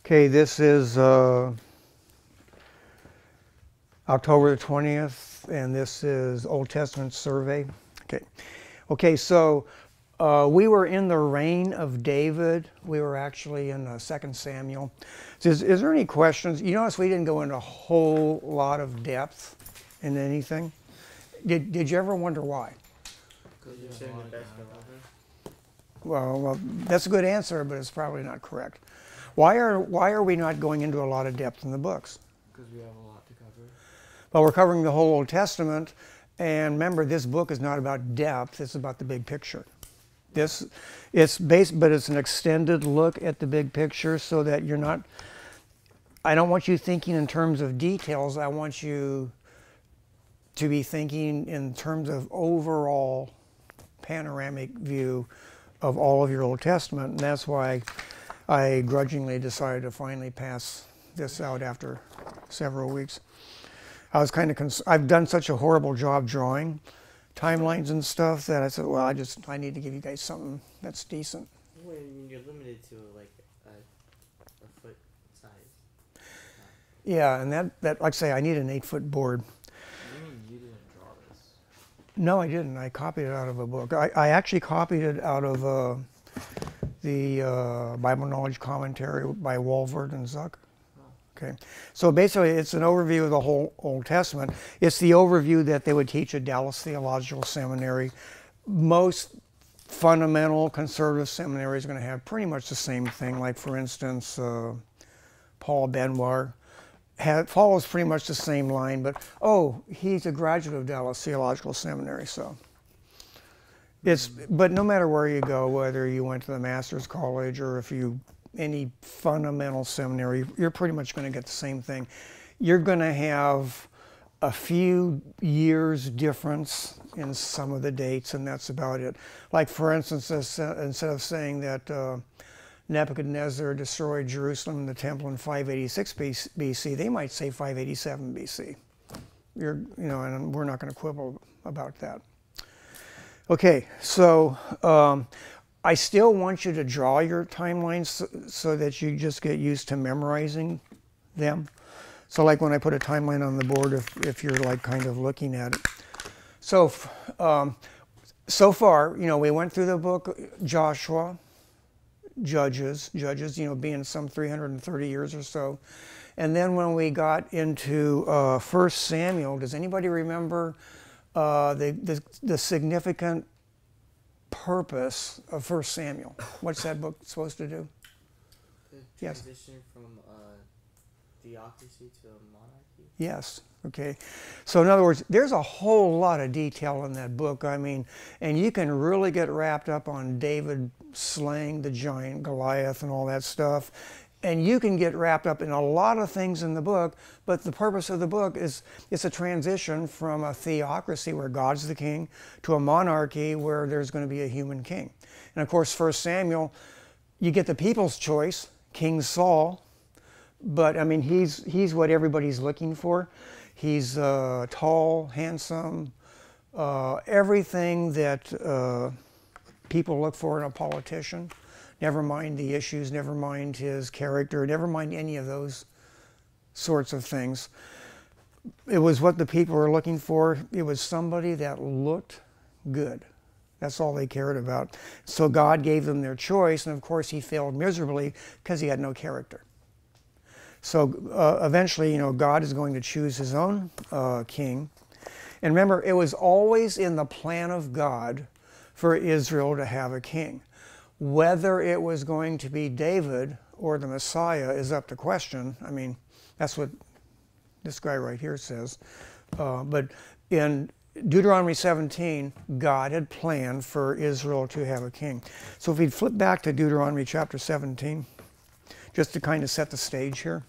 Okay, this is October the 20th, and this is Old Testament survey. Okay, so we were in the reign of David. We were actually in 2 Samuel. So is there any questions? You notice we didn't go into a whole lot of depth in anything. Did you ever wonder why? Because you're saying the best of Well, that's a good answer, but it's probably not correct. Why are we not going into a lot of depth in the books? Because we have a lot to cover. Well, we're covering the whole Old Testament, and remember, this book is not about depth; it's about the big picture. It's based, but it's an extended look at the big picture, so that you're not. I don't want you thinking in terms of details. I want you to be thinking in terms of overall panoramic view of all of your Old Testament, and that's why I grudgingly decided to finally pass this out after several weeks. I was kind of I've done such a horrible job drawing timelines and stuff that I said, well, I need to give you guys something that's decent. Well, I mean, you're limited to like a foot size. Yeah, and that like I say, I need an 8-foot board. You mean you didn't draw this? No, I didn't. I copied it out of a book. I actually copied it out of the Bible Knowledge Commentary by Walvoord and Zuck. Okay, so basically it's an overview of the whole Old Testament. It's the overview that they would teach at Dallas Theological Seminary. Most fundamental conservative seminaries are going to have pretty much the same thing. Like for instance, Paul Benoit follows pretty much the same line, but he's a graduate of Dallas Theological Seminary, so. But no matter where you go, whether you went to the Master's College or if you any fundamental seminary, you're pretty much going to get the same thing. You're going to have a few years difference in some of the dates, and that's about it. Like for instance, instead of saying that Nebuchadnezzar destroyed Jerusalem and the temple in 586 BC, they might say 587 BC. And we're not going to quibble about that. Okay, so I still want you to draw your timelines so that you just get used to memorizing them. So like when I put a timeline on the board, if you're like kind of looking at it. So, so far, we went through the book Joshua, Judges, being some 330 years or so. And then when we got into 1 Samuel, does anybody remember the significant purpose of 1 Samuel? What's that book supposed to do? The Yes. transition from theocracy to monarchy? Yes. Okay. So in other words, there's a whole lot of detail in that book. I mean, and you can really get wrapped up on David slaying the giant Goliath and all that stuff. And you can get wrapped up in a lot of things in the book, but the purpose of the book is it's a transition from a theocracy where God's the king to a monarchy where there's going to be a human king. And of course, 1 Samuel, you get the people's choice, King Saul, but I mean, he's what everybody's looking for. He's tall, handsome, everything that people look for in a politician. Never mind the issues, never mind his character, never mind any of those sorts of things. It was what the people were looking for. It was somebody that looked good. That's all they cared about. So God gave them their choice, and of course he failed miserably because he had no character. So eventually, God is going to choose his own king. And remember, it was always in the plan of God for Israel to have a king. Whether it was going to be David or the Messiah is up to question. I mean, that's what this guy right here says. But in Deuteronomy 17, God had planned for Israel to have a king. So if we flip back to Deuteronomy chapter 17, just to kind of set the stage here.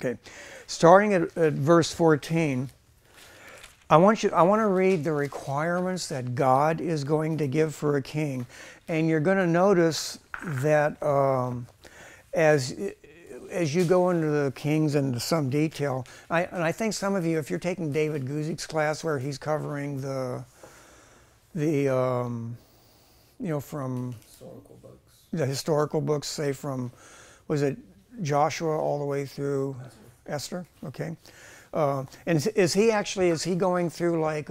Okay, starting at verse 14, I want to read the requirements that God is going to give for a king, and you're going to notice that as as you go into the Kings into some detail, and I think some of you, if you're taking David Guzik's class where he's covering from Historical books. the historical books, say from, was it Joshua all the way through Esther? Okay. And is he going through like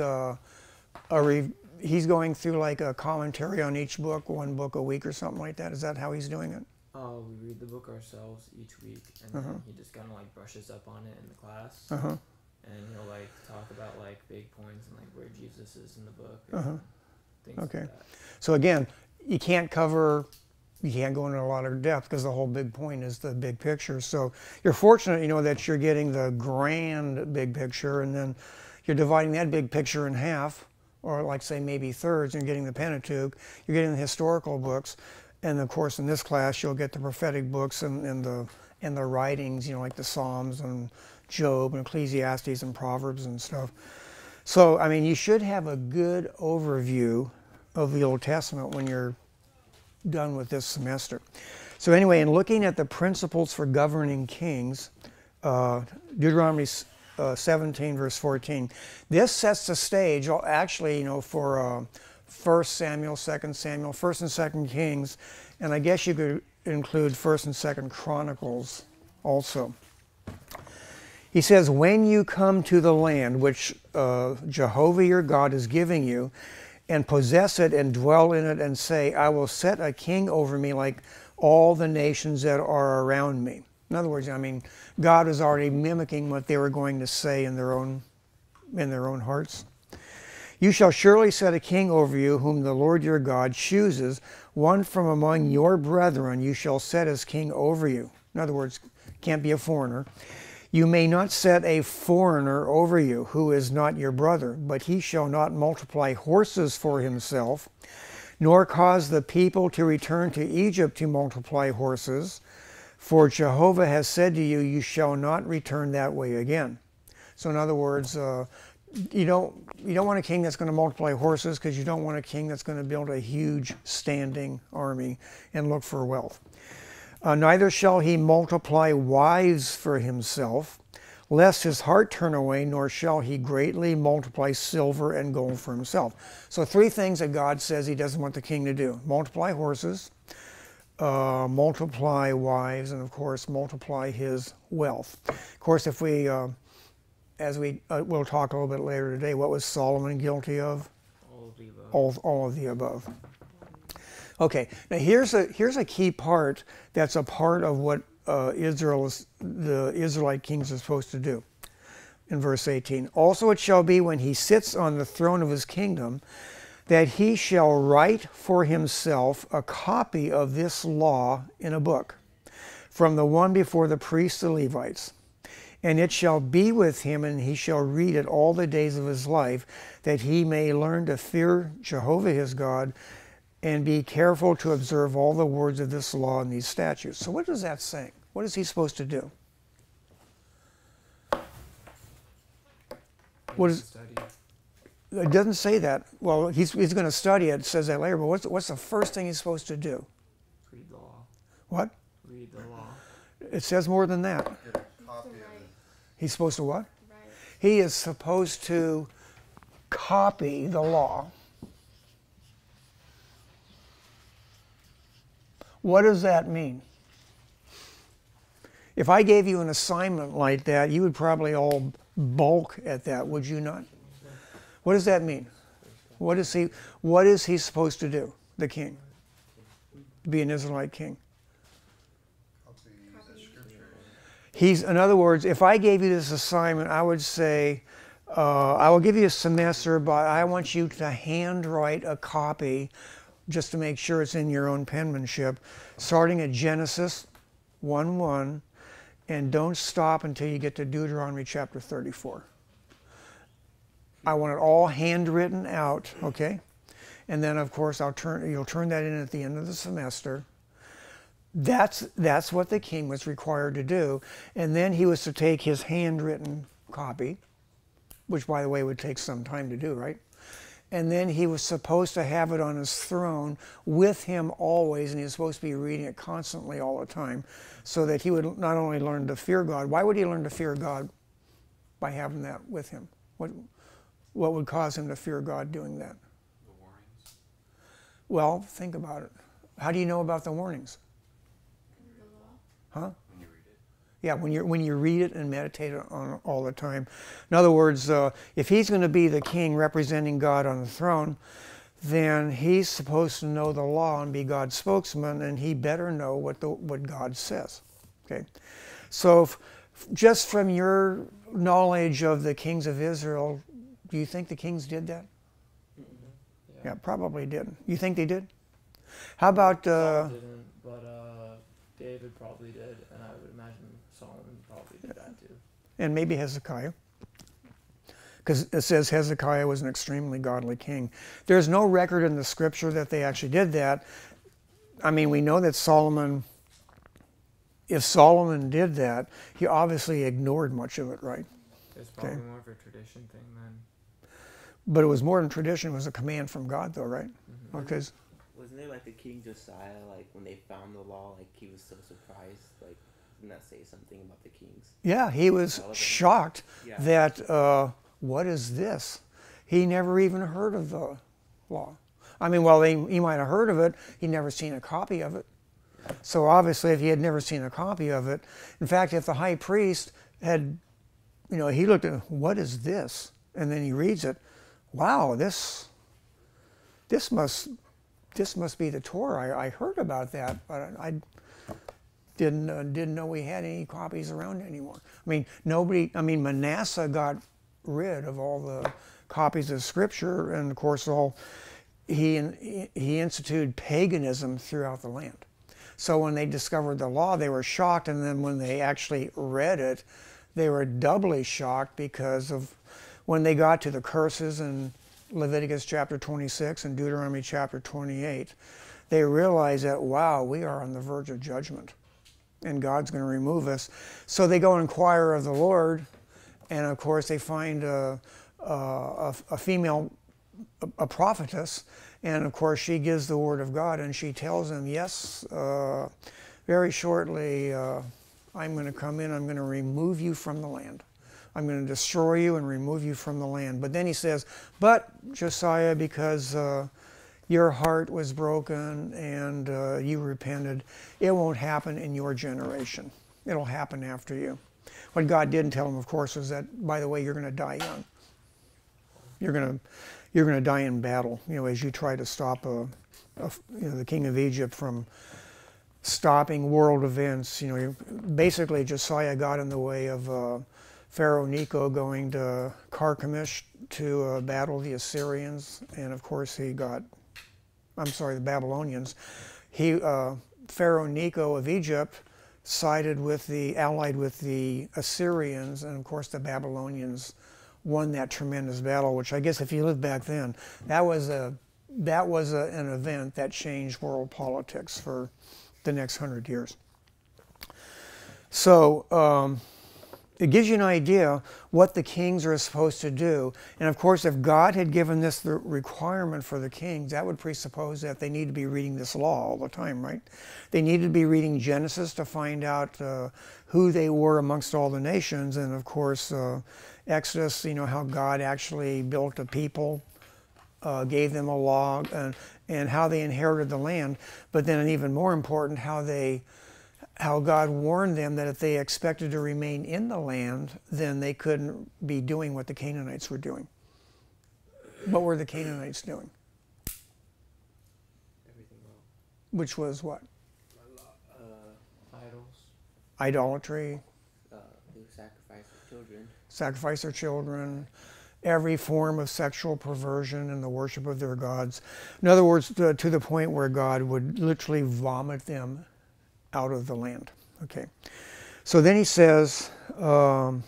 he's going through like a commentary on each book, one book a week or something like that? Is that how he's doing it? We read the book ourselves each week, and then he just kind of like brushes up on it in the class. And he'll like talk about like big points and like where Jesus is in the book. And things like that. So again, you can't go into a lot of depth because the whole big point is the big picture. So you're fortunate, that you're getting the grand big picture, and then you're dividing that big picture in half, or like say maybe thirds, and you're getting the Pentateuch, you're getting the historical books, and of course in this class you'll get the prophetic books and the writings, like the Psalms and Job and Ecclesiastes and Proverbs and stuff. So I mean, you should have a good overview of the Old Testament when you're done with this semester. So anyway, in looking at the principles for governing kings, Deuteronomy 17 verse 14, this sets the stage actually, for 1 Samuel, 2 Samuel, 1 and 2 Kings, and I guess you could include 1 and 2 Chronicles also. He says, when you come to the land which Jehovah your God is giving you, and possess it and dwell in it, and say, I will set a king over me like all the nations that are around me. In other words, I mean, God is already mimicking what they were going to say in their own hearts. You shall surely set a king over you, whom the Lord your God chooses, one from among your brethren you shall set as king over you. In other words, can't be a foreigner. You may not set a foreigner over you, who is not your brother, but he shall not multiply horses for himself, nor cause the people to return to Egypt to multiply horses, for Jehovah has said to you, you shall not return that way again. So in other words, you don't want a king that's going to multiply horses, because you don't want a king that's going to build a huge standing army and look for wealth. Neither shall he multiply wives for himself, lest his heart turn away, nor shall he greatly multiply silver and gold for himself. So 3 things that God says he doesn't want the king to do: multiply horses, multiply wives, and of course multiply his wealth. Of course, if we, as we'll talk a little bit later today, what was Solomon guilty of? All of the above. All of the above. Okay, now here's a key part that's a part of what the Israelite kings are supposed to do. In verse 18, also it shall be when he sits on the throne of his kingdom, that he shall write for himself a copy of this law in a book, from the one before the priests the Levites. And it shall be with him, and he shall read it all the days of his life, that he may learn to fear Jehovah his God, and be careful to observe all the words of this law and these statutes. So what does that say? What is he supposed to do? What is? Study. It doesn't say that. Well, he's going to study it. It says that later. But what's the first thing he's supposed to do? Read the law. What? Read the law. It says more than that. He's supposed to what? Right. He is supposed to copy the law. What does that mean? If I gave you an assignment like that, you would probably all balk at that, would you not? What does that mean? What is he supposed to do, the king? Be an Israelite king. In other words, if I gave you this assignment, I would say, I will give you a semester, but I want you to handwrite a copy just to make sure it's in your own penmanship, starting at Genesis 1:1, and don't stop until you get to Deuteronomy chapter 34. I want it all handwritten out, okay? And then, of course, you'll turn that in at the end of the semester. That's what the king was required to do. And then he was to take his handwritten copy, which, by the way, would take some time to do, right? and then he was supposed to have it on his throne with him always, and he was supposed to be reading it constantly all the time, so that he would not only learn to fear God. Why would he learn to fear God by having that with him? What would cause him to fear God doing that? The warnings. Well, think about it. How do you know about the warnings? Huh? When you read it. Yeah, when you read it and meditate on it all the time. In other words, if he's going to be the king representing God on the throne, then he's supposed to know the law and be God's spokesman, and he better know what God says. Okay, so just from your knowledge of the kings of Israel, do you think the kings did that? Mm-hmm. Yeah, probably did. You think they did? How about? Saul didn't, but David probably did, and I would imagine Solomon probably did that too. And maybe Hezekiah, because it says Hezekiah was an extremely godly king. There's no record in the scripture that they actually did that. I mean, we know that Solomon, if Solomon did that, he obviously ignored much of it, right? It's probably more of a tradition thing then. But it was more than tradition, it was a command from God though, right? Mm-hmm. Because Wasn't there like the King Josiah, like when they found the law, like he was so surprised, like didn't that say something about the kings? yeah, he was shocked Yeah. that, what is this? He never even heard of the law. I mean, well, he might have heard of it, he'd never seen a copy of it. So obviously, if he had never seen a copy of it, in fact, if the high priest had, he looked at, what is this? And then he reads it, wow, this must be the Torah. I heard about that, but I didn't know we had any copies around anymore. Manasseh got rid of all the copies of Scripture, and of course, he instituted paganism throughout the land. So when they discovered the law, they were shocked, and then when they actually read it, they were doubly shocked, because of when they got to the curses in Leviticus chapter 26 and Deuteronomy chapter 28, they realized that, wow, we are on the verge of judgment, and God's going to remove us. So they go inquire of the Lord, and of course they find a female, a prophetess, and of course she gives the word of God, and she tells them, yes, very shortly I'm going to come in, I'm going to remove you from the land. I'm going to destroy you and remove you from the land. But then he says, but Josiah, because your heart was broken and you repented, it won't happen in your generation. It'll happen after you. What God didn't tell him, of course, was that, by the way, you're going to die young. You're going to die in battle, as you try to stop the king of Egypt from stopping world events. Basically Josiah got in the way of Pharaoh Necho going to Carchemish to battle the Assyrians, and of course the Babylonians. Pharaoh Necho of Egypt allied with the Assyrians, and of course the Babylonians won that tremendous battle, which I guess if you lived back then, that was an event that changed world politics for the next 100 years. So it gives you an idea what the kings are supposed to do. And of course, if God had given this the requirement for the kings, that would presuppose that they need to be reading this law all the time, right? They needed to be reading Genesis to find out who they were amongst all the nations, and of course Exodus, how God actually built a people, gave them a law, and how they inherited the land. But then, and even more important, how God warned them that if they expected to remain in the land, then they couldn't be doing what the Canaanites were doing. What were the Canaanites doing? Everything wrong. Which was what? Idols. Idolatry. They sacrifice their children. Sacrifice their children. Every form of sexual perversion and the worship of their gods. In other words, to the point where God would literally vomit them out of the land. Okay. So then he says, let's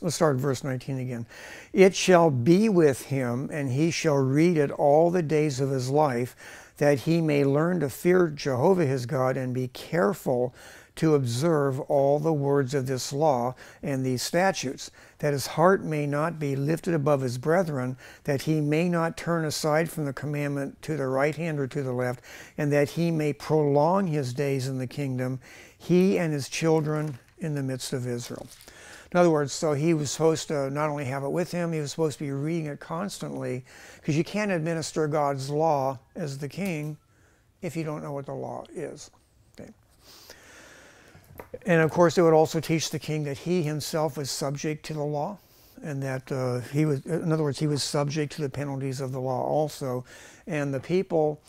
start at verse 19 again. It shall be with him, and he shall read it all the days of his life, that he may learn to fear Jehovah his God and be careful to observe all the words of this law and these statutes, that his heart may not be lifted above his brethren, that he may not turn aside from the commandment to the right hand or to the left, and that he may prolong his days in the kingdom, he and his children in the midst of Israel. In other words, so he was supposed to not only have it with him, he was supposed to be reading it constantly, because you can't administer God's law as the king if you don't know what the law is. Okay. And of course, it would also teach the king that he himself was subject to the law, and that he was, in other words, he was subject to the penalties of the law also. And the people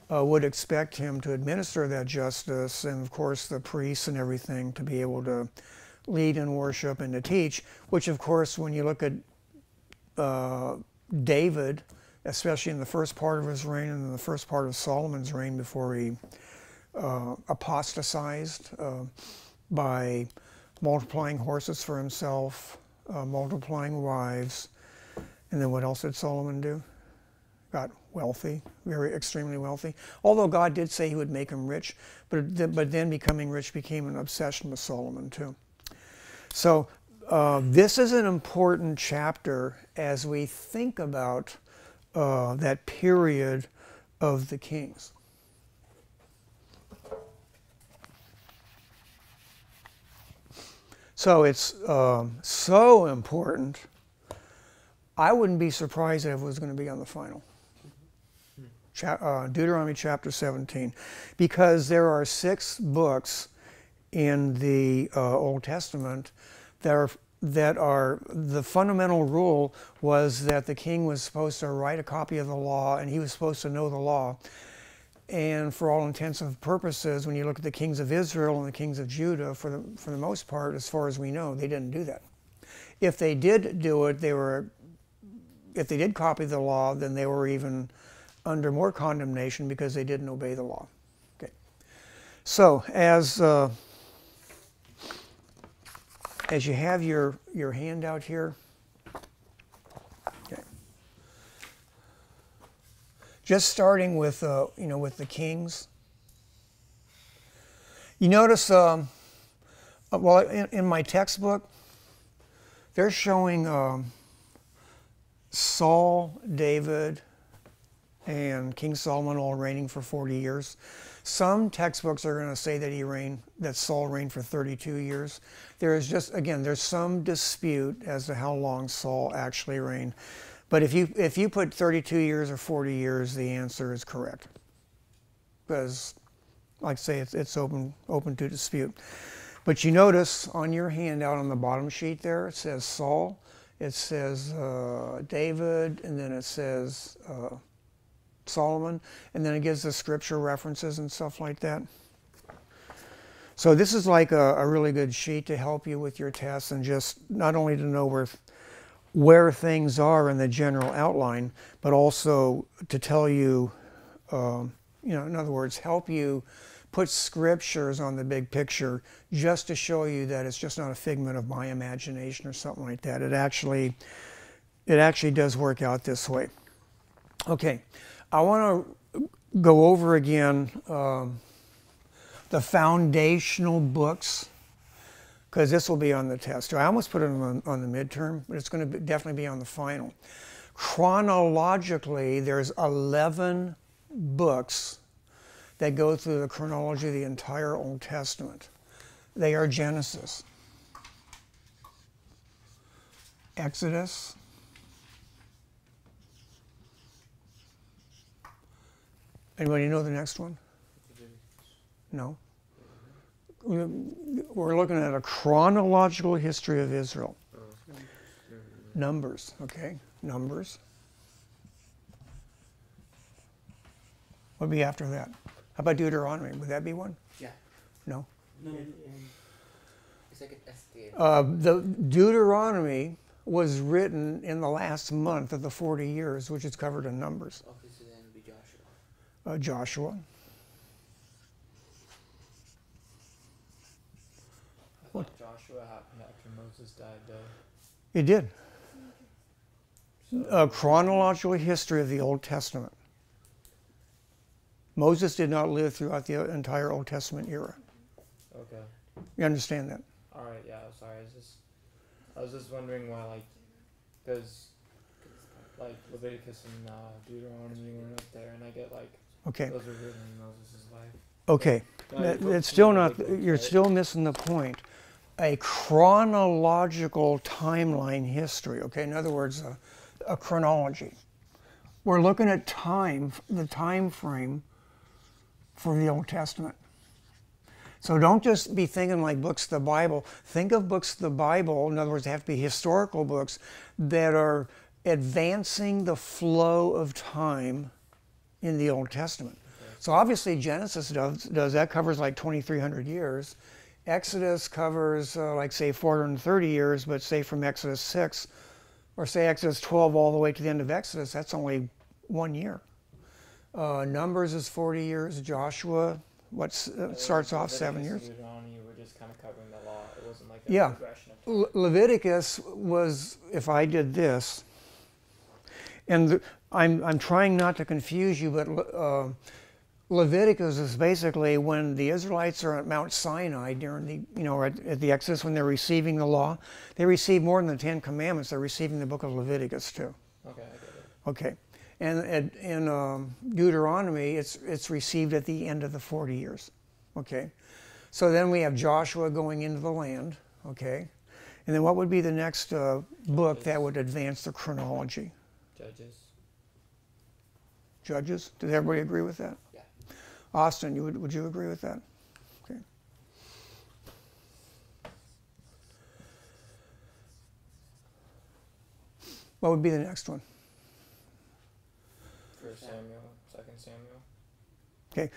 would expect him to administer that justice, and of course, the priests and everything to be able to lead in worship and to teach, which of course, when you look at David, especially in the first part of his reign and in the first part of Solomon's reign before he apostatized by multiplying horses for himself, multiplying wives, and then what else did Solomon do? Got wealthy, extremely wealthy. Although God did say he would make him rich, but then becoming rich became an obsession with Solomon too. So this is an important chapter as we think about that period of the kings. So it's so important, I wouldn't be surprised if it was going to be on the final. Deuteronomy chapter 17, because there are 6 books in the Old Testament that are the fundamental rule was that the king was supposed to write a copy of the law, and he was supposed to know the law. And for all intents and purposes, when you look at the kings of Israel and the kings of Judah, for the most part, as far as we know, they didn't do that. If they did do it, if they did copy the law, then they were even under more condemnation because they didn't obey the law. Okay. So as you have your handout here, okay. Just starting with with the kings. You notice, well, in my textbook, they're showing Saul, David, and King Solomon all reigning for 40 years. Some textbooks are going to say that Saul reigned for 32 years. There is just, again, there's some dispute as to how long Saul actually reigned. But if you put 32 years or 40 years, the answer is correct. Because, like I say, it's open to dispute. But you notice on your handout on the bottom sheet there, it says Saul, it says David, and then it says Solomon, and then it gives the scripture references and stuff like that. So this is like a really good sheet to help you with your tests, and just not only to know where things are in the general outline, but also to tell you, in other words, help you put scriptures on the big picture, just to show you that it's just not a figment of my imagination or something like that. It actually does work out this way. Okay. I want to go over again the foundational books, because this will be on the test. I almost put it on the midterm, but it's going to definitely be on the final. Chronologically, there's 11 books that go through the chronology of the entire Old Testament. They are Genesis, Exodus, anybody know the next one? No? We're looking at a chronological history of Israel. Numbers, okay? Numbers. What would be after that? How about Deuteronomy? Would that be one? Yeah. No? No. It's like an The Deuteronomy was written in the last month of the 40 years, which is covered in Numbers. Okay, so then it would be Joshua. Joshua. I thought Joshua happened after Moses died, though. It did. So, A chronological history of the Old Testament. Moses did not live throughout the entire Old Testament era. okay. Okay. You understand that? All right. Yeah. Sorry. I was just wondering why, like, because like Leviticus and Deuteronomy weren't up there, and I get like Okay. those were written in Moses' life. Okay. No, That's still not. You're still missing the point. A chronological timeline history. Okay. In other words, a chronology. We're looking at time, the time frame for the Old Testament. So don't just be thinking like books of the Bible. Think of books of the Bible, in other words, they have to be historical books that are advancing the flow of time in the Old Testament. So obviously Genesis does that, covers like 2,300 years. Exodus covers like say 430 years, but say from Exodus 6 or say Exodus 12 all the way to the end of Exodus, that's only 1 year. Numbers is 40 years. Joshua, starts off 7 years. Deuteronomy were just kind of covering the law. It wasn't like a progression of time. Leviticus was, if I did this, and I'm trying not to confuse you, but Leviticus is basically when the Israelites are at Mount Sinai during the, at the Exodus when they're receiving the law. They receive more than the 10 Commandments. They're receiving the book of Leviticus too. Okay, I get it. Okay. And in Deuteronomy, it's received at the end of the 40 years. Okay. So then we have Joshua going into the land. Okay. And then what would be the next book that would advance the chronology? Judges. Judges? Does everybody agree with that? Yeah. Austin, would you agree with that? Okay. What would be the next one? 1 Samuel, 2 Samuel. Okay,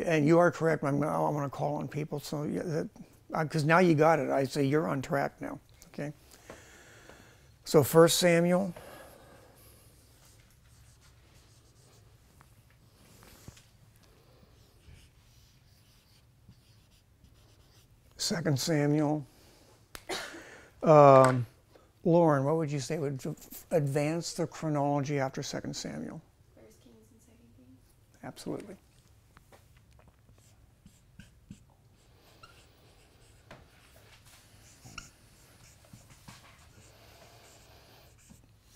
and you are correct. I want to call on people, so because now you got it. I say you're on track now. Okay. So 1 Samuel. 2 Samuel. Lauren, what would you say would advance the chronology after 2 Samuel? First Kings and 2 Kings. Absolutely.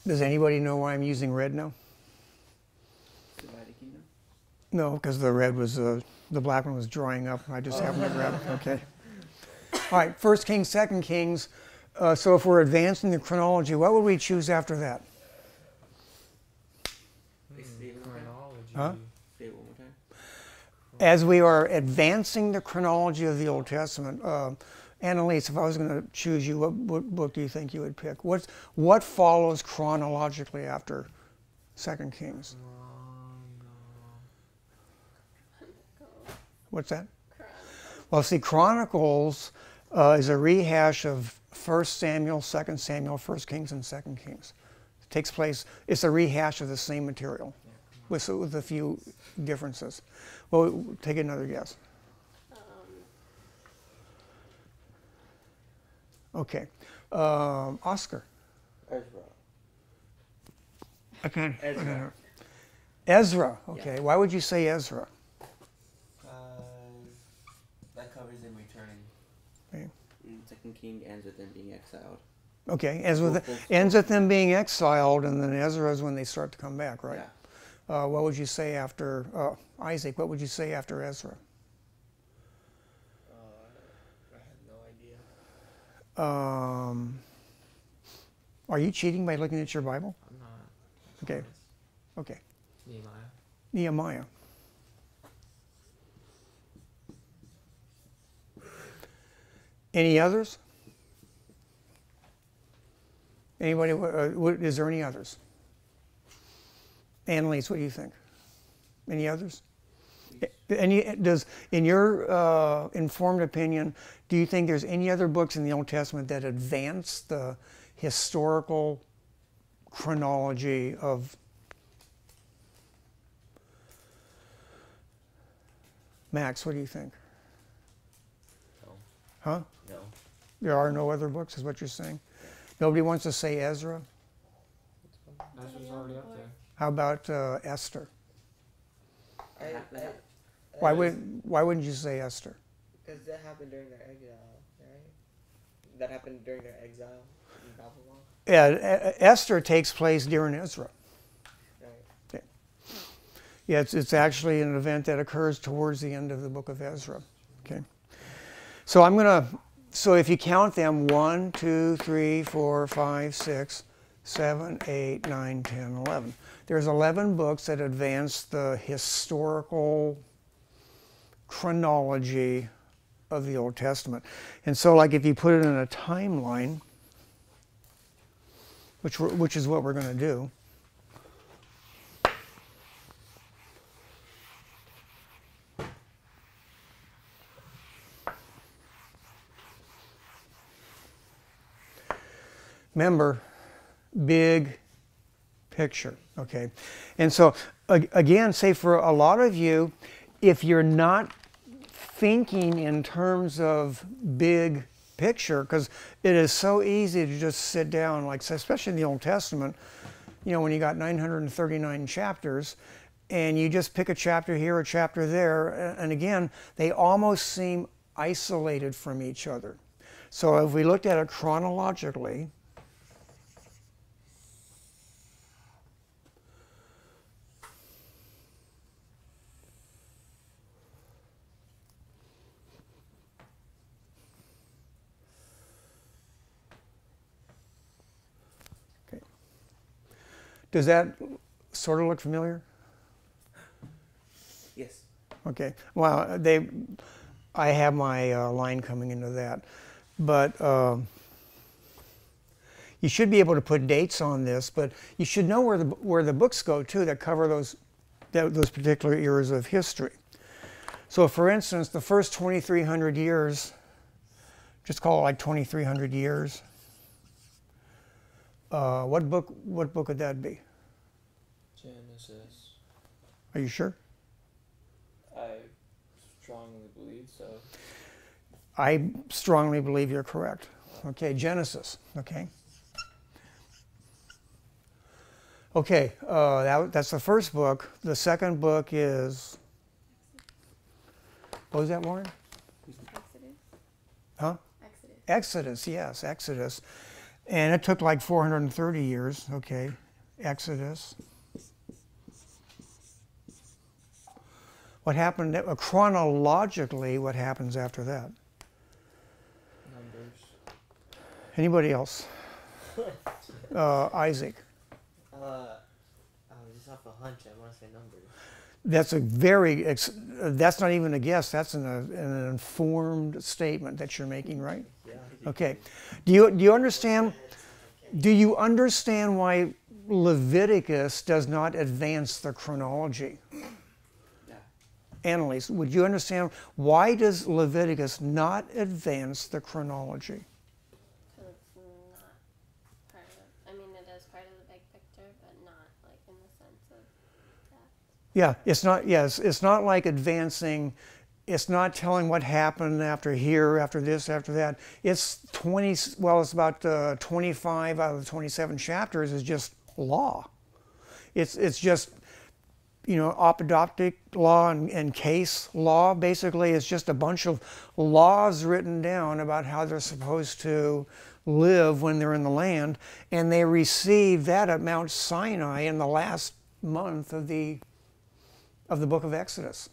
Does anybody know why I'm using red now? Divided Kingdom. No, because the red was, the black one was drying up and I just happened to grab it. Okay. All right, 1 Kings, 2 Kings. So if we're advancing the chronology, what would we choose after that? Chronology. Huh? Say it one more time. As we are advancing the chronology of the Old Testament, Annalise, if I was going to choose you, what book do you think you would pick? What follows chronologically after 2 Kings? What's that? Well, see, Chronicles is a rehash of 1 Samuel, 2 Samuel, 1 Kings, and 2 Kings. It takes place, it's a rehash of the same material with a few differences. Well, take another guess. Okay. Oscar. Ezra. Okay. Ezra. Ezra. Okay. Yeah. Why would you say Ezra? That covers them returning. Okay. Second King ends with them being exiled. Okay. Ends with them being exiled, and then Ezra is when they start to come back, right? Yeah. What would you say after Isaac? What would you say after Ezra? I have no idea. Are you cheating by looking at your Bible? I'm not. Okay. Okay. Nehemiah. Nehemiah. Any others? Anybody? Is there any others? Annalise, what do you think? Any others? In your informed opinion, do you think there's any other books in the Old Testament that advance the historical chronology of Max? What do you think? No. Huh? No. There are no other books, is what you're saying? Nobody wants to say Ezra? Ezra's already up there. How about Esther? I Why wouldn't you say Esther? Because that happened during their exile, right? That happened during their exile in Babylon. Yeah, Esther takes place during Ezra. Right. Yeah, it's actually an event that occurs towards the end of the book of Ezra. Okay. So so if you count them, 1, 2, 3, 4, 5, 6, 7, 8, 9, 10, 11. There's 11 books that advance the historical chronology of the Old Testament. And so like if you put it in a timeline, which is what we're going to do. Remember, big picture, okay? And so, again, say for a lot of you, if you're not thinking in terms of big picture, because it is so easy to just sit down, like especially in the Old Testament, you know, when you got 939 chapters, and you just pick a chapter here, a chapter there, and again, they almost seem isolated from each other. So if we looked at it chronologically, does that sort of look familiar? Yes. Okay. Well, I have my line coming into that, but you should be able to put dates on this. But you should know where the books go too that cover those particular eras of history. So, for instance, the first 2,300 years, just call it like 2,300 years. What book would that be? Genesis. Are you sure? I strongly believe so. I strongly believe you're correct. Okay, Genesis. Okay. Okay, that's the first book. The second book is. What was that, Lauren? Exodus. Huh? Exodus. Exodus. Yes, Exodus. And it took like 430 years. Okay, Exodus. What happened chronologically? What happens after that? Numbers. Anybody else? Isaac. Just off a hunch, I want to say numbers. That's that's not even a guess. That's an informed statement that you're making, right? Yeah. Okay. Do you understand? Do you understand why Leviticus does not advance the chronology? Yeah. Annalise, would you understand why does Leviticus not advance the chronology? So it's not part of. I mean, it is part of the big picture, but not like in the sense of that. Yeah, it's not. Yes, it's not like advancing. It's not telling what happened after here, after this, after that. It's 20. Well, it's about 25 out of the 27 chapters is just law. It's just, you know, apodoptic law and case law. Basically, it's just a bunch of laws written down about how they're supposed to live when they're in the land, and they receive that at Mount Sinai in the last month of the book of Exodus.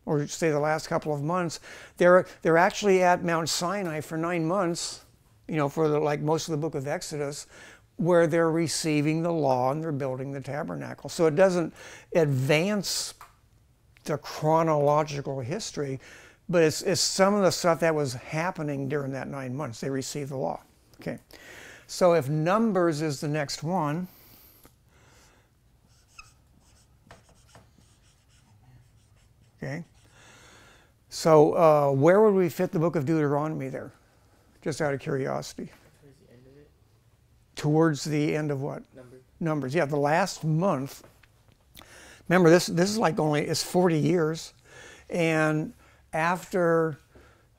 Or say the last couple of months, they're actually at Mount Sinai for 9 months, you know, for like most of the book of Exodus, where they're receiving the law and they're building the tabernacle. So it doesn't advance the chronological history, but it's some of the stuff that was happening during that 9 months. They received the law. Okay, so if Numbers is the next one. Okay. So where would we fit the book of Deuteronomy there? Just out of curiosity. Towards the end of it. Towards the end of what? Numbers. Numbers. Yeah, the last month. Remember, this is like it's 40 years. And after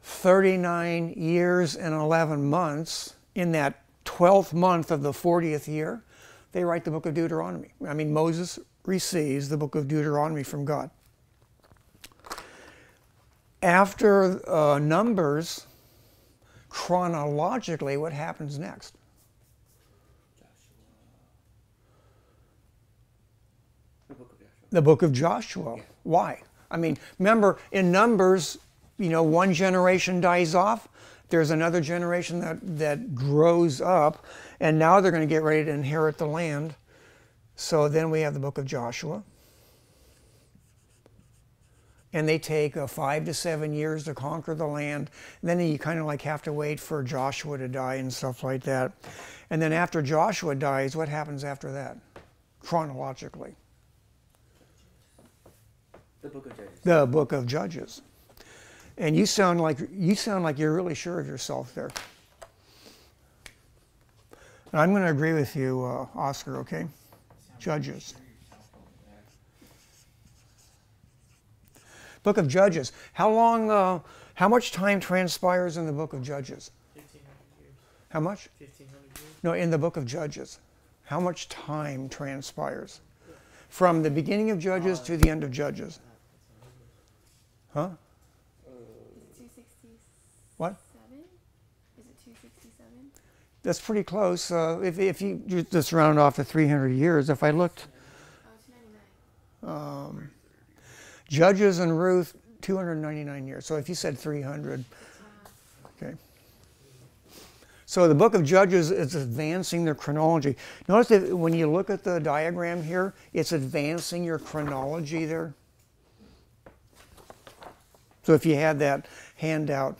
39 years and 11 months, in that 12th month of the 40th year, they write the book of Deuteronomy. I mean, Moses receives the book of Deuteronomy from God. After Numbers, chronologically, what happens next? The book of Joshua. The book of Joshua. Yeah. Why? I mean, remember, in Numbers, you know, one generation dies off. There's another generation that grows up, and now they're going to get ready to inherit the land. So then we have the book of Joshua. And they take 5 to 7 years to conquer the land. And then you kind of like have to wait for Joshua to die and stuff like that. And then after Joshua dies, what happens after that, chronologically? The book of Judges. The book of Judges. And you sound like you're really sure of yourself there. And I'm going to agree with you, Oscar. Okay, Judges. Book of Judges. How long? How much time transpires in the book of Judges? 1,500 years. How much? 1,500 years. No, in the book of Judges. How much time transpires from the beginning of Judges to the end of Judges? Huh? Is it 267? What? Is it 267? That's pretty close. If you just round off to 300 years, if I looked, Oh, 299. Judges and Ruth, 299 years. So if you said 300, okay. So the book of Judges is advancing their chronology. Notice that when you look at the diagram here, it's advancing your chronology there. So if you had that handout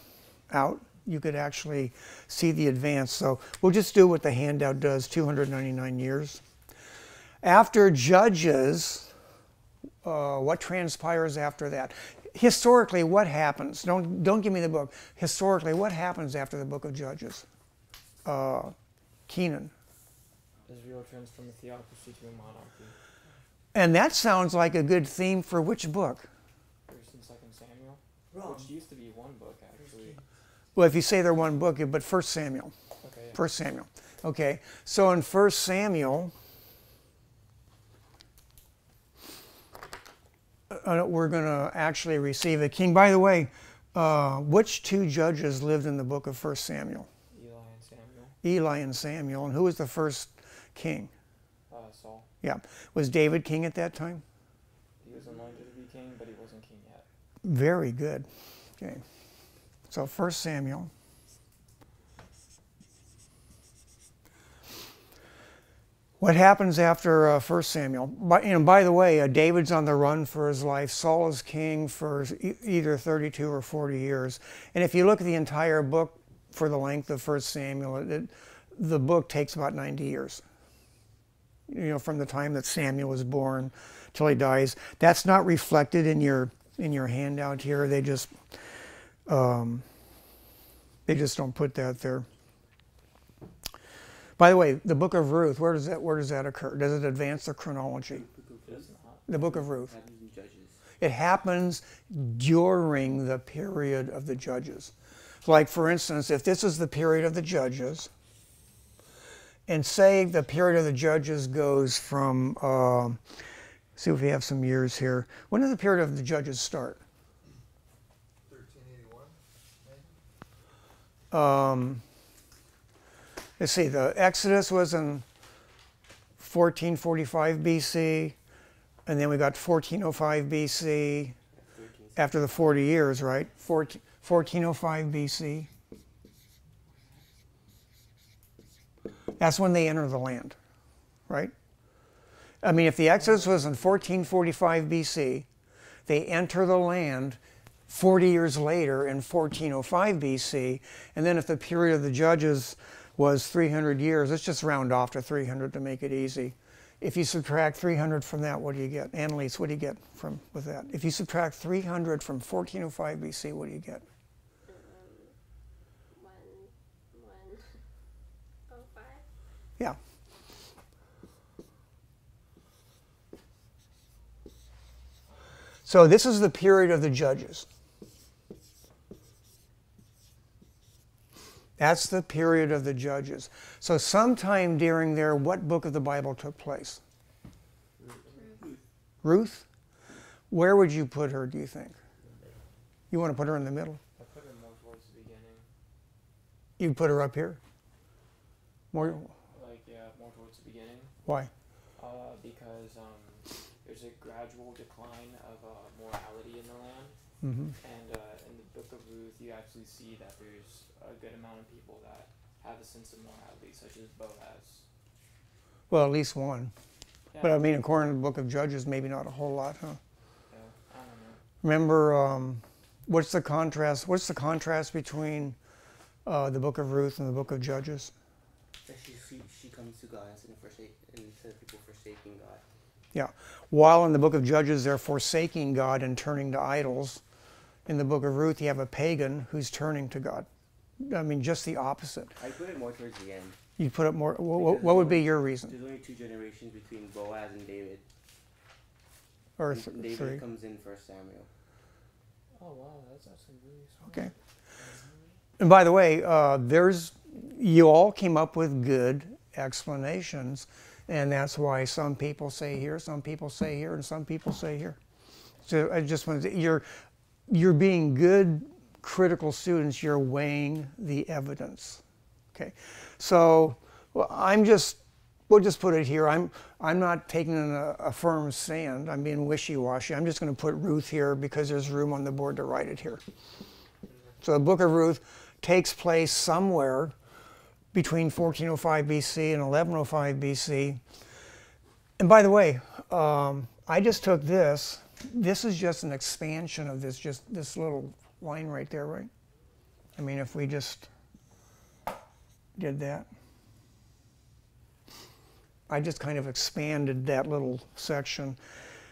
out, you could actually see the advance. So we'll just do what the handout does, 299 years. After Judges, what transpires after that? Historically, what happens? Don't give me the book. Historically, what happens after the book of Judges? Kenan. Israel turns from a theocracy to a monarchy. And that sounds like a good theme for which book? First and Second Samuel, Wrong. which used to be one book actually. Well, if you say they're one book, but 1 Samuel. Okay. Yeah. 1 Samuel. Okay, so in 1 Samuel, we're going to actually receive a king. By the way, which two judges lived in the book of 1 Samuel? Eli and Samuel. Eli and Samuel. And who was the first king? Saul. Yeah. Was David king at that time? He was anointed to be king, but he wasn't king yet. Very good. Okay. So 1 Samuel. What happens after 1 Samuel? By the way, David's on the run for his life. Saul is king for either 32 or 40 years. And if you look at the entire book for the length of 1 Samuel, the book takes about 90 years. You know, from the time that Samuel was born till he dies. That's not reflected in your handout here. They just don't put that there. By the way, the book of Ruth, where does that occur? Does it advance the chronology? It does not. The book of Ruth. Happens in Judges. It happens during the period of the judges. Like, for instance, if this is the period of the judges, and say the period of the judges goes from, see if we have some years here. When does the period of the judges start? 1381, maybe? Let's see, the Exodus was in 1445 BC, and then we got 1405 BC after the 40 years, right? 1405 BC. That's when they enter the land, right? I mean, if the Exodus was in 1445 BC, they enter the land 40 years later in 1405 BC, and then if the period of the judges was 300 years, let's just round off to 300 to make it easy. If you subtract 300 from that, what do you get? Annalise, what do you get with that? If you subtract 300 from 1405 BC, what do you get? 1105. Yeah. So this is the period of the judges. That's the period of the judges. So sometime during there, what book of the Bible took place? Ruth? Where would you put her, do you think? You want to put her in the middle? I put her more towards the beginning. You put her up here? More? Like, yeah, more towards the beginning. Why? Because there's a gradual decline of morality in the land. Mm-hmm. And in the book of Ruth, you actually see that there's a good amount of people that have a sense of morality, such as Boaz. Well, at least one. Yeah, But I mean, according to the book of Judges, maybe not a whole lot, huh? yeah, I don't know. Remember, what's the contrast? What's the contrast between the book of Ruth and the book of Judges? That she comes to God instead of people forsaking God. Yeah. While in the book of Judges, they're forsaking God and turning to idols. In the book of Ruth, you have a pagan who's turning to God. I mean, just the opposite. I put it more towards the end. You put up more. What would be your reason? There's only 2 generations between Boaz and David. Or David 3? comes in first Samuel. Oh, wow, that's actually really smart. Okay. And by the way, you all came up with good explanations, and that's why some people say here, some people say here, and some people say here. So I just wanted to, you're being good critical students. You're weighing the evidence. Okay. So well, we'll just put it here. I'm not taking a firm stand. I'm being wishy-washy. I'm just going to put Ruth here because there's room on the board to write it here. So the book of Ruth takes place somewhere between 1405 BC and 1105 BC. And by the way, I just took this. This is just an expansion of this little line right there, right? I mean, if we just did that. I just kind of expanded that little section.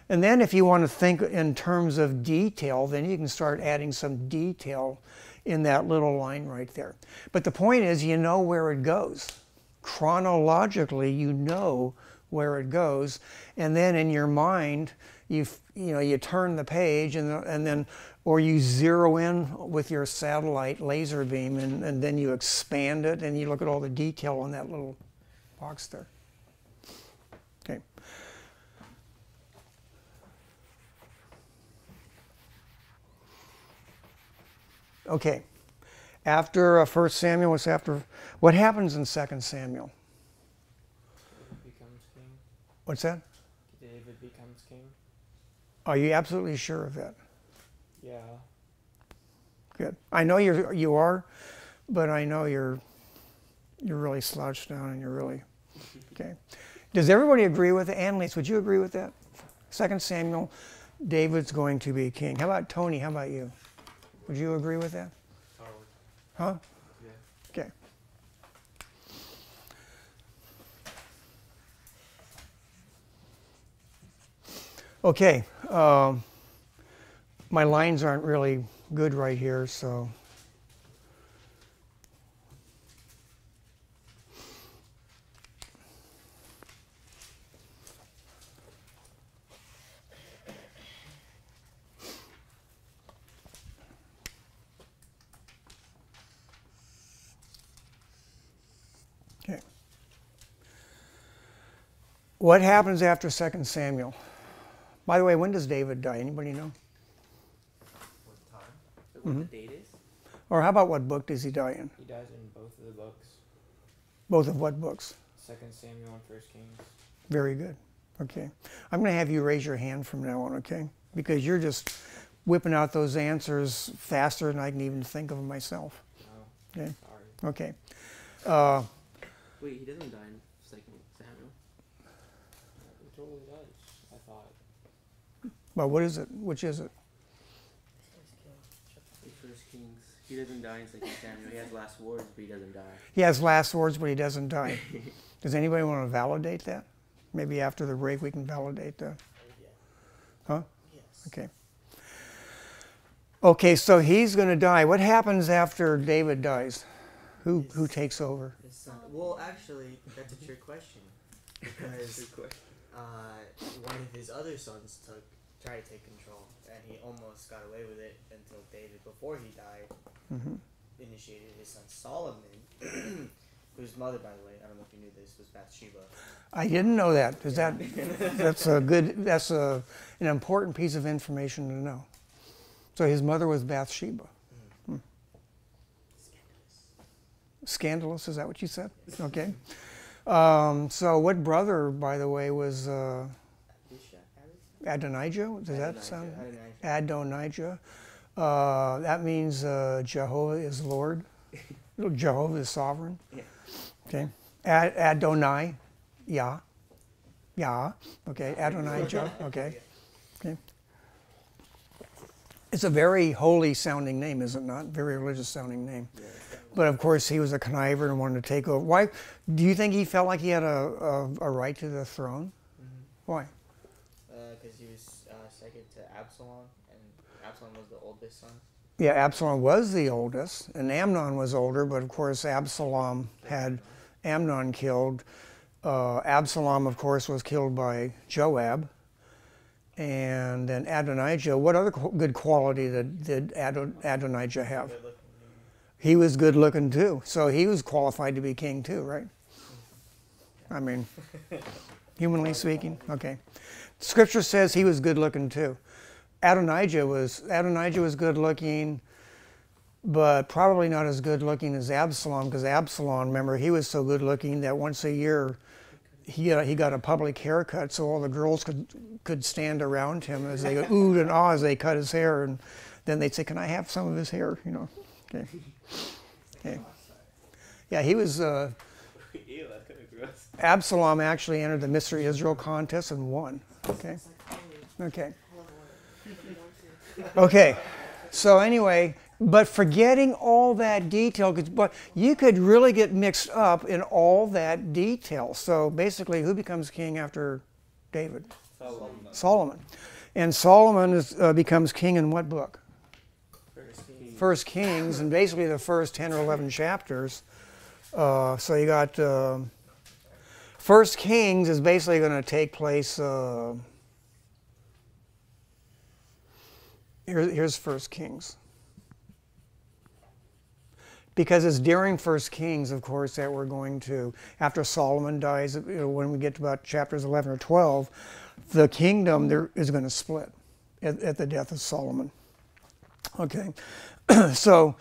And then if you want to think in terms of detail, then you can start adding some detail in that little line right there. But the point is, you know where it goes. Chronologically, you know where it goes. And then in your mind, you turn the page and then, or you zero in with your satellite laser beam and then you expand it and you look at all the detail on that little box there. Okay. Okay. After 1 Samuel, what happens in 2 Samuel? David becomes king. What's that? David becomes king. Are you absolutely sure of that? Yeah. Good. I know you are, but I know you're really slouched down and you're really okay. Does everybody agree with it? Annalise, would you agree with that? 2 Samuel, David's going to be king. How about Tony? How about you? Would you agree with that? Huh? Yeah. Okay. Okay. My lines aren't really good right here, so. Okay. What happens after 2 Samuel? By the way, when does David die? Anybody know? What time? What the date is? Or how about what book does he die in? He dies in both of the books, Both of what books? 2 Samuel and 1 Kings. Very good. Okay. I'm going to have you raise your hand from now on, okay? Because you're just whipping out those answers faster than I can even think of them myself. No, Okay. sorry. Okay. Wait, he doesn't die in 2 Samuel. He totally does, I thought. Well, what is it? Which is it? In 1 Kings, he doesn't die in 2 Samuel. He has last words, but he doesn't die. He has last words, but he doesn't die. Does anybody want to validate that? Maybe after the break we can validate that. Huh? Yes. Okay. Okay, so he's going to die. What happens after David dies? Who takes over? His son. Well, actually, that's a trick question because one of his other sons tried to take control, and he almost got away with it until David, before he died, initiated his son Solomon, whose mother, by the way, I don't know if you knew this, was Bathsheba. I didn't know that. Is that's an important piece of information to know. So his mother was Bathsheba. Hmm. Scandalous, is that what you said? Okay. So what brother, by the way, was Adonijah? Does that sound? Adonijah. That means Jehovah is Lord. Jehovah is sovereign. Yeah. Okay. Adonai, Yah. Yah. Okay. Adonijah. Okay. Okay. It's a very holy sounding name, is it not? Very religious sounding name. Yeah. But of course, he was a conniver and wanted to take over. Why? Do you think he felt like he had a right to the throne? Mm-hmm. Why? Because he was second to Absalom, and Absalom was the oldest son. Yeah, Absalom was the oldest, and Amnon was older, but of course Absalom had Amnon killed. Absalom, of course, was killed by Joab. And then Adonijah, what other good quality did Adonijah have? He was good looking too, so he was qualified to be king too, right? I mean, humanly speaking, okay. Scripture says he was good looking too. Adonijah was good looking, but probably not as good looking as Absalom, because Absalom, remember, he was so good looking that once a year he got a public haircut, so all the girls could stand around him as they go ooh and ah as they cut his hair, and then they'd say, "Can I have some of his hair?" You know. Okay. Okay. Yeah, he was. Ew, that's kind of gross. Absalom actually entered the Mystery Israel contest and won. Okay. Okay. Okay. So anyway, but forgetting all that detail, but you could really get mixed up in all that detail. So basically, who becomes king after David? Solomon. And Solomon becomes king in what book? First Kings, and basically the first 10 or 11 chapters. So you got First Kings is basically going to take place. Here's First Kings. Because it's during First Kings, of course, that we're going to, after Solomon dies, when we get to about chapters 11 or 12, the kingdom there is going to split at the death of Solomon. Okay, so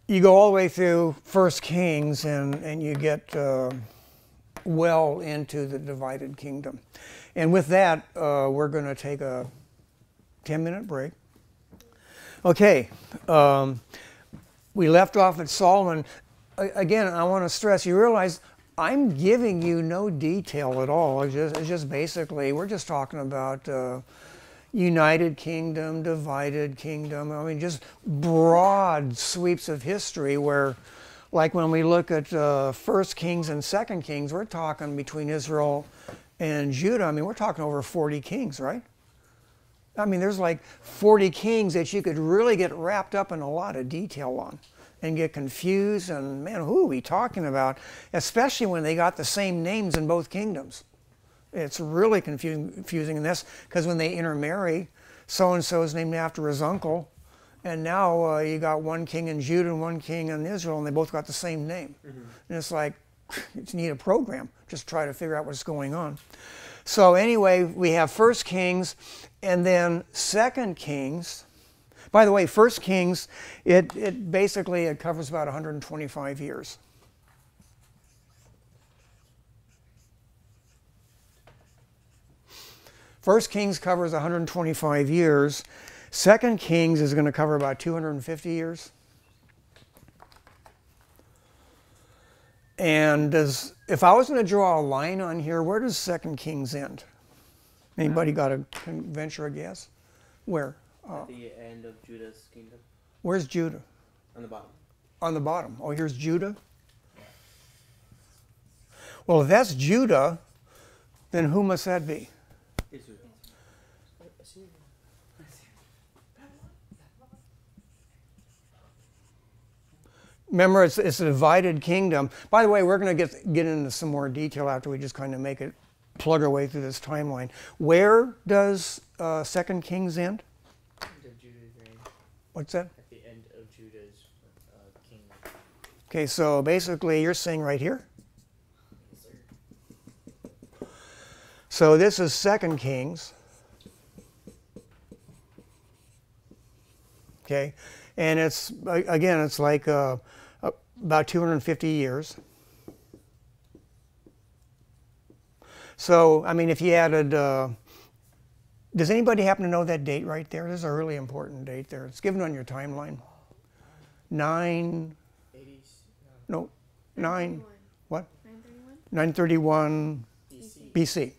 you go all the way through First Kings and you get well into the divided kingdom. And with that, we're going to take a 10-minute break. Okay, we left off at Solomon. Again, I want to stress, you realize I'm giving you no detail at all. It's just basically, we're just talking about United Kingdom, divided kingdom. I mean, just broad sweeps of history where, like when we look at First Kings and Second Kings, we're talking between Israel and Judah. I mean, we're talking over 40 kings, right? I mean, there's like 40 kings that you could really get wrapped up in a lot of detail on and get confused. And man, who are we talking about? Especially when they got the same names in both kingdoms. It's really confusing in this, because when they intermarry, so-and-so is named after his uncle. And now you got one king in Judah and one king in Israel, and they both got the same name. Mm-hmm. And it's like, you need a program. Just try to figure out what's going on. So anyway, we have First Kings and then Second Kings. By the way, First Kings, it basically covers about 125 years. First Kings covers 125 years. Second Kings is going to cover about 250 years. And if I was going to draw a line on here, where does Second Kings end? Anybody got to venture a guess? Where? At the end of Judah's kingdom. Where's Judah? On the bottom. On the bottom. Oh, here's Judah? Well, if that's Judah, then who must that be? Israel. Remember, it's a divided kingdom. By the way, we're going to get into some more detail after we just kind of make it plug our way through this timeline. Where does Second Kings end? End of Judah's reign. What's that? At the end of Judah's kingdom. Okay, so basically you're saying right here. So this is Second Kings. Okay, and it's again, it's like about 250 years. So, I mean, if you added, does anybody happen to know that date right there? This is a really important date there. It's given on your timeline. 9, 80s, no, 9, what? 931? 931 BC.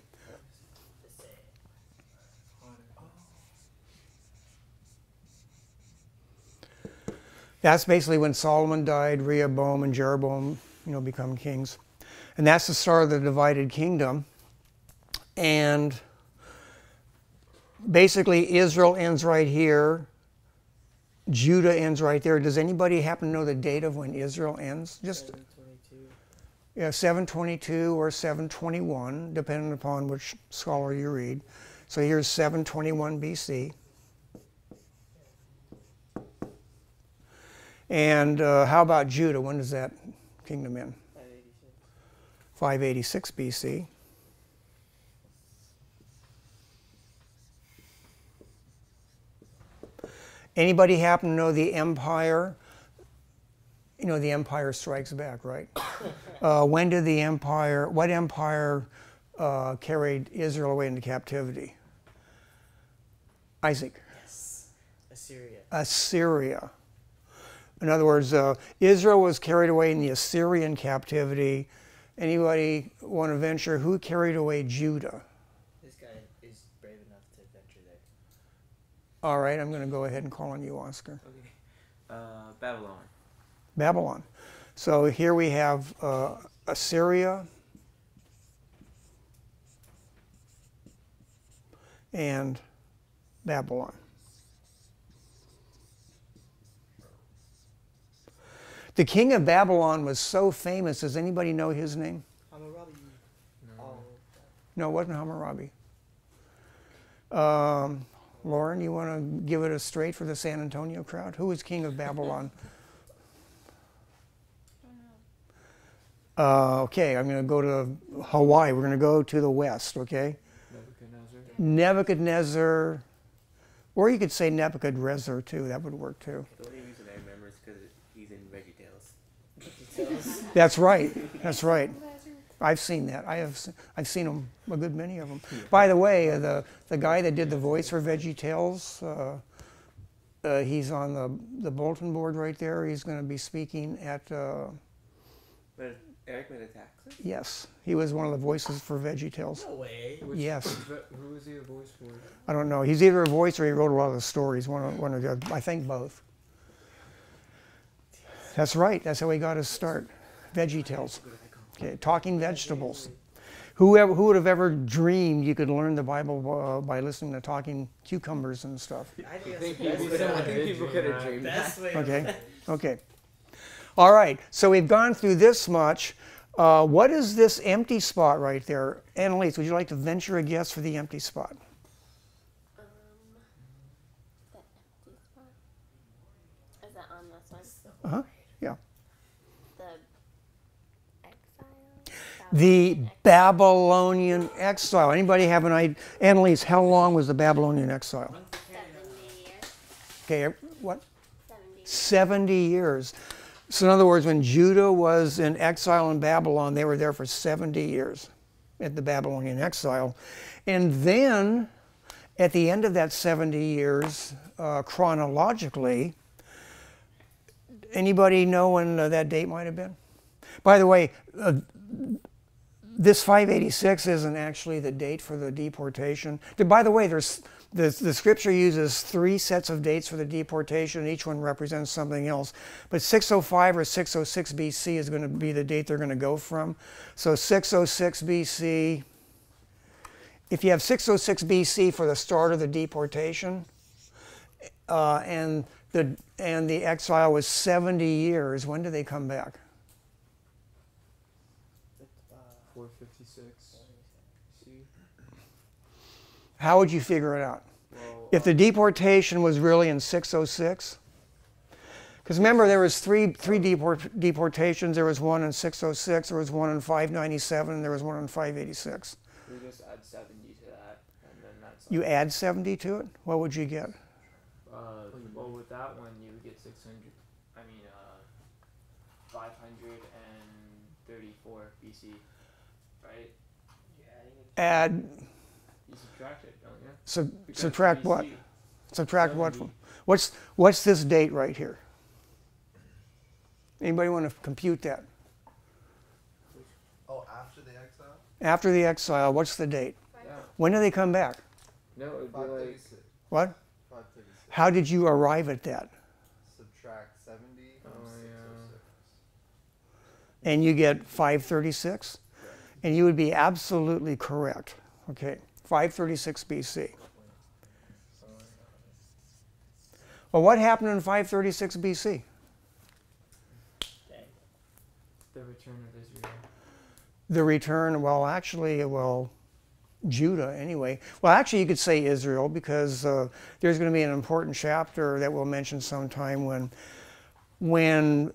That's basically when Solomon died, Rehoboam and Jeroboam, become kings. And that's the start of the divided kingdom. And basically Israel ends right here. Judah ends right there. Does anybody happen to know the date of when Israel ends? Just 722. Yeah, 722 or 721, depending upon which scholar you read. So here's 721 BC. And how about Judah? When does that kingdom end? 586 BC. Anybody happen to know the empire? The Empire Strikes Back, right? When did what empire carried Israel away into captivity? Isaac. Yes. Assyria. Assyria. In other words, Israel was carried away in the Assyrian captivity. Anybody want to venture who carried away Judah? This guy is brave enough to venture there. All right, I'm going to go ahead and call on you, Oscar. Okay. Babylon. Babylon. So here we have Assyria and Babylon. The king of Babylon was so famous. Does anybody know his name? Hammurabi. No, it wasn't Hammurabi. Lauren, you want to give it a straight for the San Antonio crowd? Who was king of Babylon? Okay, I'm going to go to Hawaii. We're going to go to the west, okay? Nebuchadnezzar. Or you could say Nebuchadrezzar, too. That would work, too. The only reason I remember is because he's in VeggieTales. That's right. That's right. I've seen that. I've seen them, a good many of them. By the way, the guy that did the voice for VeggieTales, he's on the bulletin board right there. He's going to be speaking at. But Eric Metaxas? Yes, he was one of the voices for VeggieTales. No way. Yes. Who was he a voice for? I don't know. He's either a voice or he wrote a lot of the stories. One or the other. I think both. That's right. That's how he got his start. VeggieTales. Okay, talking vegetables. Who would have ever dreamed you could learn the Bible by listening to talking cucumbers and stuff? I think think that's the best I think people could have way. dreamed Best way. Okay. Okay. All right. So we've gone through this much. What is this empty spot right there? Annalise, would you like to venture a guess for the empty spot? The empty spot. Is that on this one? Uh-huh. Yeah. The exile? The Babylonian exile. Anybody have an idea? Annalise, how long was the Babylonian exile? 70 years. Okay, what? 70 years. 70 years. So in other words, when Judah was in exile in Babylon, they were there for 70 years at the Babylonian exile. And then at the end of that 70 years, chronologically, anybody know when that date might have been? By the way, this 586 isn't actually the date for the deportation. By the way, the scripture uses 3 sets of dates for the deportation. Each one represents something else. But 605 or 606 BC is going to be the date they're going to go from. So 606 BC, if you have 606 BC for the start of the deportation, and the exile was 70 years, when do they come back? 456. How would you figure it out? Well, If the deportation was really in 606? Because remember, there was three deportations. There was one in 606, there was one in 597, and there was one in 586. we just add 70 to that, and then that's You add 70 to it? What would you get? Well, with that one, you would get 600. I mean, 534 BC, right? Add, You subtract it, don't you? Because subtract what? BC, Subtract what? 70. What's this date right here? Anybody want to compute that? Oh, after the exile? After the exile, what's the date? Yeah. When do they come back? No, it would be like 536. What? 536. How did you arrive at that? Subtract 70 from Oh, 606. And you get 536? Correct. And you would be absolutely correct. Okay, 536 BC. Well, what happened in 536 BC? the return of Israel. The return, well, actually, Judah anyway. Well, actually, you could say Israel because there's going to be an important chapter that we'll mention sometime during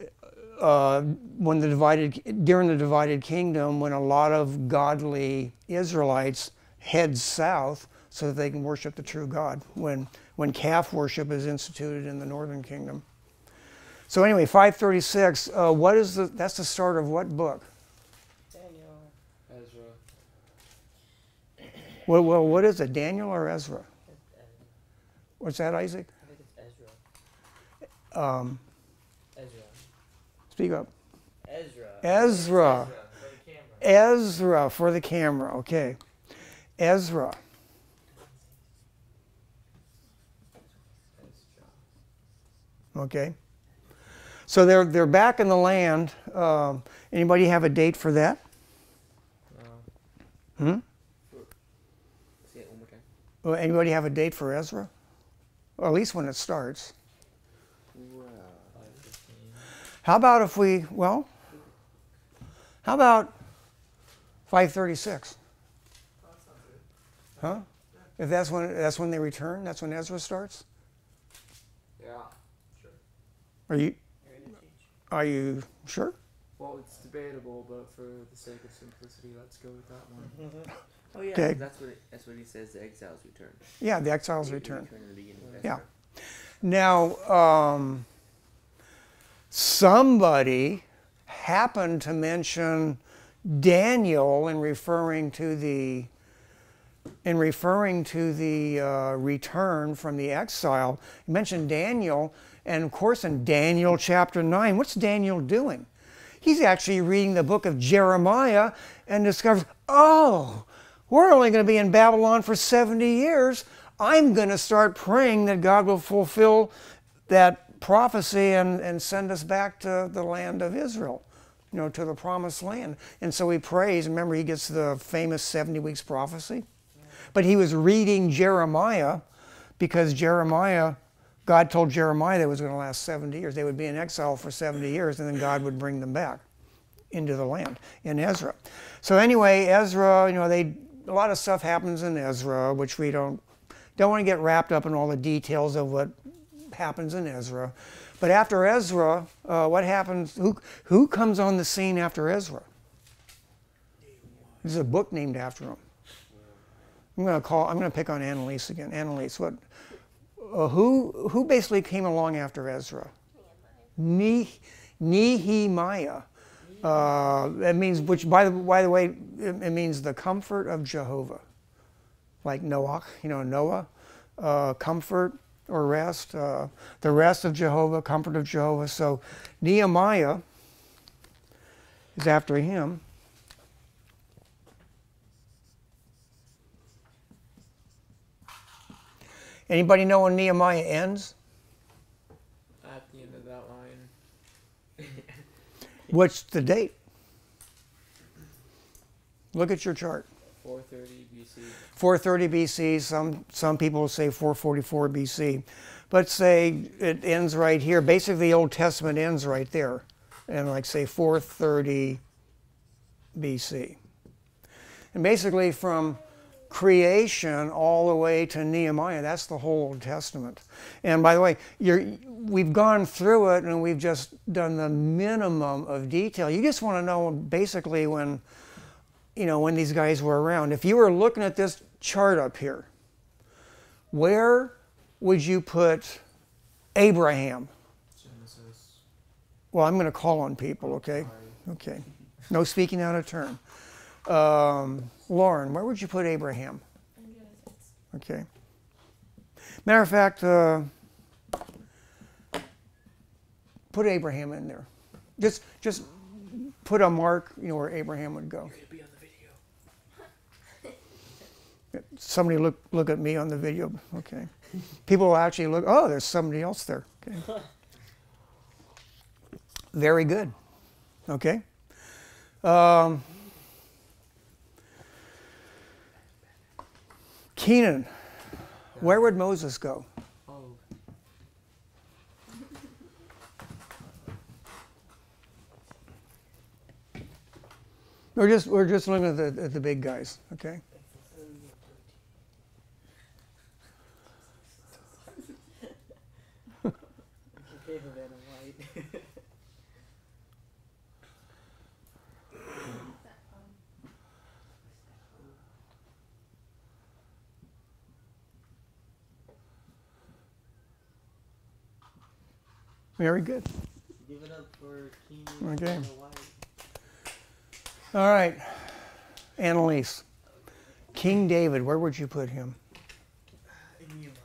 the divided kingdom, when a lot of godly Israelites head south so that they can worship the true God, when calf worship is instituted in the northern kingdom. So anyway, 536, that's the start of what book? Daniel. Ezra. Well, what is it, Daniel or Ezra? What's that, Isaac? I think it's Ezra. Speak up. Ezra. Ezra. For the camera. Ezra for the camera, okay. Ezra. Okay. So they're back in the land. Anybody have a date for that? No. Say it one more time. Well, anybody have a date for Ezra? Or at least when it starts. Wow. 515. How about how about 536? Huh? If that's when they return, that's when Ezra starts? Yeah. Are you sure? Well, it's debatable, but for the sake of simplicity, let's go with that one. Oh yeah, Okay. that's what he says. The exiles return. Yeah, the exiles They return. in the beginning of Yeah. Ezra. Now, somebody happened to mention Daniel in referring to the return from the exile. He mentioned Daniel, and of course in Daniel chapter 9, what's Daniel doing? He's actually reading the book of Jeremiah and discovers, oh, we're only going to be in Babylon for 70 years. I'm going to start praying that God will fulfill that prophecy and send us back to the land of Israel, to the promised land. And so he prays. Remember, he gets the famous 70 weeks prophecy. But he was reading Jeremiah because God told Jeremiah that it was going to last 70 years. They would be in exile for 70 years, and then God would bring them back into the land in Ezra. So anyway, Ezra, a lot of stuff happens in Ezra, which we don't want to get wrapped up in all the details of what happens in Ezra. But after Ezra, what happens? Who comes on the scene after Ezra? There's a book named after him. I'm going to pick on Annalise again. Annalise, who basically came along after Ezra? Nehemiah. That means, which by the way, it means the comfort of Jehovah. Like Noah, Noah, comfort or rest, the rest of Jehovah, comfort of Jehovah. So Nehemiah is after him. Anybody know when Nehemiah ends? At the end of that line. What's the date? Look at your chart. 430 BC. 430 BC, some people say 444 BC. But say it ends right here. Basically, the Old Testament ends right there. And like say 430 BC. And basically from creation all the way to Nehemiah, that's the whole Old Testament. And by the way, we've gone through it and we've just done the minimum of detail. You just want to know basically when these guys were around. If you were looking at this chart up here, where would you put Abraham. Genesis. Well, I'm going to call on people, okay? Sorry. Okay. No speaking out of turn. Lauren, where would you put Abraham? Okay. Matter of fact, put Abraham in there. Just put a mark, you know, where Abraham would go. You're gonna be on the video. Somebody look at me on the video. Okay. People will actually look. Oh, there's somebody else there. Okay. Very good. Okay. Kenan, where would Moses go? Oh. We're just looking at the big guys. Okay. Cave of Vanna White. Very good. Give it up for Keenan. Okay. Vanna White. All right. Annalise. King David, where would you put him? In Nehemiah.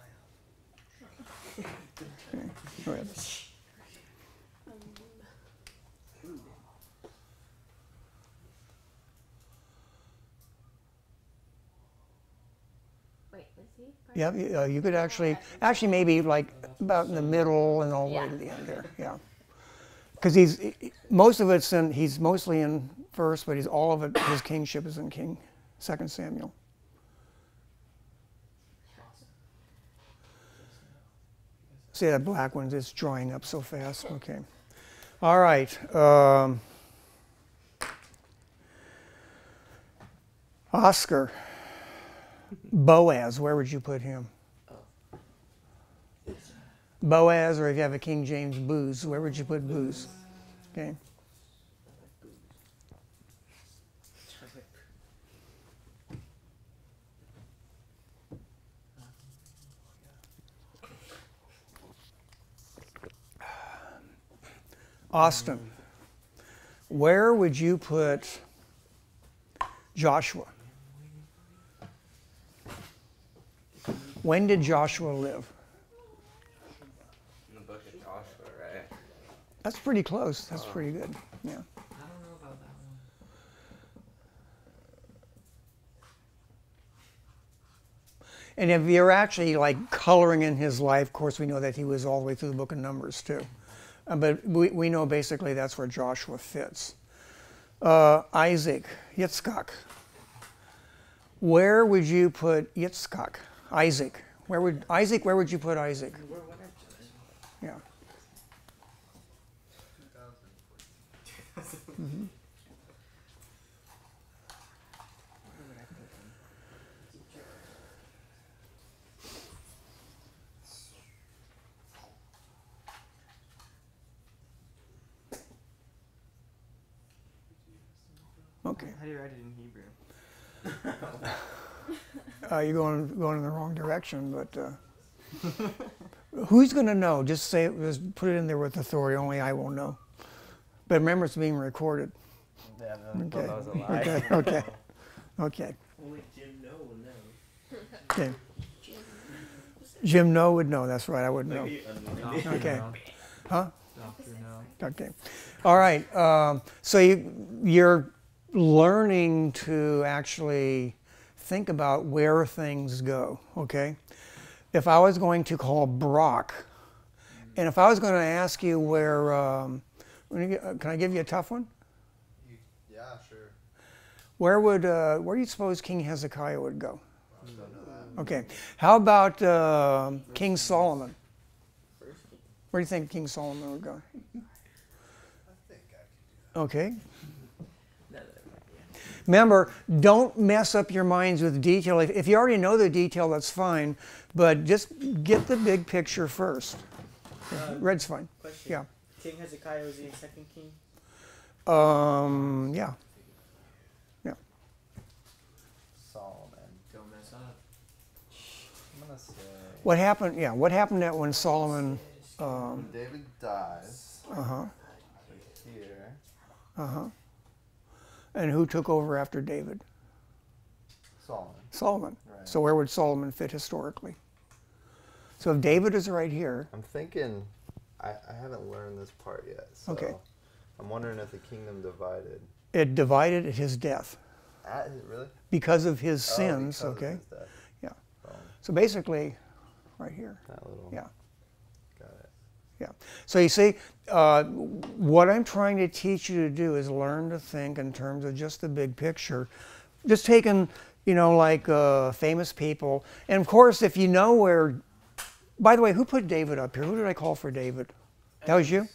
Okay. Go ahead. Wait, was he? Yeah, you could actually maybe like about in the middle and all the way to the end there. Yeah. Because he's mostly in first, but all of it, his kingship is in 2 Samuel. See that black one is drying up so fast. Okay. All right. Oscar. Boaz, where would you put him? Boaz, or if you have a King James, Booz, where would you put Booz? Okay. Austin, where would you put Joshua? When did Joshua live? In the book of Joshua, right? That's pretty close. That's pretty good. Yeah. I don't know about that one. And if you're actually like coloring in his life, of course, we know that he was all the way through the book of Numbers too. But we know basically that's where Joshua fits. Isaac, Yitzchak. Where would you put Yitzchak? Isaac. Where would you put Isaac? Where would I put it? Yeah. 2014. Mm-hmm. Where would I put him? Okay. How do you write it in Hebrew? You're going in the wrong direction, but who's going to know? Just put it in there with authority. Only I will know. But remember, it's being recorded. Yeah, Okay. that was a lie. Okay. Only Jim No will know. Okay. Jim No would know. That's right. I would know. Okay. Huh? Doctor, no. Okay. All right. So you're learning to actually think about where things go. Okay. If I was going to call Brock, and if I was going to ask you where, can I give you a tough one? Yeah, sure. Where do you suppose King Hezekiah would go? I don't know that. Okay. How about King Solomon? Where do you think King Solomon would go? I think I could do Okay. Remember, don't mess up your minds with detail. If you already know the detail, that's fine, but just get the big picture first. Red's fine. Question. Yeah. King Hezekiah was he in Second King? Yeah. Yeah. Solomon. Don't mess up. I'm gonna say. What happened? Yeah. What happened when Solomon? When David dies. Uh-huh. So here. Uh-huh. And who took over after David? Solomon. Solomon. Right. So where would Solomon fit historically? So if David is right here. I'm thinking, I haven't learned this part yet. So Okay. I'm wondering if the kingdom divided. It divided at his death Really? because of his Oh, sins, because of okay? his death. Yeah. Oh, So basically, right here. that little. Yeah. Got it. Yeah. So you see, what I'm trying to teach you to do is learn to think in terms of just the big picture. Just taking, like famous people. And of course, if you know where, by the way, who put David up here? Who did I call for David? That was you?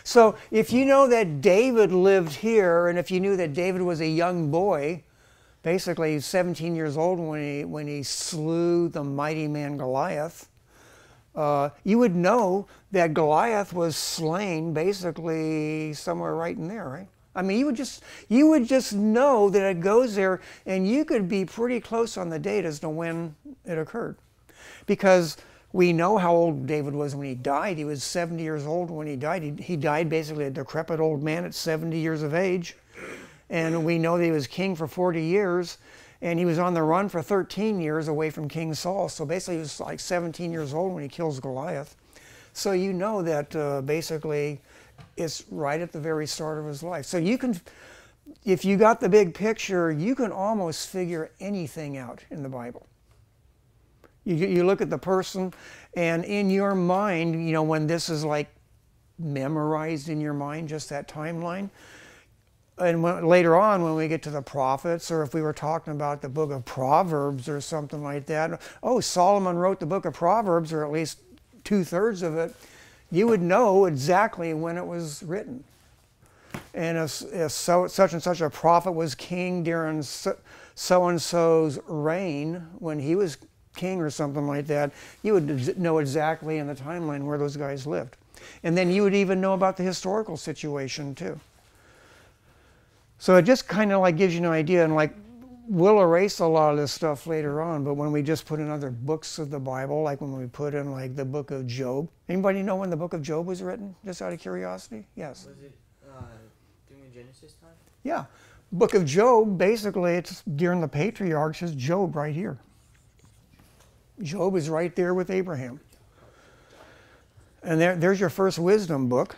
So if you know that David lived here, and if you knew that David was a young boy, basically 17 years old when he slew the mighty man Goliath, you would know that Goliath was slain basically somewhere right in there, right? I mean, you would just know that it goes there, and you could be pretty close on the date as to when it occurred, because we know how old David was when he died. He was 70 years old when he died. He died basically a decrepit old man at 70 years of age, and we know that he was king for 40 years. And he was on the run for 13 years away from King Saul. So basically he was like 17 years old when he kills Goliath. So you know that basically it's right at the very start of his life. So you can, if you got the big picture, you can almost figure anything out in the Bible. You look at the person, and in your mind, when this is like memorized in your mind, just that timeline, and later on when we get to the prophets, or if we were talking about the book of Proverbs or something like that, oh, Solomon wrote the book of Proverbs, or at least 2/3 of it, you would know exactly when it was written. And if such and such a prophet was king during so-and-so's reign, when he was king or something like that, you would know exactly in the timeline where those guys lived. And then you would even know about the historical situation too. So it just kind of like gives you an idea, and like we'll erase a lot of this stuff later on, but when we just put in other books of the Bible, like when we put in like the book of Job. Anybody know when the book of Job was written, just out of curiosity? Yes. Was it during the Genesis time? Yeah. Book of Job, basically it's during the patriarchs, is Job right here. Job is right there with Abraham. And there's your first wisdom book,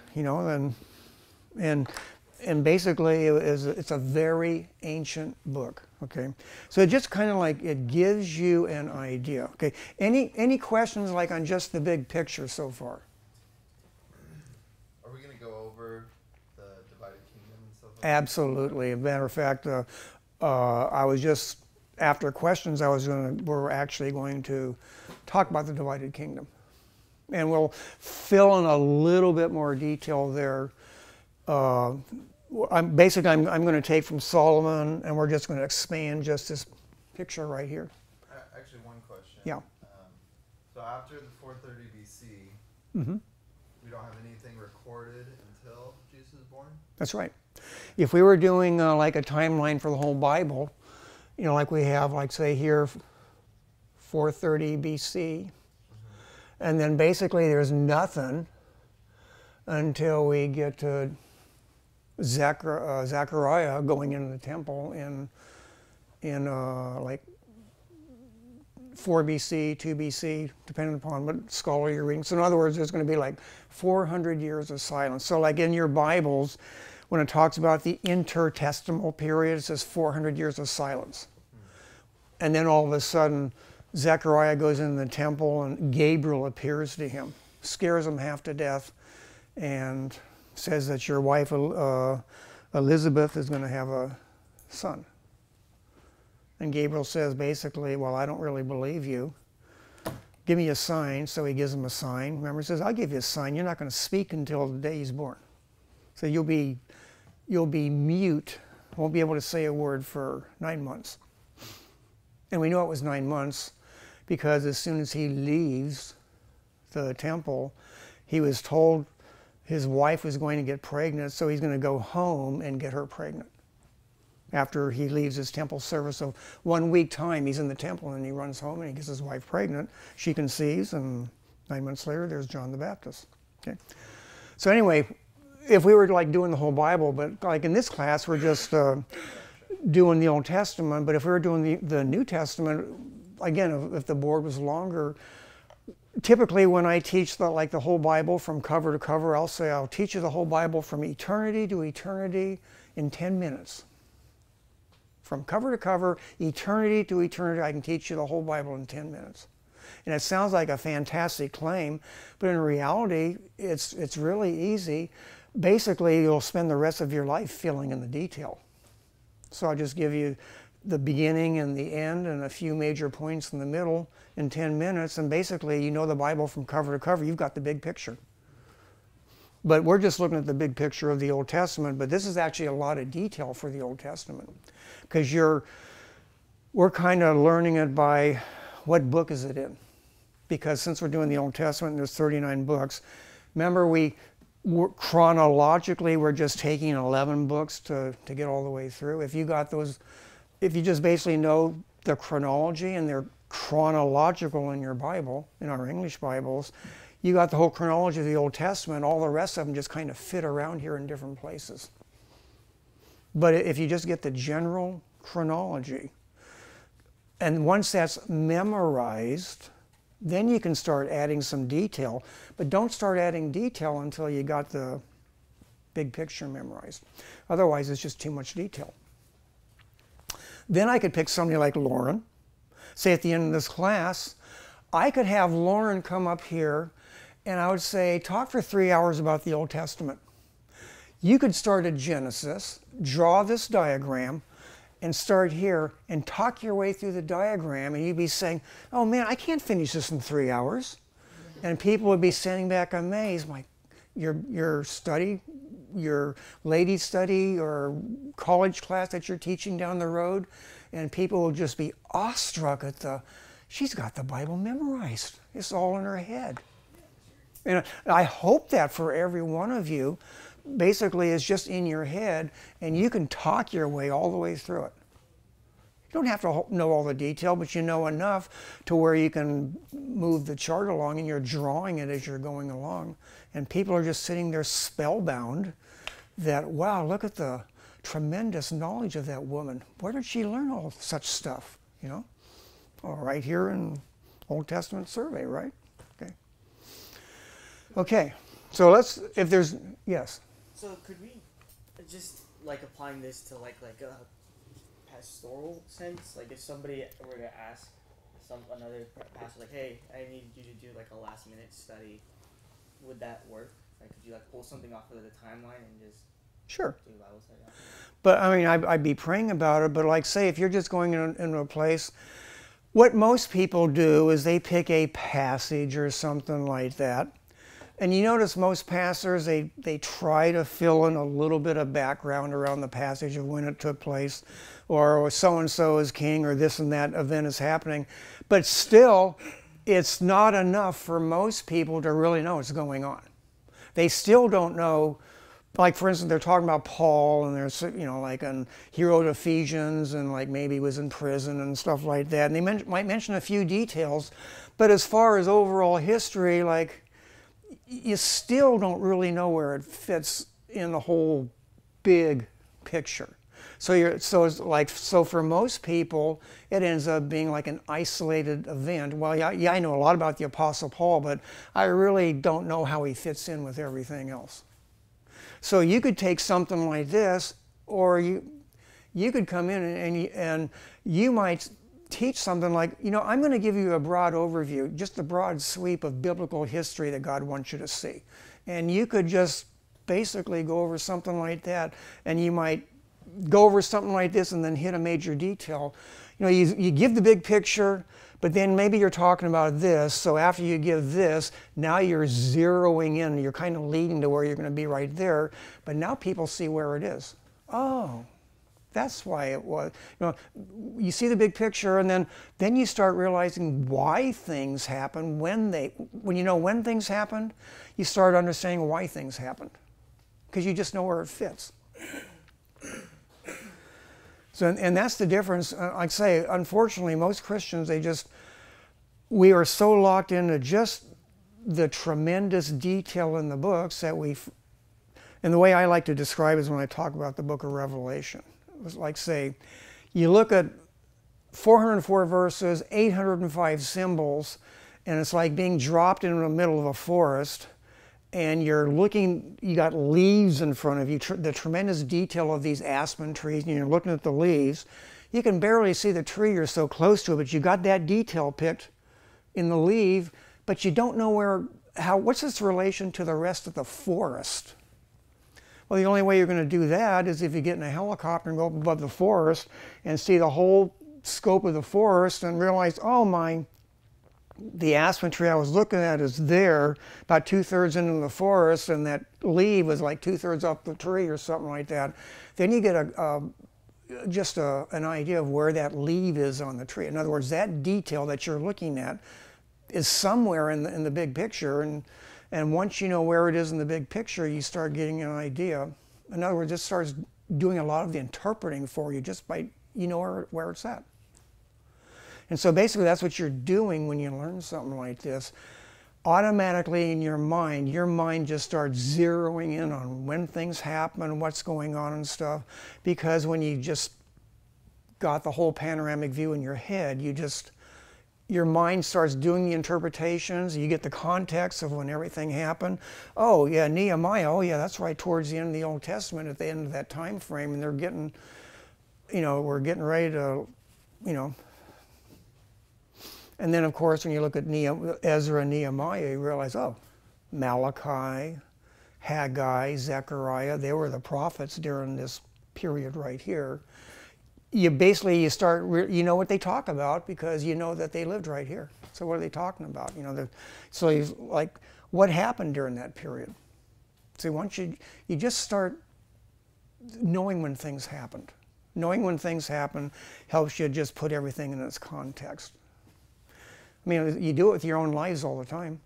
and basically it's a very ancient book, okay? So it just kind of like, it gives you an idea, okay? Any questions like on just the big picture so far? Are we going to go over the divided kingdom and stuff like that? Absolutely. As a matter of fact, I was just, after questions, we're actually going to talk about the divided kingdom. And we'll fill in a little bit more detail there. I'm going to take from Solomon, and we're just going to expand just this picture right here. Actually, one question. Yeah. So after the 430 BC, Mm-hmm. we don't have anything recorded until Jesus is born? That's right. If we were doing like a timeline for the whole Bible, like we have, like say here, 430 BC, and then basically there's nothing until we get to Zechariah going into the temple in like 4 BC, 2 BC, depending upon what scholar you're reading. So in other words, there's going to be like 400 years of silence. So like in your Bibles, when it talks about the intertestamental period, it says 400 years of silence. And then all of a sudden, Zechariah goes into the temple and Gabriel appears to him, scares him half to death, and says that your wife Elizabeth is going to have a son. And Gabriel says basically, well, I don't really believe you. Give me a sign. So he gives him a sign. Remember, he says, I'll give you a sign. You're not going to speak until the day he's born. So you'll be mute, won't be able to say a word for 9 months. And we know it was 9 months because as soon as he leaves the temple, he was told his wife was going to get pregnant, so he's going to go home and get her pregnant. After he leaves his temple service, so 1 week time he's in the temple and he runs home and he gets his wife pregnant. She conceives, and 9 months later there's John the Baptist. Okay. So anyway, if we were like doing the whole Bible, but like in this class, we're just doing the Old Testament. But if we were doing the New Testament, again, if the board was longer, typically when I teach the whole Bible from cover to cover, I'll say I'll teach you the whole Bible from eternity to eternity in 10 minutes. From cover to cover, eternity to eternity, I can teach you the whole Bible in 10 minutes. And it sounds like a fantastic claim, but in reality, it's really easy. Basically, you'll spend the rest of your life filling in the detail. So I'll just give you the beginning and the end and a few major points in the middle in 10 minutes, and basically you know the Bible from cover to cover. You've got the big picture. But we're just looking at the big picture of the Old Testament, but this is actually a lot of detail for the Old Testament, because we're kind of learning it by what book is it in. Because since we're doing the Old Testament, there's 39 books. Remember, chronologically, we're just taking 11 books to get all the way through. If you got those, if you just basically know the chronology and they're chronological in your Bible, in our English Bibles, you got the whole chronology of the Old Testament. All the rest of them just kind of fit around here in different places. But if you just get the general chronology, and once that's memorized, then you can start adding some detail. But don't start adding detail until you got the big picture memorized. Otherwise, it's just too much detail. Then I could pick somebody like Lauren. Say at the end of this class, I could have Lauren come up here and I would say, talk for 3 hours about the Old Testament. You could start at Genesis, draw this diagram, and start here and talk your way through the diagram, and you'd be saying, oh man, I can't finish this in 3 hours. And people would be standing back amazed, like your study, your ladies' study or college class that you're teaching down the road, and people will just be awestruck at she's got the Bible memorized. It's all in her head. And I hope that for every one of you, basically it's just in your head, and you can talk your way all the way through it. You don't have to know all the detail, but you know enough to where you can move the chart along and you're drawing it as you're going along. And people are just sitting there spellbound that, wow, look at the tremendous knowledge of that woman. Where did she learn all such stuff? You know? Oh, right here in Old Testament survey, right? Okay. Okay. So let's, if there's, yes. So could we just like applying this to like a pastoral sense? Like if somebody were to ask another pastor, like, hey, I need you to do like a last minute study, would that work? Like, could you like pull something off of the timeline and just sure. do a Bible study? But I mean, I'd be praying about it. But like, say, if you're just going into a place, what most people do is they pick a passage or something like that. And you notice most pastors, they try to fill in a little bit of background around the passage of when it took place, or so-and-so is king, or this and that event is happening. But still, it's not enough for most people to really know what's going on. They still don't know, like for instance, they're talking about Paul, and there's, you know, like he wrote Ephesians, and like maybe he was in prison and stuff like that. And they might mention a few details, but as far as overall history, like, you still don't really know where it fits in the whole big picture. So for most people, it ends up being like an isolated event. Well, yeah, I know a lot about the Apostle Paul, but I really don't know how he fits in with everything else. So you could take something like this, or you could come in and you might teach something like, you know, I'm going to give you a broad overview, just a broad sweep of biblical history that God wants you to see. And you could just basically go over something like that, and you might go over something like this and then hit a major detail. You know, you give the big picture, but then maybe you're talking about this, so after you give this, now you're zeroing in, you're kind of leading to where you're going to be right there, but now people see where it is. Oh, that's why it was. You know, you see the big picture, and then you start realizing why things happen. When you know when things happened, you start understanding why things happened, because you just know where it fits. So, and that's the difference. I'd say, unfortunately, most Christians, we are so locked into just the tremendous detail in the books that and the way I like to describe is when I talk about the book of Revelation. It was like, say, you look at 404 verses, 805 symbols, and it's like being dropped in the middle of a forest, and you're looking, you got leaves in front of you, the tremendous detail of these aspen trees, and you're looking at the leaves. You can barely see the tree, you're so close to it, but you got that detail picked in the leaf, but you don't know what's its relation to the rest of the forest? Well, the only way you're going to do that is if you get in a helicopter and go up above the forest and see the whole scope of the forest and realize, oh the aspen tree I was looking at is there, about 2/3 into the forest, and that leaf was like 2/3 up the tree or something like that. Then you get an idea of where that leaf is on the tree. In other words, that detail that you're looking at is somewhere in the big picture, and once you know where it is in the big picture, you start getting an idea. In other words, it starts doing a lot of the interpreting for you just by where it's at. And so basically that's what you're doing when you learn something like this. Automatically in your mind just starts zeroing in on when things happen, what's going on and stuff, because when you just got the whole panoramic view in your head, your mind starts doing the interpretations. You get the context of when everything happened. Oh yeah, Nehemiah, oh yeah, that's right towards the end of the Old Testament, at the end of that time frame, and they're getting, we're getting ready to, and then of course when you look at Ezra and Nehemiah, you realize, oh, Malachi, Haggai, Zechariah, they were the prophets during this period right here. You start, you know what they talk about because you know that they lived right here. So what are they talking about? So you like, what happened during that period? See, once you just start knowing when things happened. Knowing when things happen helps you just put everything in its context. I mean, you do it with your own lives all the time.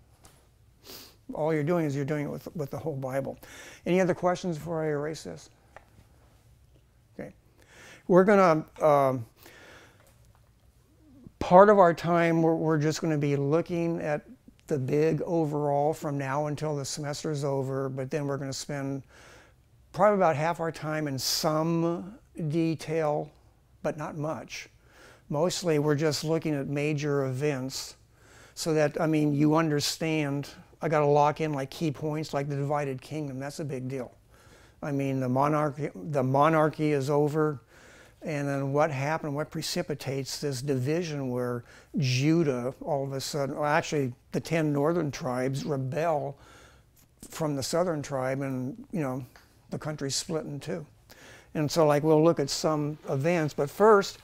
All you're doing is you're doing it with the whole Bible. Any other questions before I erase this? We're going to, part of our time, we're just going to be looking at the big overall from now until the semester is over, but then we're going to spend probably about half our time in some detail, but not much. Mostly we're just looking at major events so that, you understand, I got to lock in like key points like the divided kingdom. That's a big deal. The monarchy is over. And then what happened, what precipitates this division where Judah all of a sudden, or actually the 10 northern tribes rebel from the southern tribe, and the country's split in two. And so we'll look at some events, but first,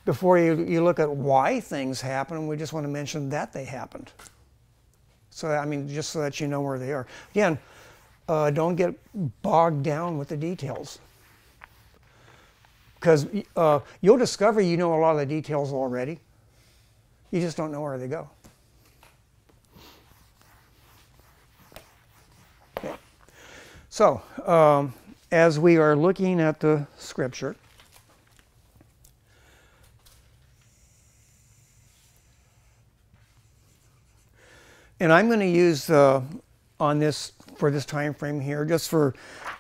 before you look at why things happen, we just want to mention that they happened. So just so that you know where they are. Again, don't get bogged down with the details. Because you'll discover you know a lot of the details already. You just don't know where they go. Okay. So, as we are looking at the scripture, and I'm going to use for this time frame here, just for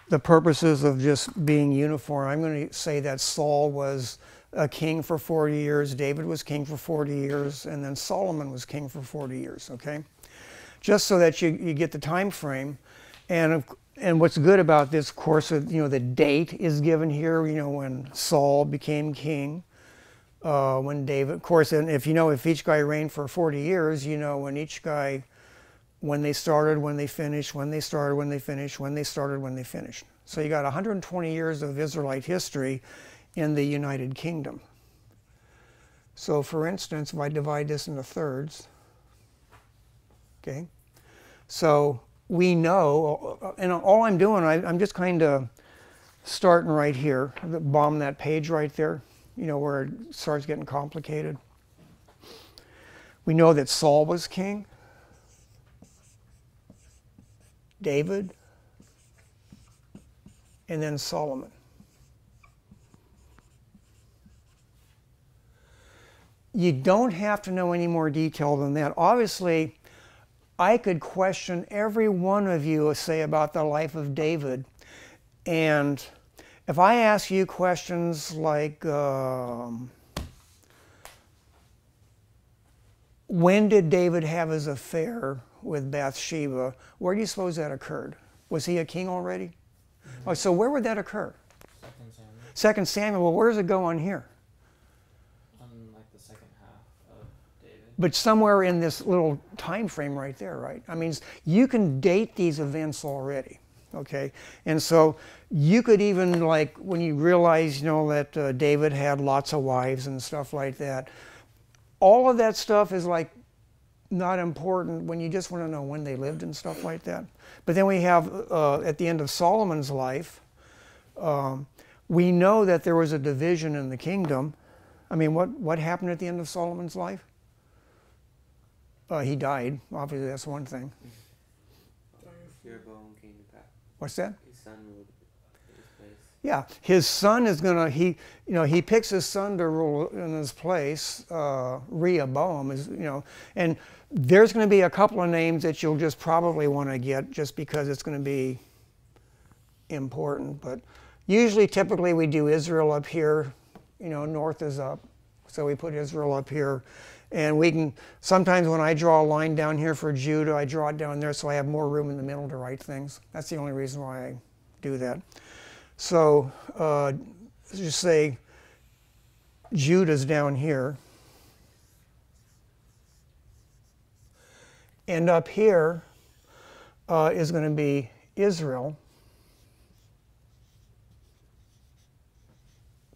the purposes of just being uniform, I'm going to say that Saul was a king for 40 years, David was king for 40 years, and then Solomon was king for 40 years, okay? Just so that you get the time frame. And what's good about this, of course, the date is given here, when Saul became king, when David, of course, and if each guy reigned for 40 years, when each guy, when they started, when they finished, when they started, when they finished, when they started, when they finished. So you got 120 years of Israelite history in the United Kingdom. So for instance, if I divide this into thirds, okay, so we know, and all I'm doing, I'm just kind of starting right here, bomb that page right there, where it starts getting complicated. We know that Saul was king, David, and then Solomon. You don't have to know any more detail than that. Obviously, I could question every one of you, say, about the life of David. And if I ask you questions like, when did David have his affair with Bathsheba? Where do you suppose that occurred? Was he a king already? Mm-hmm. Oh, so where would that occur? 2 Samuel. 2 Samuel. Well, where does it go on here? On like the second half of David. But somewhere in this little time frame right there, right? I mean, you can date these events already, okay? And so you could even, like, when you realize, you know, that David had lots of wives and stuff like that, all of that stuff is like not important when you just want to know when they lived and stuff like that. But then we have, at the end of Solomon's life, we know that there was a division in the kingdom. I mean, what happened at the end of Solomon's life? He died. Obviously, that's one thing. Jeroboam came back. What's that? His son ruled his place. Yeah, his son is gonna. He picks his son to rule in his place. Rehoboam is, and there's going to be a couple of names that you'll just probably want to get just because it's going to be important. But usually, typically, we do Israel up here. North is up, so we put Israel up here. And we can, sometimes when I draw a line down here for Judah, I draw it down there so I have more room in the middle to write things. That's the only reason why I do that. So just say Judah's down here. And up here is going to be Israel.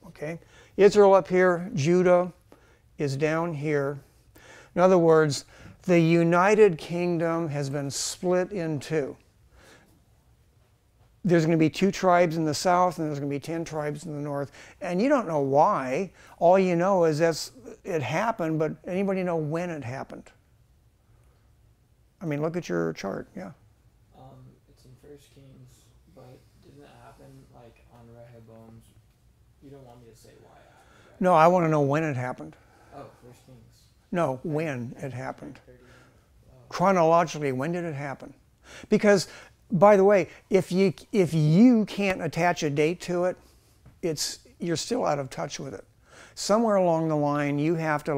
Okay, Israel up here, Judah is down here. In other words, the United Kingdom has been split in two. There's going to be 2 tribes in the south, and there's going to be 10 tribes in the north. And you don't know why. All you know is it happened, but anybody know when it happened? I mean, look at your chart, yeah. It's in 1 Kings, but didn't it happen like on Rehoboam's? You don't want me to say why it happened, right? No, I want to know when it happened. Oh, 1 Kings. No, when it happened. Chronologically, when did it happen? Because, by the way, if you can't attach a date to it, you're still out of touch with it. Somewhere along the line, you have to,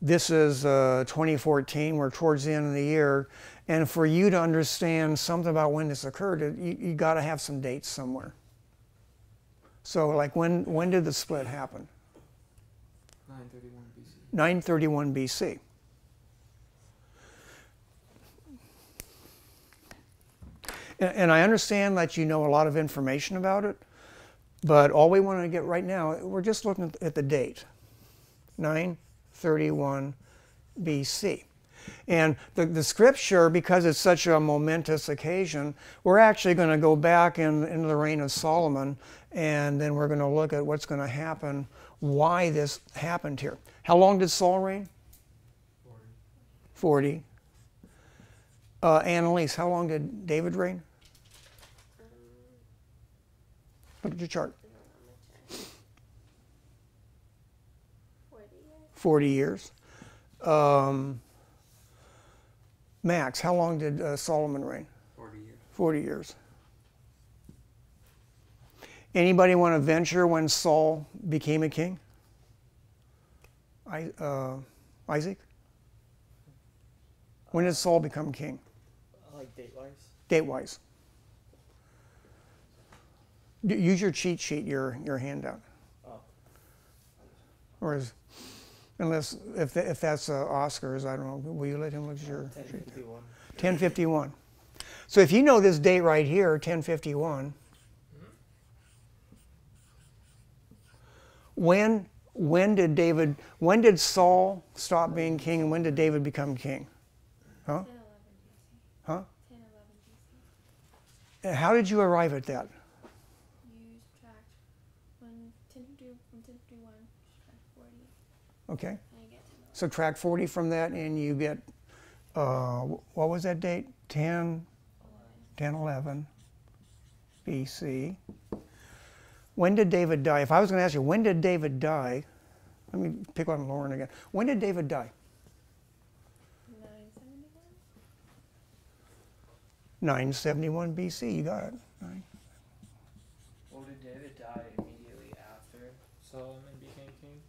this is 2014, we're towards the end of the year, and for you to understand something about when this occurred, you got to have some dates somewhere. So, like, when did the split happen? 931 BC. 931 BC. And I understand that you know a lot of information about it, but all we want to get right now, we're just looking at the date, 931 BC. And the scripture, because it's such a momentous occasion, we're actually going to go back into the reign of Solomon, and then we're going to look at what's going to happen, why this happened here. How long did Saul reign? 40. Annalise, how long did David reign? Look at your chart. 40 years. Max, how long did Solomon reign? 40 years. 40 years. Anybody want to venture when Saul became a king? Isaac? When did Saul become king? Like date-wise? Date-wise. Use your cheat sheet, your handout. Oh. Or unless, if that's Oscar's, I don't know, will you let him look at your 1051. 1051. So if you know this date right here, 1051, when did Saul stop being king and when did David become king? Huh? 10, 11 BC. Huh? 10, 11 BC. How did you arrive at that? You subtract from 1051, subtract 40, Okay. and you get 10, 11. Subtract 40 from that and you get, what was that date? 1011 BC. When did David die? If I was going to ask you, when did David die? Let me pick on Lauren again. When did David die? 971? 971 BC. You got it. Right. Well, did David die immediately after Solomon became king?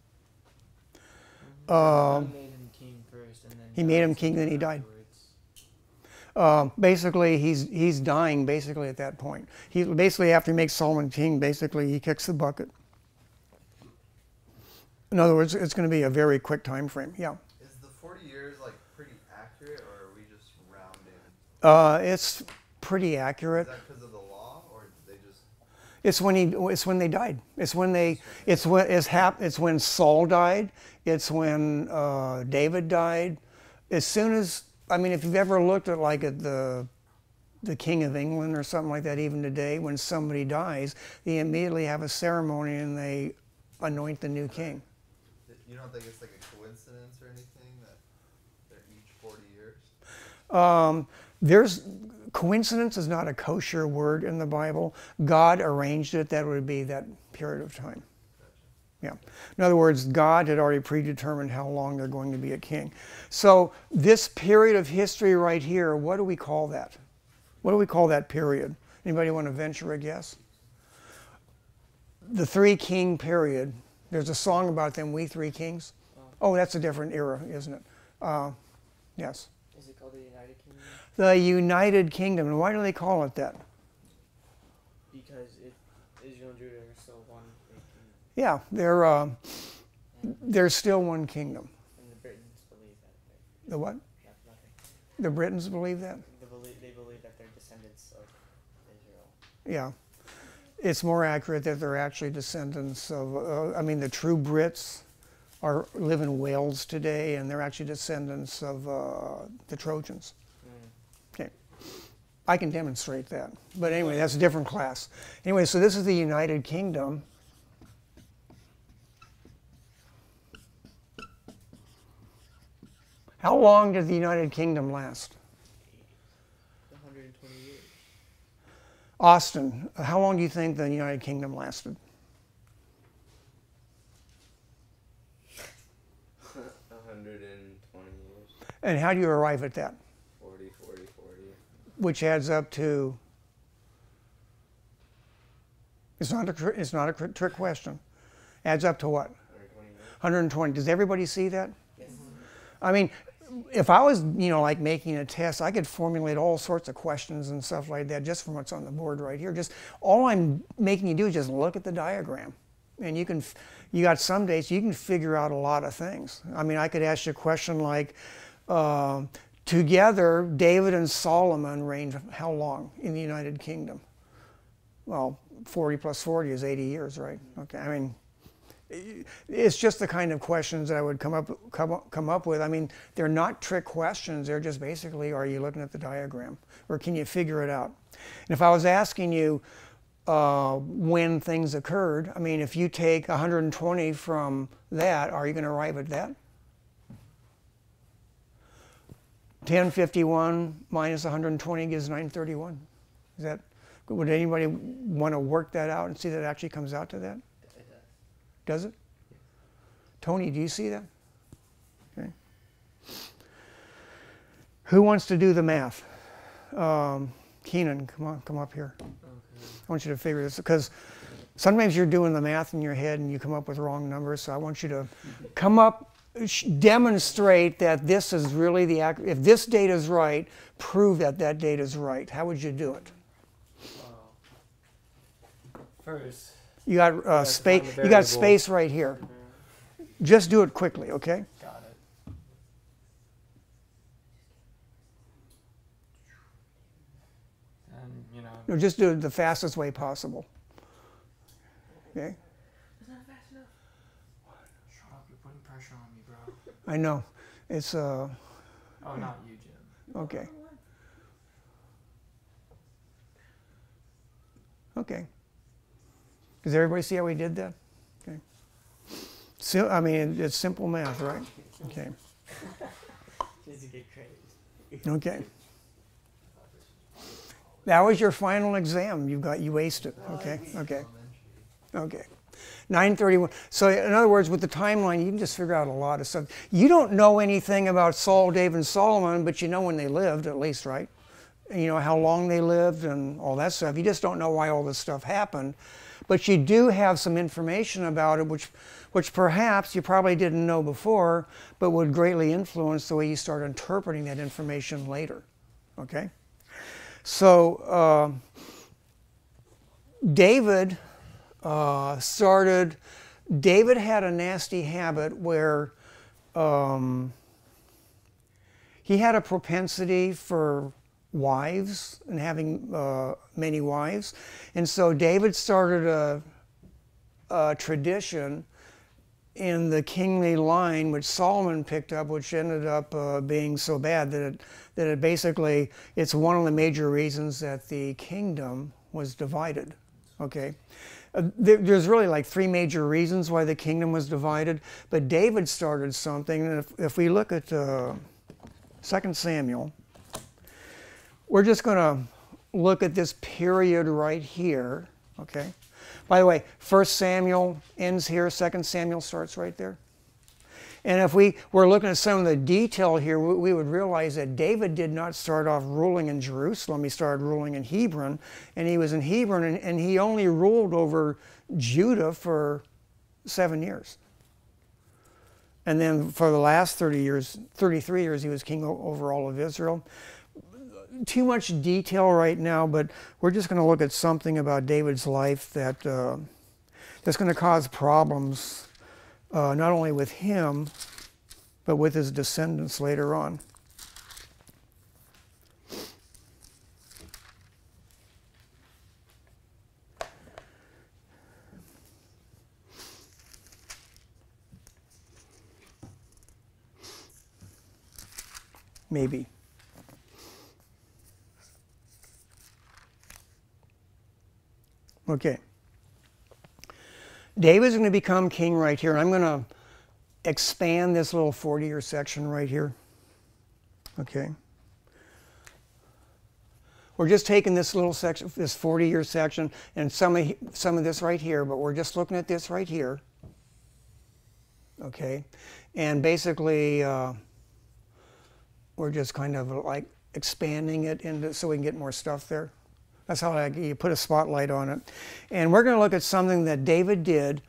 He made him king first, and then He made him king, then he died. Basically, he's dying basically at that point. He basically, after he makes Solomon king, basically he kicks the bucket. In other words, it's going to be a very quick time frame. Yeah. Is the 40 years like pretty accurate, or are we just rounding? It's pretty accurate. Is that because of the law, or did they just? It's when they died. It's when Saul died. It's when David died. As soon as, I mean, if you've ever looked at like at the King of England or something like that, even today, when somebody dies, they immediately have a ceremony and they anoint the new king. You don't think it's like a coincidence or anything that they're each 40 years? Coincidence is not a kosher word in the Bible. God arranged it. That would be that period of time. Yeah. In other words, God had already predetermined how long they're going to be a king. So this period of history right here, what do we call that? What do we call that period? Anybody want to venture a guess? The Three King period. There's a song about them, We Three Kings. Oh, that's a different era, isn't it? Yes. Is it called the United Kingdom? The United Kingdom. And why do they call it that? Because Israel and Judah are still one big kingdom. Yeah, they're still one kingdom. And the Britons believe that. Right? The what? Yeah, nothing. The Britons believe that? They believe that they're descendants of Israel. Yeah. It's more accurate that they're actually descendants of, I mean, the true Brits live in Wales today, and they're actually descendants of the Trojans. Okay. I can demonstrate that. But anyway, that's a different class. Anyway, so this is the United Kingdom. How long did the United Kingdom last? 120 years. Austin, how long do you think the United Kingdom lasted? 120 years. And how do you arrive at that? 40. Which adds up to, it's not a trick question. Adds up to what? 120 years. 120. Does everybody see that? Yes. I mean, if I was, like making a test, I could formulate all sorts of questions and stuff like that just from what's on the board right here. Just all I'm making you do is just look at the diagram, and you got some dates you can figure out a lot of things. I mean, I could ask you a question like, together David and Solomon reigned how long in the United Kingdom? Well, 40 plus 40 is 80 years, right? Okay, I mean, it's just the kind of questions that I would come up with. I mean, they're not trick questions. They're just basically, are you looking at the diagram, or can you figure it out? And if I was asking you when things occurred, I mean, if you take 120 from that, are you going to arrive at that? 1051 minus 120 gives 931. Is that? Would anybody want to work that out and see that it actually comes out to that? Does it? Tony, do you see that? Okay. Who wants to do the math? Keenan, come up here. Okay. I want you to figure this, because sometimes you're doing the math in your head and you come up with wrong numbers. So I want you to come up, demonstrate that this is really the accurate. If this date is right, prove that that date is right. How would you do it? First. You got space. You got space right here. Just do it quickly, okay? Got it. And No, just do it the fastest way possible. Okay. It's not fast enough. Shut up! You're putting pressure on me, bro. I know. It's Oh, not you, Jim. okay. Okay. Does everybody see how we did that? Okay. So, I mean, it's simple math, right? Okay. Just to get credit. Okay. That was your final exam. You aced it. Okay. Okay. Okay. 931. So in other words, with the timeline, you can just figure out a lot of stuff. You don't know anything about Saul, David, and Solomon, but you know when they lived, at least, right? you know, how long they lived and all that stuff. You just don't know why all this stuff happened. But you do have some information about it, which perhaps you probably didn't know before, but would greatly influence the way you start interpreting that information later. Okay? So David David had a nasty habit where he had a propensity for wives and having many wives. And so David started a tradition in the kingly line, which Solomon picked up, which ended up being so bad that it basically, it's one of the major reasons that the kingdom was divided. Okay? There's really like three major reasons why the kingdom was divided, but David started something. And if we look at 2 Samuel, we're just going to look at this period right here. Okay. By the way, 1 Samuel ends here, 2 Samuel starts right there. And if we were looking at some of the detail here, we would realize that David did not start off ruling in Jerusalem. He started ruling in Hebron, and he was in Hebron, and he only ruled over Judah for 7 years. And then for the last 33 years, he was king over all of Israel. Too much detail right now, but we're just going to look at something about David's life that's going to cause problems not only with him, but with his descendants later on. Maybe. Okay. David's going to become king right here. I'm going to expand this little 40-year section right here. Okay. We're just taking this little section, this 40-year section, and some of this right here, but we're just looking at this right here. Okay. And basically, we're just kind of like expanding it into so we can get more stuff there. That's how you put a spotlight on it. And we're going to look at something that David did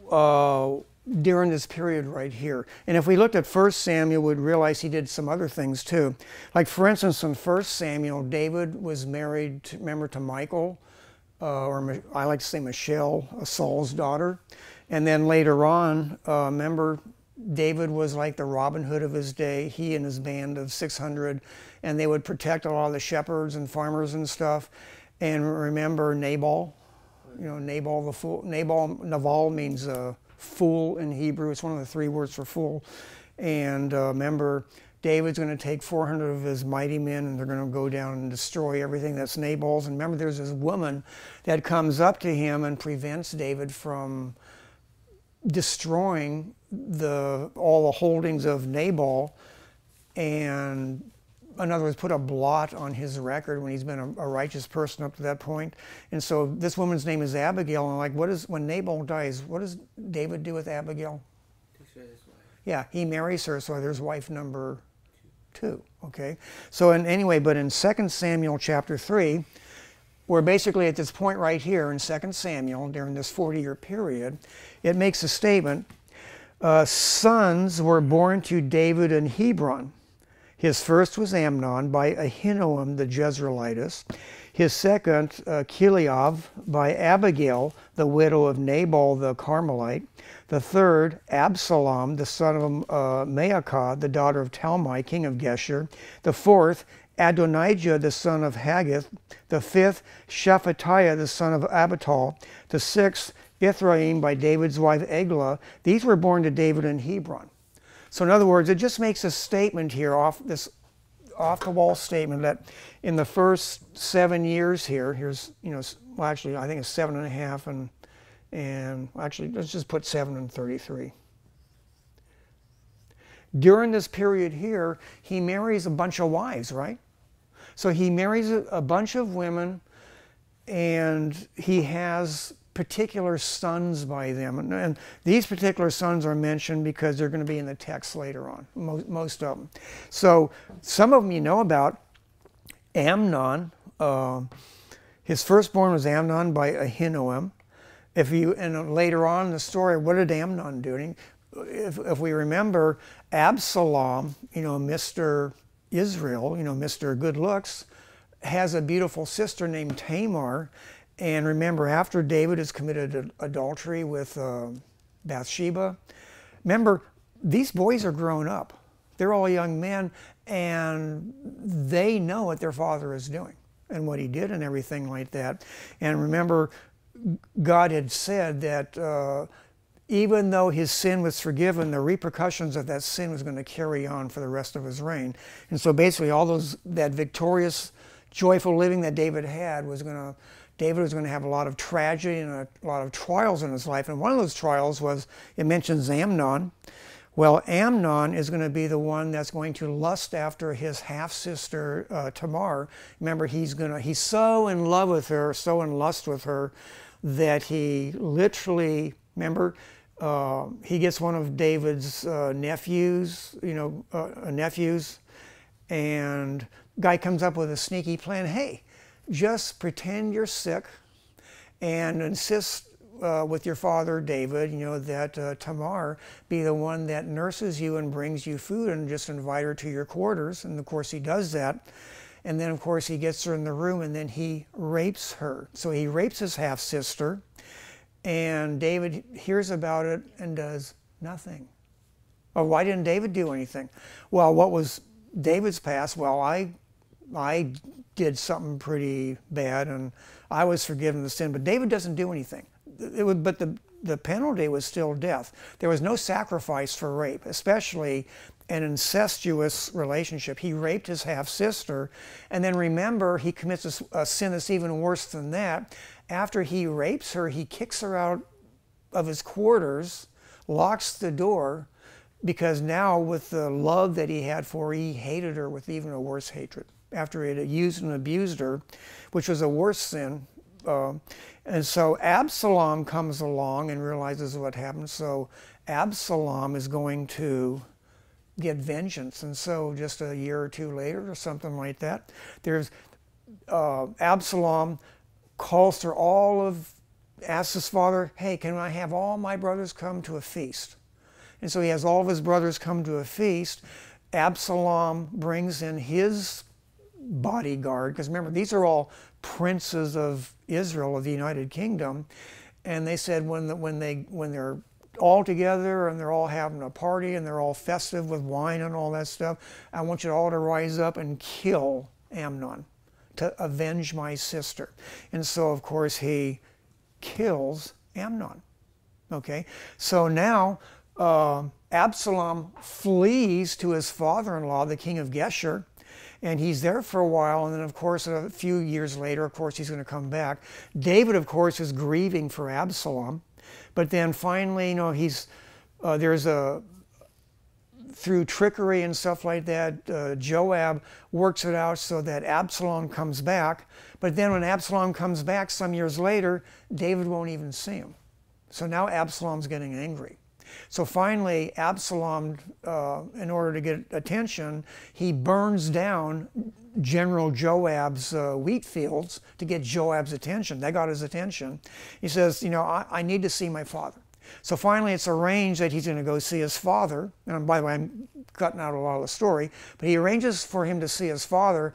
during this period right here. And if we looked at 1 Samuel, we'd realize he did some other things too. Like for instance, in 1 Samuel, David was married, to Michal, or I like to say Michelle, Saul's daughter. And then later on, remember, David was like the Robin Hood of his day. He and his band of 600, and they would protect a lot of the shepherds and farmers and stuff. And remember Nabal, you know, Nabal the fool. Naval means fool in Hebrew. It's one of the 3 words for fool. And remember, David's going to take 400 of his mighty men, and they're going to go down and destroy everything that's Nabal's. And remember, there's this woman that comes up to him and prevents David from destroying all the holdings of Nabal, and in other words, put a blot on his record when he's been a righteous person up to that point. And so this woman's name is Abigail, and like, when Nabal dies, what does David do with Abigail? Takes her as his wife. Yeah, he marries her, so there's wife number 2. Okay, so anyway, but in 2 Samuel chapter 3, we're basically at this point right here in 2 Samuel, during this 40-year period, it makes a statement, sons were born to David in Hebron. His first was Amnon by Ahinoam the Jezreelitess. His second, Chileab by Abigail, the widow of Nabal the Carmelite. The third, Absalom, the son of Maacah, the daughter of Talmai, king of Geshur. The fourth, Adonijah, the son of Haggith. The fifth, Shephatiah, the son of Abital. The sixth, Ithraim by David's wife Eglah. These were born to David in Hebron. So in other words, it just makes a statement here, off-the-wall statement, that in the first 7 years here's, you know, well, actually, I think it's 7.5, and actually, let's just put 7 and 33. During this period here, he marries a bunch of wives, right? So he marries a bunch of women, and he has particular sons by them. And these particular sons are mentioned because they're going to be in the text later on, most of them. So some of them you know about. Amnon, his firstborn was Amnon by Ahinoam. And later on in the story, what did Amnon do? If we remember, Absalom, Mr. Israel, Mr. Good Looks, has a beautiful sister named Tamar. And remember, after David has committed adultery with Bathsheba, remember, these boys are grown up. They're all young men, and they know what their father is doing and what he did and everything like that. And remember, God had said that even though his sin was forgiven, the repercussions of that sin was going to carry on for the rest of his reign. And so basically that victorious, joyful living that David had David was going to have a lot of tragedy and a lot of trials in his life. And one of those trials was, it mentions Amnon. Well, Amnon is going to be the one that's going to lust after his half-sister Tamar. Remember, he's so in love with her, so in lust with her, that he literally, remember, he gets one of David's nephews, and guy comes up with a sneaky plan. Hey, just pretend you're sick and insist with your father David, that Tamar be the one that nurses you and brings you food, and just invite her to your quarters. And of course he does that. And then of course he gets her in the room, and then he rapes her. So he rapes his half-sister, and David hears about it and does nothing. Oh, why didn't David do anything? Well, what was David's past? Well, I did something pretty bad, and I was forgiven the sin, but David doesn't do anything. But the penalty was still death. There was no sacrifice for rape, especially an incestuous relationship. He raped his half-sister, and then remember, he commits a sin that's even worse than that. After he rapes her, he kicks her out of his quarters, locks the door, because now with the love that he had for her, he hated her with even a worse hatred. After he had used and abused her, which was a worse sin. And so Absalom comes along and realizes what happened. So Absalom is going to get vengeance. And so just a year or two later or something like that, there's Absalom calls for asks his father, hey, can I have all my brothers come to a feast? And so he has all of his brothers come to a feast. Absalom brings in his bodyguard, because remember, these are all princes of Israel, of the United Kingdom, and they said when they're all together and they're all having a party and they're all festive with wine and all that stuff, I want you all to rise up and kill Amnon to avenge my sister. And so of course he kills Amnon. Okay, so now Absalom flees to his father-in-law, the king of Geshur, and he's there for a while, and then of course a few years later, of course, he's going to come back. David, of course, is grieving for Absalom, but then finally, through trickery and stuff like that, Joab works it out so that Absalom comes back. But then when Absalom comes back some years later, David won't even see him. So now Absalom's getting angry. So finally, Absalom, in order to get attention, he burns down General Joab's wheat fields to get Joab's attention. That got his attention. He says, I need to see my father. So finally, it's arranged that he's going to go see his father. And by the way, I'm cutting out a lot of the story. But he arranges for him to see his father.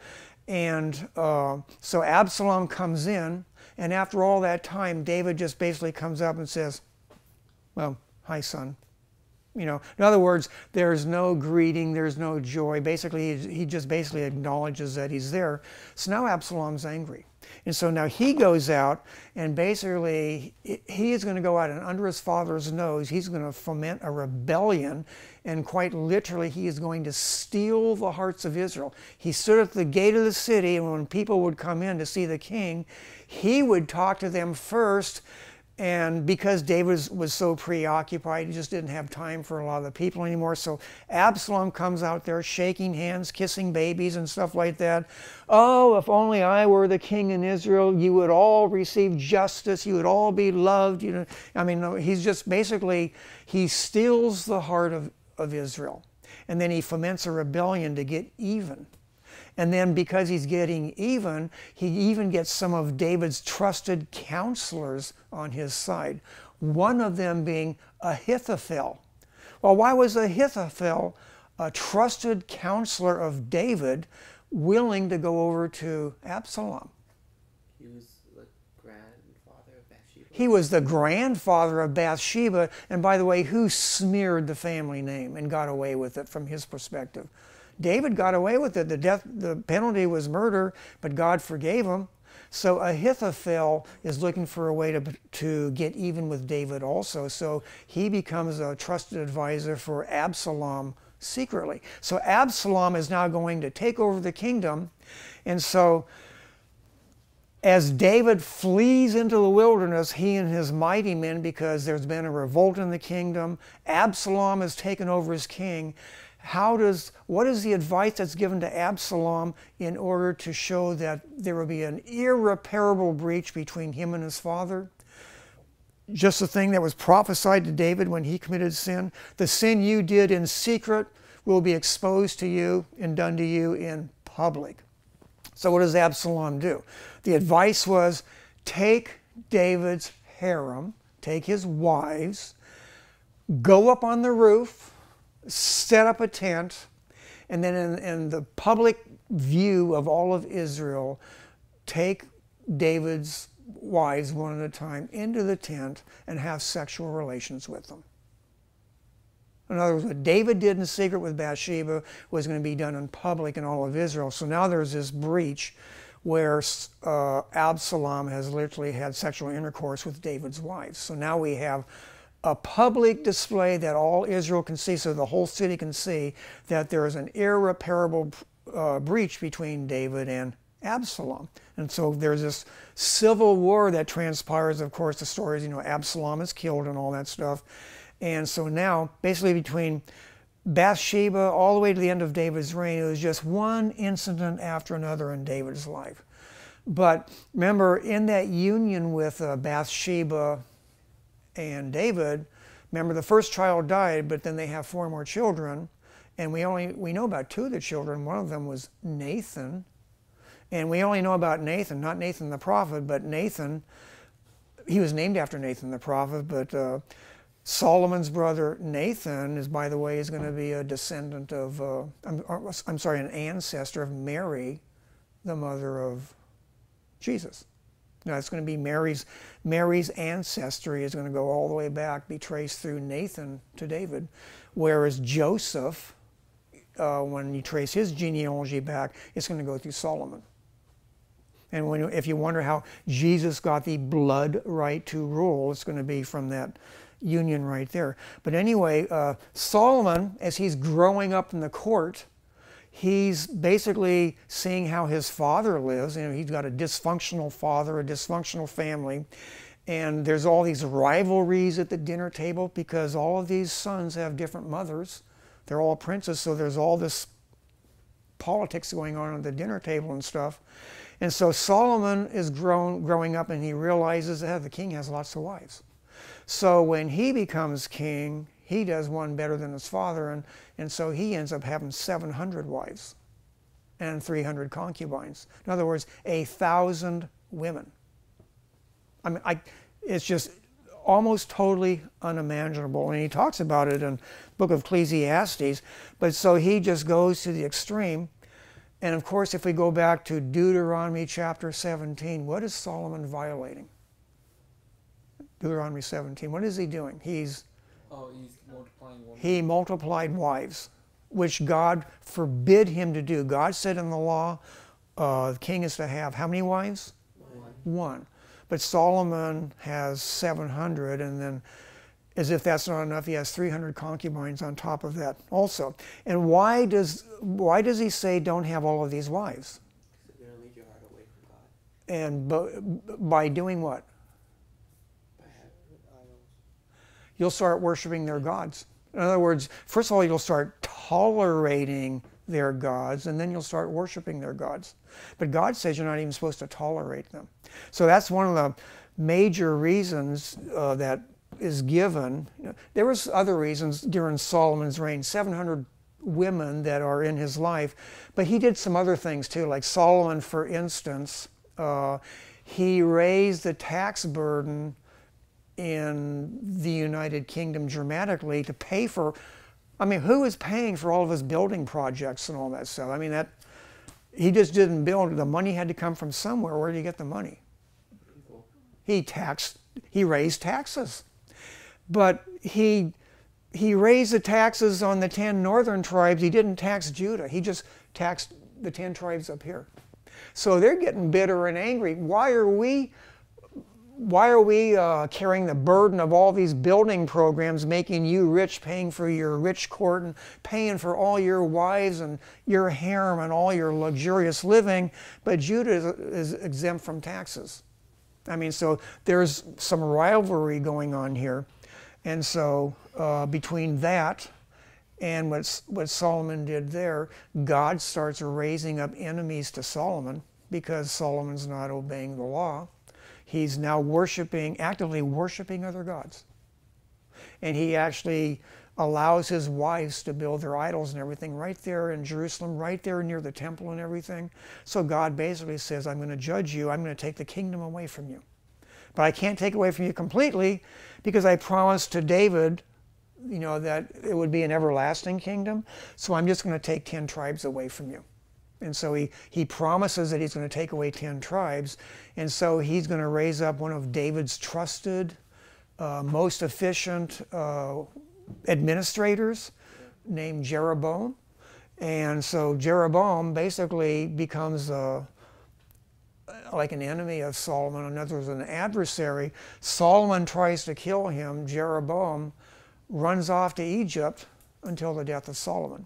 And so Absalom comes in. And after all that time, David just basically comes up and says, well, hi, son. In other words, there's no greeting, there's no joy. Basically, he just basically acknowledges that he's there. So now Absalom's angry. And so now he goes out, and basically he is going to go out, and under his father's nose, he's going to foment a rebellion, and quite literally he is going to steal the hearts of Israel. He stood at the gate of the city, and when people would come in to see the king, he would talk to them first. And because David was so preoccupied, he just didn't have time for a lot of the people anymore. So Absalom comes out there shaking hands, kissing babies and stuff like that. Oh, if only I were the king in Israel, you would all receive justice, you would all be loved. He's just basically, he steals the heart of Israel. And then he foments a rebellion to get even. And then because he's getting even, he even gets some of David's trusted counselors on his side. One of them being Ahithophel. Well, why was Ahithophel, a trusted counselor of David, willing to go over to Absalom? He was the grandfather of Bathsheba. He was the grandfather of Bathsheba, and by the way, who smeared the family name and got away with it from his perspective? David got away with it. The penalty was murder, but God forgave him. So Ahithophel is looking for a way to get even with David also. So he becomes a trusted advisor for Absalom secretly. So Absalom is now going to take over the kingdom. And so as David flees into the wilderness, he and his mighty men, because there's been a revolt in the kingdom, Absalom has taken over as king. What is the advice that's given to Absalom in order to show that there will be an irreparable breach between him and his father? Just the thing that was prophesied to David when he committed sin. The sin you did in secret will be exposed to you and done to you in public. So what does Absalom do? The advice was, take David's harem, take his wives, go up on the roof, set up a tent, and then in the public view of all of Israel, take David's wives one at a time into the tent and have sexual relations with them. In other words, what David did in secret with Bathsheba was going to be done in public in all of Israel. So now there's this breach where Absalom has literally had sexual intercourse with David's wives. So now we have a public display that all Israel can see, so the whole city can see that there is an irreparable breach between David and Absalom. And so there's this civil war that transpires. Of course, the story is, Absalom is killed and all that stuff. And so now, basically between Bathsheba all the way to the end of David's reign, it was just one incident after another in David's life. But remember, in that union with Bathsheba and David, remember the first child died, but then they have 4 more children, and we know about 2 of the children. One of them was Nathan, and we only know about Nathan, not Nathan the prophet, but Nathan. He was named after Nathan the prophet, but Solomon's brother Nathan is, by the way, is going to be a descendant of, an ancestor of Mary, the mother of Jesus. Now, it's going to be Mary's ancestry is going to go all the way back, be traced through Nathan to David, whereas Joseph, when you trace his genealogy back, it's going to go through Solomon. And if you wonder how Jesus got the blood right to rule, it's going to be from that union right there. But anyway, Solomon, as he's growing up in the court, he's basically seeing how his father lives. He's got a dysfunctional father, a dysfunctional family, and there's all these rivalries at the dinner table because all of these sons have different mothers. They're all princes, so there's all this politics going on at the dinner table and stuff. And so Solomon is growing up, and he realizes that the king has lots of wives. So when he becomes king, he does one better than his father, and so he ends up having 700 wives and 300 concubines. In other words, 1,000 women. I mean, it's just almost totally unimaginable. And he talks about it in the book of Ecclesiastes. But so he just goes to the extreme. And of course, if we go back to Deuteronomy chapter 17, what is Solomon violating? Deuteronomy 17, what is he doing? He's multiplying women. He multiplied wives, which God forbid him to do. God said in the law, the king is to have how many wives? One. But Solomon has 700, and then as if that's not enough, he has 300 concubines on top of that also. And why does he say don't have all of these wives? Because they're going to lead your heart away from God. And by doing what? You'll start worshiping their gods. In other words, first of all, you'll start tolerating their gods, and then you'll start worshiping their gods. But God says you're not even supposed to tolerate them. So that's one of the major reasons that is given. There was other reasons during Solomon's reign. 700 women that are in his life. But he did some other things too, like Solomon, for instance. He raised the tax burden in the United Kingdom dramatically to pay for, I mean, who is paying for all of his building projects and all that stuff? I mean, he just didn't build. The money had to come from somewhere. Where did he get the money? He raised taxes. But he raised the taxes on the 10 northern tribes. He didn't tax Judah. He just taxed the 10 tribes up here. So they're getting bitter and angry. Why are we carrying the burden of all these building programs, making you rich, paying for your rich court, and paying for all your wives and your harem and all your luxurious living, but Judah is exempt from taxes? I mean, so there's some rivalry going on here. And so between that and what Solomon did there, God starts raising up enemies to Solomon because Solomon's not obeying the law. He's now actively worshiping other gods. And he actually allows his wives to build their idols and everything right there in Jerusalem, right there near the temple and everything. So God basically says, I'm going to judge you. I'm going to take the kingdom away from you. But I can't take it away from you completely because I promised to David, you know, that it would be an everlasting kingdom. So I'm just going to take 10 tribes away from you. And so he promises that he's going to take away 10 tribes. And so he's going to raise up one of David's trusted, most efficient administrators named Jeroboam. And so Jeroboam basically becomes like an enemy of Solomon. In other words, an adversary. Solomon tries to kill him. Jeroboam runs off to Egypt until the death of Solomon.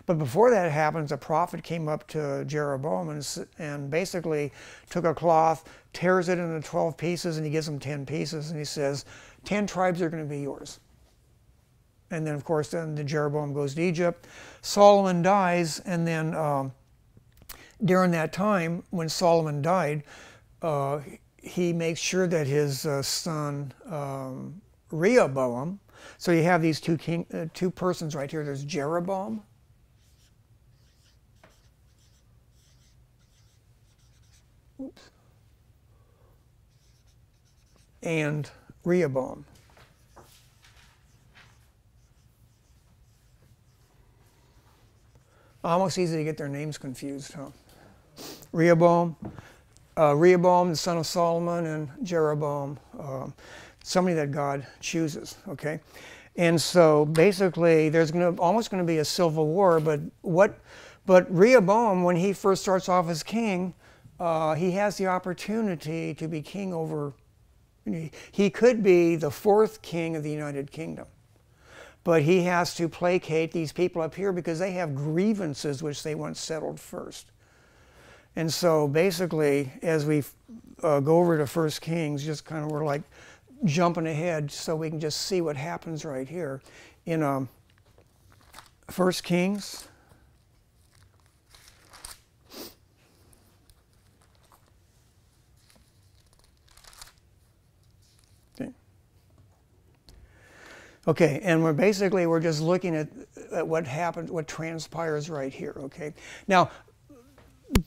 But before that happens, a prophet came up to Jeroboam and basically took a cloth, tears it into 12 pieces, and he gives him 10 pieces, and he says, 10 tribes are going to be yours. And then, of course, then Jeroboam goes to Egypt. Solomon dies, and then during that time, when Solomon died, he makes sure that his son Rehoboam, so you have these two persons right here. There's Jeroboam, and Rehoboam. Almost easy to get their names confused, huh? Rehoboam, the son of Solomon, and Jeroboam, somebody that God chooses, okay? And so basically there's almost going to be a civil war, but Rehoboam, when he first starts off as king, he has the opportunity to be king over, he could be the 4th king of the United Kingdom. But he has to placate these people up here because they have grievances which they want settled first. And so basically, as we go over to 1 Kings, just kind of we're like jumping ahead so we can just see what happens right here. In 1 Kings, okay, and we're just looking at what happens, what transpires right here, okay? Now,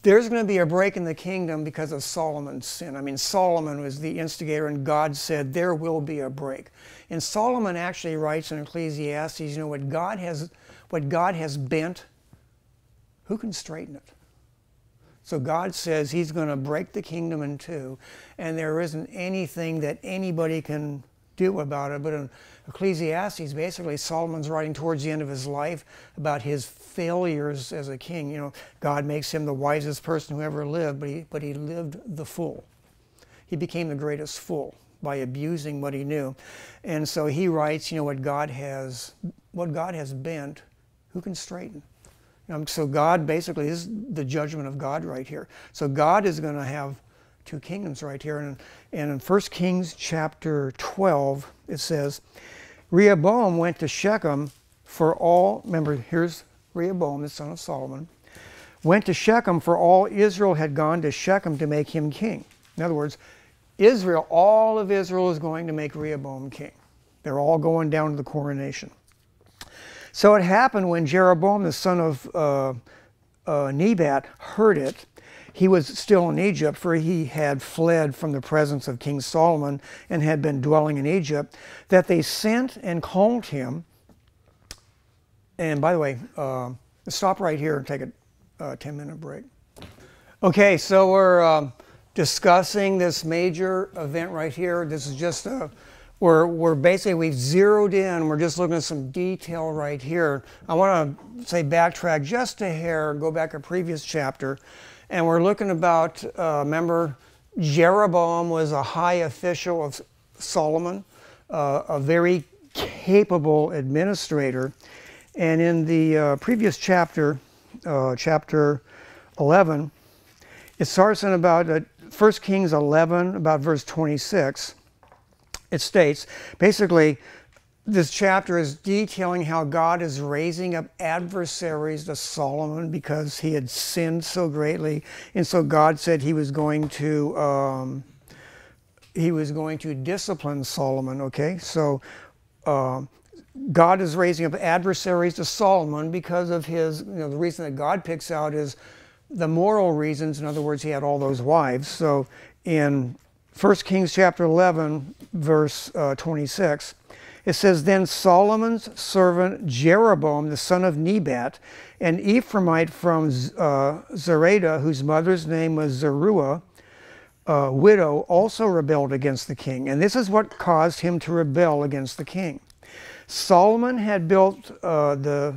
there's going to be a break in the kingdom because of Solomon's sin. I mean, Solomon was the instigator, and God said there will be a break. And Solomon actually writes in Ecclesiastes, you know, what God has bent, who can straighten it? So God says he's going to break the kingdom in two, and there isn't anything that anybody can do about it. But in Ecclesiastes, basically, Solomon's writing towards the end of his life about his failures as a king. You know, God makes him the wisest person who ever lived, but he lived the fool. He became the greatest fool by abusing what he knew. And so he writes, you know, what God has bent, who can straighten? So God basically, this is the judgment of God right here. So God is going to have two kingdoms right here. And in 1 Kings chapter 12, it says, Rehoboam went to Shechem for all, remember, here's Rehoboam, the son of Solomon, went to Shechem for all Israel had gone to Shechem to make him king. In other words, Israel, all of Israel is going to make Rehoboam king. They're all going down to the coronation. So it happened when Jeroboam, the son of Nebat, heard it. He was still in Egypt, for he had fled from the presence of King Solomon and had been dwelling in Egypt, that they sent and called him. And by the way, stop right here and take a 10-minute break. Okay, so we're discussing this major event right here. This is just we're basically, we've zeroed in. We're just looking at some detail right here. I want to say backtrack just a hair, go back a previous chapter, and we're looking about, remember, Jeroboam was a high official of Solomon, a very capable administrator. And in the previous chapter, chapter 11, it starts in about 1 Kings 11, about verse 26. It states, basically, this chapter is detailing how God is raising up adversaries to Solomon because he had sinned so greatly. And so God said he was going to discipline Solomon, okay? So God is raising up adversaries to Solomon because of his, the reason that God picks out is the moral reasons. In other words, he had all those wives. So in 1 Kings chapter 11, verse 26, it says, Then Solomon's servant Jeroboam, the son of Nebat, an Ephraimite from Zereda, whose mother's name was Zeruiah, widow, also rebelled against the king. And this is what caused him to rebel against the king. Solomon had built the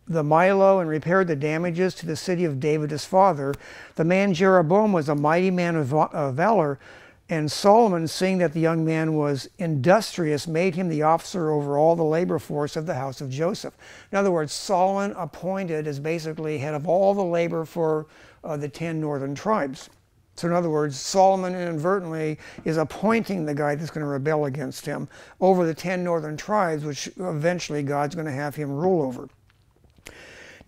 Milo and repaired the damages to the city of David his father. The man Jeroboam was a mighty man of valor, and Solomon, seeing that the young man was industrious, made him the officer over all the labor force of the house of Joseph. In other words, Solomon appointed as basically head of all the labor for the 10 northern tribes. So in other words, Solomon inadvertently is appointing the guy that's going to rebel against him over the 10 northern tribes, which eventually God's going to have him rule over.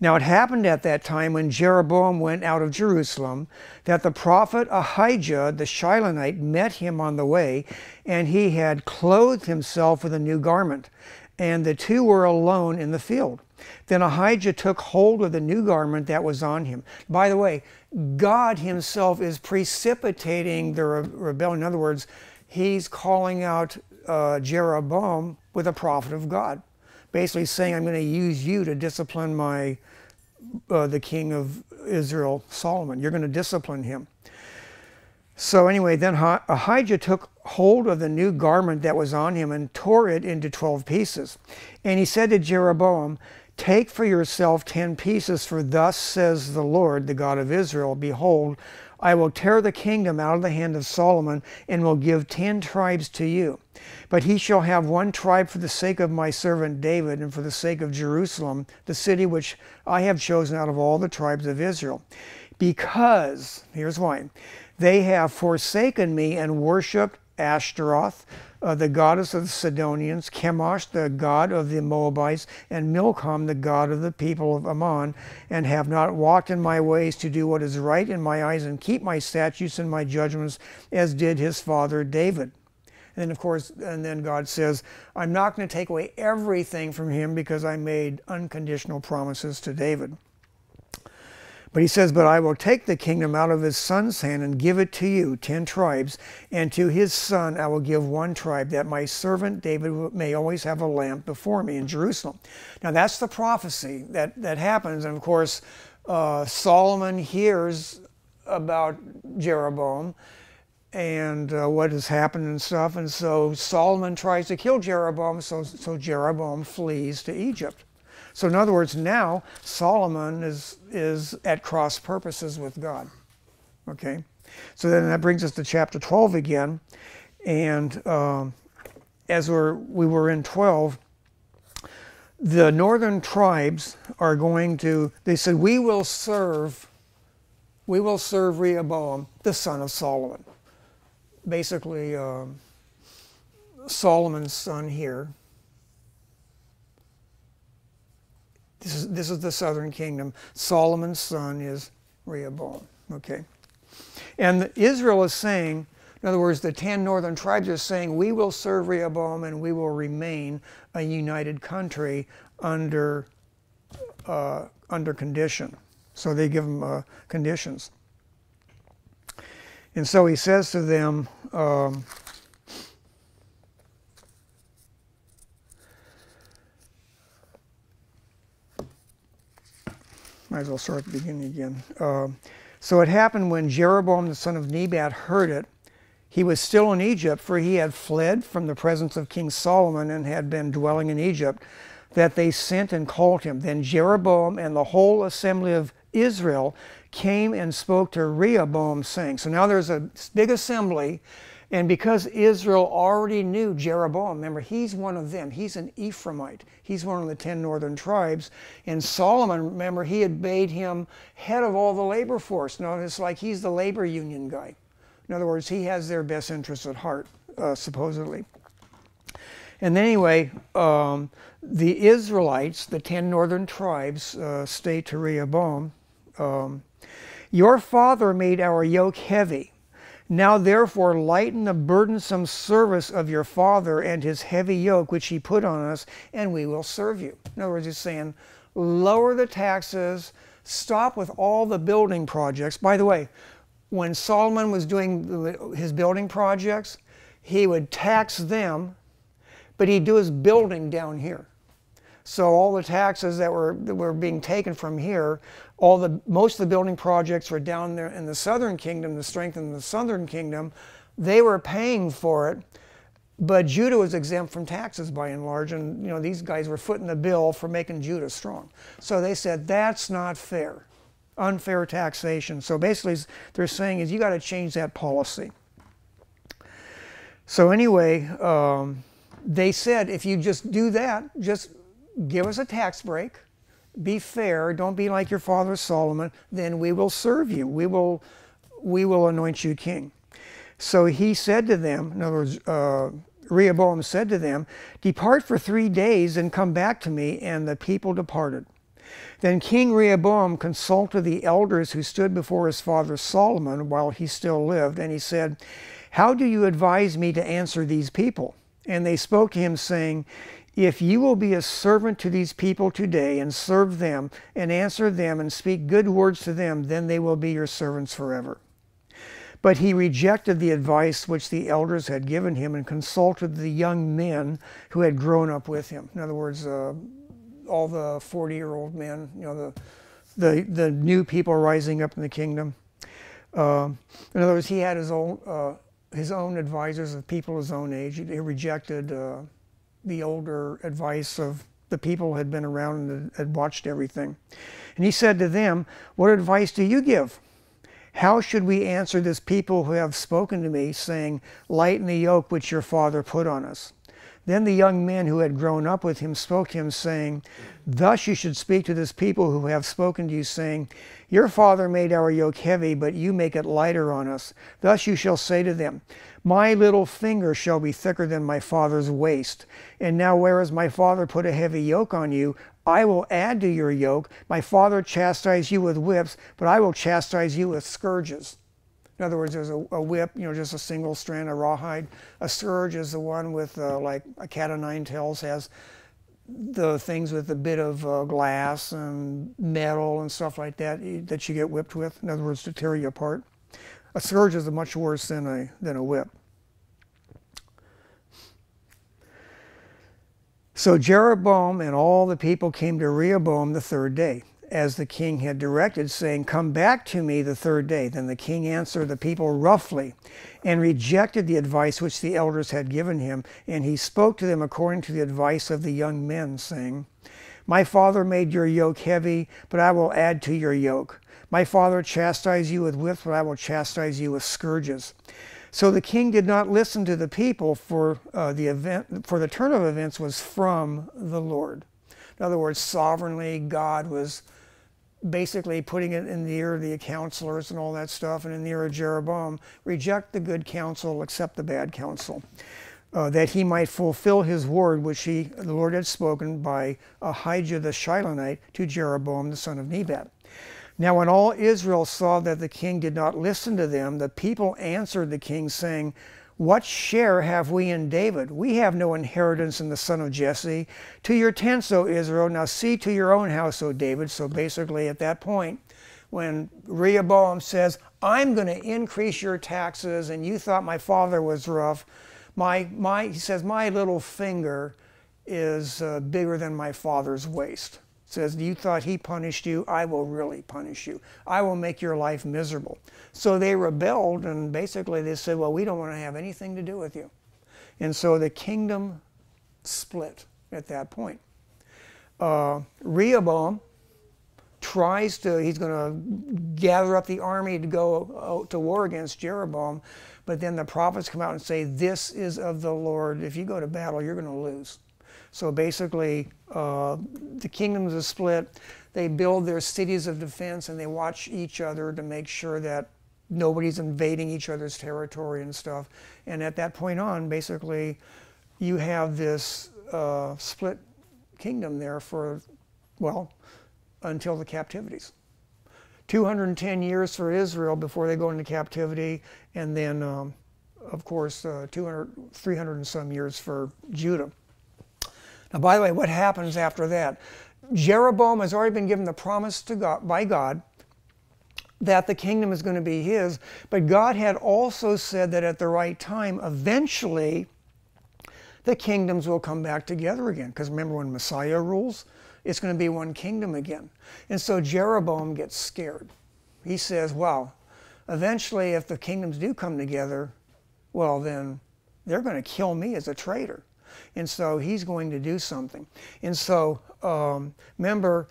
Now it happened at that time when Jeroboam went out of Jerusalem that the prophet Ahijah the Shilonite met him on the way, and he had clothed himself with a new garment, and the two were alone in the field. Then Ahijah took hold of the new garment that was on him. By the way, God himself is precipitating the rebellion. In other words, he's calling out Jeroboam with a prophet of God, basically saying, I'm going to use you to discipline the king of Israel, Solomon. You're going to discipline him. So anyway, then Ahijah took hold of the new garment that was on him and tore it into 12 pieces. And he said to Jeroboam, Take for yourself 10 pieces, for thus says the Lord, the God of Israel, Behold, I will tear the kingdom out of the hand of Solomon, and will give 10 tribes to you. But he shall have 1 tribe for the sake of my servant David, and for the sake of Jerusalem, the city which I have chosen out of all the tribes of Israel. Because, here's why, they have forsaken me and worshipped Ashtaroth, the goddess of the Sidonians, Chemosh, the god of the Moabites, and Milcom, the god of the people of Ammon, and have not walked in my ways to do what is right in my eyes and keep my statutes and my judgments, as did his father David. And then, of course, and then God says, I'm not going to take away everything from him because I made unconditional promises to David. But he says, But I will take the kingdom out of his son's hand and give it to you, 10 tribes, and to his son I will give 1 tribe, that my servant David may always have a lamp before me in Jerusalem. Now that's the prophecy that happens. And of course, Solomon hears about Jeroboam and what has happened and stuff. And so Solomon tries to kill Jeroboam, so Jeroboam flees to Egypt. So in other words, now Solomon is at cross purposes with God. Okay, so then that brings us to chapter 12 again, and as we were in 12, the northern tribes are going to. They said, we will serve Rehoboam, the son of Solomon. Basically, Solomon's son here. This is the southern kingdom. Solomon's son is Rehoboam. Okay, and Israel is saying, in other words, the 10 northern tribes are saying, we will serve Rehoboam and we will remain a united country under under condition. So they give them conditions. And so he says to them, might as well start at the beginning again. So it happened when Jeroboam the son of Nebat heard it, he was still in Egypt, for he had fled from the presence of King Solomon and had been dwelling in Egypt, that they sent and called him. Then Jeroboam and the whole assembly of Israel came and spoke to Rehoboam, saying, so now there's a big assembly, and because Israel already knew Jeroboam, remember, he's one of them. He's an Ephraimite. He's one of the 10 northern tribes. And Solomon, remember, he had made him head of all the labor force. Now, it's like he's the labor union guy. In other words, he has their best interests at heart, supposedly. And anyway, the Israelites, the 10 northern tribes, state to Rehoboam, your father made our yoke heavy. Now therefore lighten the burdensome service of your father and his heavy yoke which he put on us, and we will serve you. In other words, he's saying, lower the taxes, stop with all the building projects. By the way, when Solomon was doing his building projects, he would tax them, but he'd do his building down here. So all the taxes that were being taken from here, most of the building projects were down there in the southern kingdom to strengthen the southern kingdom. They were paying for it, but Judah was exempt from taxes by and large, and you know, these guys were footing the bill for making Judah strong. So they said, that's not fair, unfair taxation. So basically they're saying is you got to change that policy. So anyway, they said, if you just do that, just give us a tax break, be fair, don't be like your father Solomon, then we will serve you. We will anoint you king. So he said to them, in other words, Rehoboam said to them, depart for 3 days and come back to me, and the people departed. Then King Rehoboam consulted the elders who stood before his father Solomon while he still lived, and he said, how do you advise me to answer these people? And they spoke to him, saying, if you will be a servant to these people today and serve them and answer them and speak good words to them, then they will be your servants forever. But he rejected the advice which the elders had given him and consulted the young men who had grown up with him. In other words, all the 40-year-old men, you know, the new people rising up in the kingdom. In other words, he had his own advisors of people his own age. He rejected the older advice of the people who had been around and had watched everything. And he said to them, what advice do you give? How should we answer this people who have spoken to me, saying, lighten the yoke which your father put on us? Then the young men who had grown up with him spoke to him, saying, thus you should speak to this people who have spoken to you, saying, your father made our yoke heavy, but you make it lighter on us. Thus you shall say to them, my little finger shall be thicker than my father's waist. And now whereas my father put a heavy yoke on you, I will add to your yoke. My father chastised you with whips, but I will chastise you with scourges. In other words, there's a whip, you know, just a single strand of rawhide. A scourge is the one with like a cat o' nine tails, has the things with a bit of glass and metal and stuff like that that you get whipped with. In other words, to tear you apart. A scourge is much worse than a whip. So Jeroboam and all the people came to Rehoboam the 3rd day, as the king had directed, saying, come back to me the 3rd day. Then the king answered the people roughly and rejected the advice which the elders had given him. And he spoke to them according to the advice of the young men, saying, my father made your yoke heavy, but I will add to your yoke. My father chastised you with whips, but I will chastise you with scourges. So the king did not listen to the people, for the turn of events was from the Lord. In other words, sovereignly, God was basically putting it in the ear of the counselors and all that stuff, and in the ear of Jeroboam, reject the good counsel, accept the bad counsel, that he might fulfill his word which the Lord had spoken by Ahijah the Shilonite to Jeroboam the son of Nebat. Now when all Israel saw that the king did not listen to them, the people answered the king, saying, what share have we in David? We have no inheritance in the son of Jesse. To your tents, O Israel. Now see to your own house, O David. So basically at that point, when Rehoboam says, I'm going to increase your taxes, and you thought my father was rough, he says, my little finger is bigger than my father's waist. Says, you thought he punished you, I will really punish you. I will make your life miserable. So they rebelled, and basically they said, well, we don't want to have anything to do with you. And so the kingdom split at that point. Rehoboam he's going to gather up the army to go to war against Jeroboam, but then the prophets come out and say, this is of the Lord. If you go to battle, you're going to lose. So basically, the kingdoms are split. They build their cities of defense, and they watch each other to make sure that nobody's invading each other's territory and stuff. And at that point on, basically, you have this split kingdom there for, well, until the captivities. 210 years for Israel before they go into captivity, and then, of course, 300 and some years for Judah. Now, by the way, what happens after that? Jeroboam has already been given the promise to God, by God, that the kingdom is going to be his, but God had also said that at the right time, eventually, the kingdoms will come back together again. Because remember, when Messiah rules, it's going to be one kingdom again. And so Jeroboam gets scared. He says, well, eventually, if the kingdoms do come together, well, then they're going to kill me as a traitor. And so he's going to do something. And so, remember,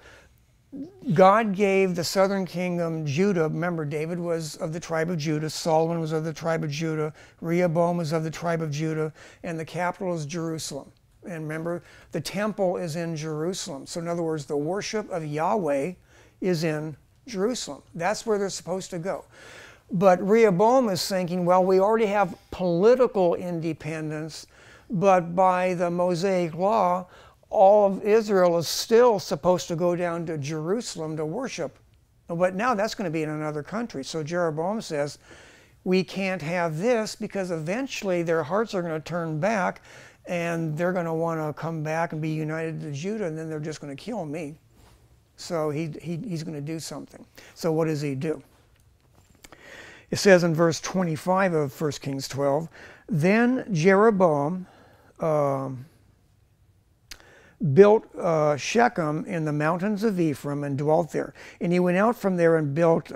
God gave the southern kingdom Judah. Remember, David was of the tribe of Judah. Solomon was of the tribe of Judah. Rehoboam was of the tribe of Judah. And the capital is Jerusalem. And remember, the temple is in Jerusalem. So in other words, the worship of Yahweh is in Jerusalem. That's where they're supposed to go. But Rehoboam is thinking, well, we already have political independence, but by the Mosaic law, all of Israel is still supposed to go down to Jerusalem to worship. But now that's going to be in another country. So Jeroboam says, we can't have this, because eventually their hearts are going to turn back, and they're going to want to come back and be united to Judah, and then they're just going to kill me. So he's going to do something. So what does he do? It says in verse 25 of 1 Kings 12, then Jeroboam built Shechem in the mountains of Ephraim and dwelt there. And he went out from there and built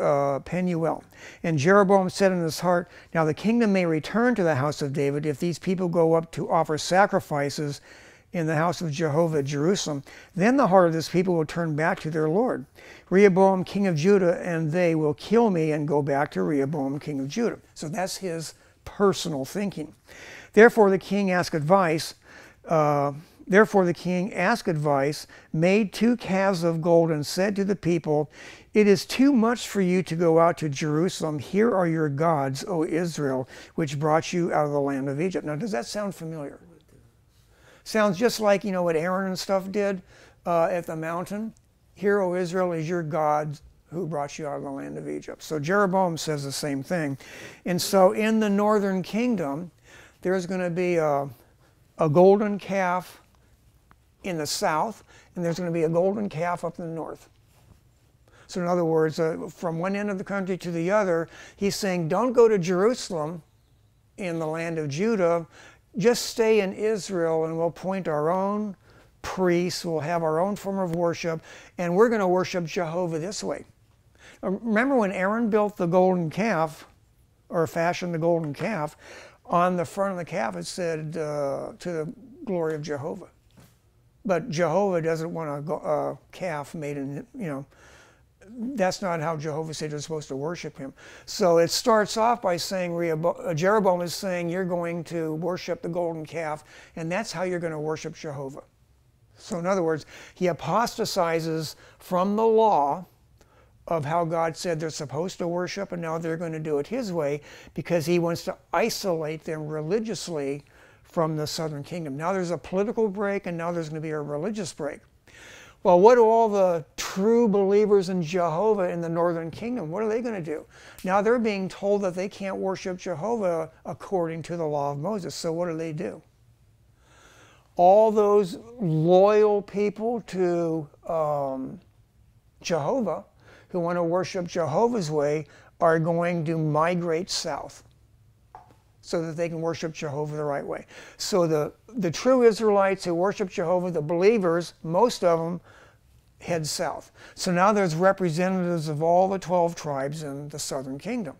Penuel. And Jeroboam said in his heart, now the kingdom may return to the house of David if these people go up to offer sacrifices in the house of Jehovah at Jerusalem. Then the heart of this people will turn back to their Lord. Rehoboam, king of Judah, and they will kill me and go back to Rehoboam, king of Judah. So that's his personal thinking. Therefore the king asked advice, made 2 calves of gold, and said to the people, it is too much for you to go out to Jerusalem. Here are your gods, O Israel, which brought you out of the land of Egypt. Now, does that sound familiar? Sounds just like, you know, what Aaron and stuff did at the mountain. Here, O Israel, is your God who brought you out of the land of Egypt. So Jeroboam says the same thing. And so in the northern kingdom, there's going to be a golden calf in the south, and there's going to be a golden calf up in the north. So in other words, from one end of the country to the other, he's saying, don't go to Jerusalem in the land of Judah, just stay in Israel, and we'll appoint our own priests, we'll have our own form of worship, and we're going to worship Jehovah this way. Remember when Aaron built the golden calf, or fashioned the golden calf, on the front of the calf it said, to the glory of Jehovah. But Jehovah doesn't want a calf made in, you know, that's not how Jehovah said you're supposed to worship him. So it starts off by saying, Jeroboam is saying you're going to worship the golden calf, and that's how you're going to worship Jehovah. So in other words, he apostatizes from the law of how God said they're supposed to worship, and now they're going to do it his way, because he wants to isolate them religiously from the southern kingdom. Now there's a political break, and now there's going to be a religious break. Well, what do all the true believers in Jehovah in the northern kingdom, what are they going to do? Now they're being told that they can't worship Jehovah according to the law of Moses. So what do? All those loyal people to Jehovah who want to worship Jehovah's way are going to migrate south so that they can worship Jehovah the right way. So the true Israelites who worship Jehovah, the believers, most of them head south. So now there's representatives of all the 12 tribes in the southern kingdom.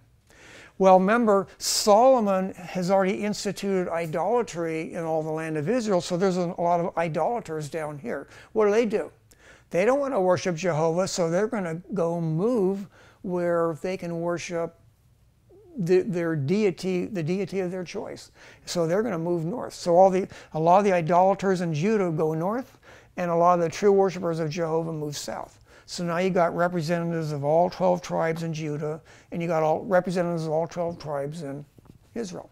Well, remember, Solomon has already instituted idolatry in all the land of Israel, so there's a lot of idolaters down here. What do? They don't want to worship Jehovah, so they're going to go move where they can worship their deity, the deity of their choice. So they're going to move north. So a lot of the idolaters in Judah go north, and a lot of the true worshipers of Jehovah move south. So now you got representatives of all 12 tribes in Judah, and you got all representatives of all 12 tribes in Israel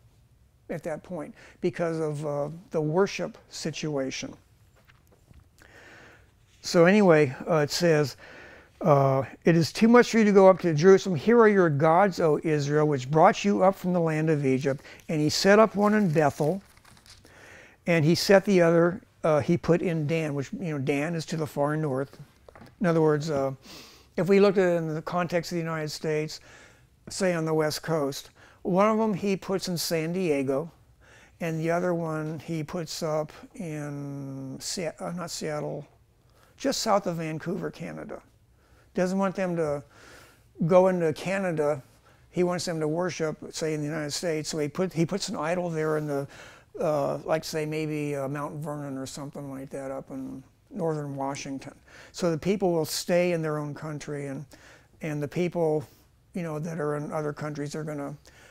at that point because of the worship situation. So anyway, it says, it is too much for you to go up to Jerusalem. Here are your gods, O Israel, which brought you up from the land of Egypt. And he set up one in Bethel, and he set the other, he put in Dan, which, Dan is to the far north. In other words, if we looked at it in the context of the United States, say on the West Coast, one of them he puts in San Diego, and the other one he puts up in, not Seattle, just south of Vancouver, Canada. Doesn't want them to go into Canada. He wants them to worship, say, in the United States. So he puts an idol there in the, like say maybe Mount Vernon or something like that up in northern Washington. So the people will stay in their own country, and the people, that are in other countries are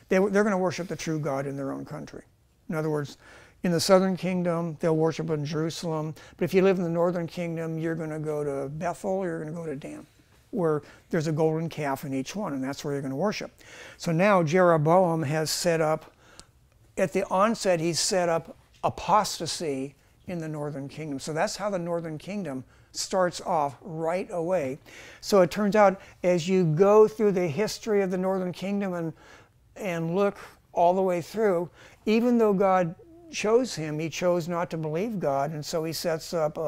they're going to worship the true God in their own country. In other words, in the southern kingdom, they'll worship in Jerusalem. But if you live in the northern kingdom, you're going to go to Bethel, or you're going to go to Dan, where there's a golden calf in each one, and that's where you're going to worship. So now Jeroboam has set up, at the onset, he's set up apostasy in the northern kingdom. So that's how the northern kingdom starts off right away. So it turns out, as you go through the history of the northern kingdom and look all the way through, even though God chose him, he chose not to believe God, and so he sets up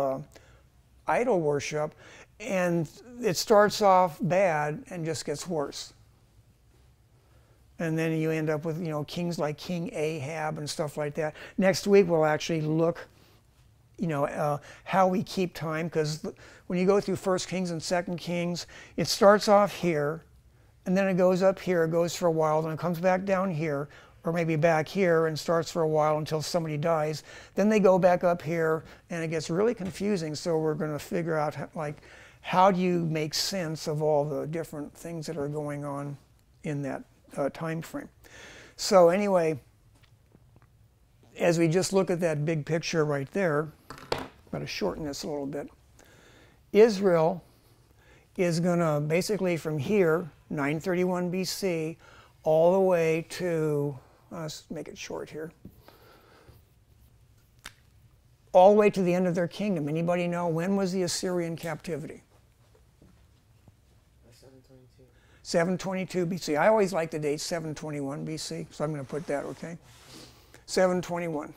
idol worship, and it starts off bad and just gets worse. And then you end up with kings like King Ahab and stuff like that. Next week we'll actually look how we keep time, because when you go through 1 Kings and 2 Kings, it starts off here, and then it goes up here, it goes for a while, then it comes back down here, or maybe back here, and starts for a while until somebody dies. Then they go back up here, and it gets really confusing, so we're going to figure out, how do you make sense of all the different things that are going on in that time frame. So anyway, as we just look at that big picture right there, I'm going to shorten this a little bit. Israel is going to basically from here, 931 BC, all the way to, let's make it short here, all the way to the end of their kingdom. Anybody know when was the Assyrian captivity? 722 BC. I always like the date 721 BC, so I'm going to put that, okay? 721.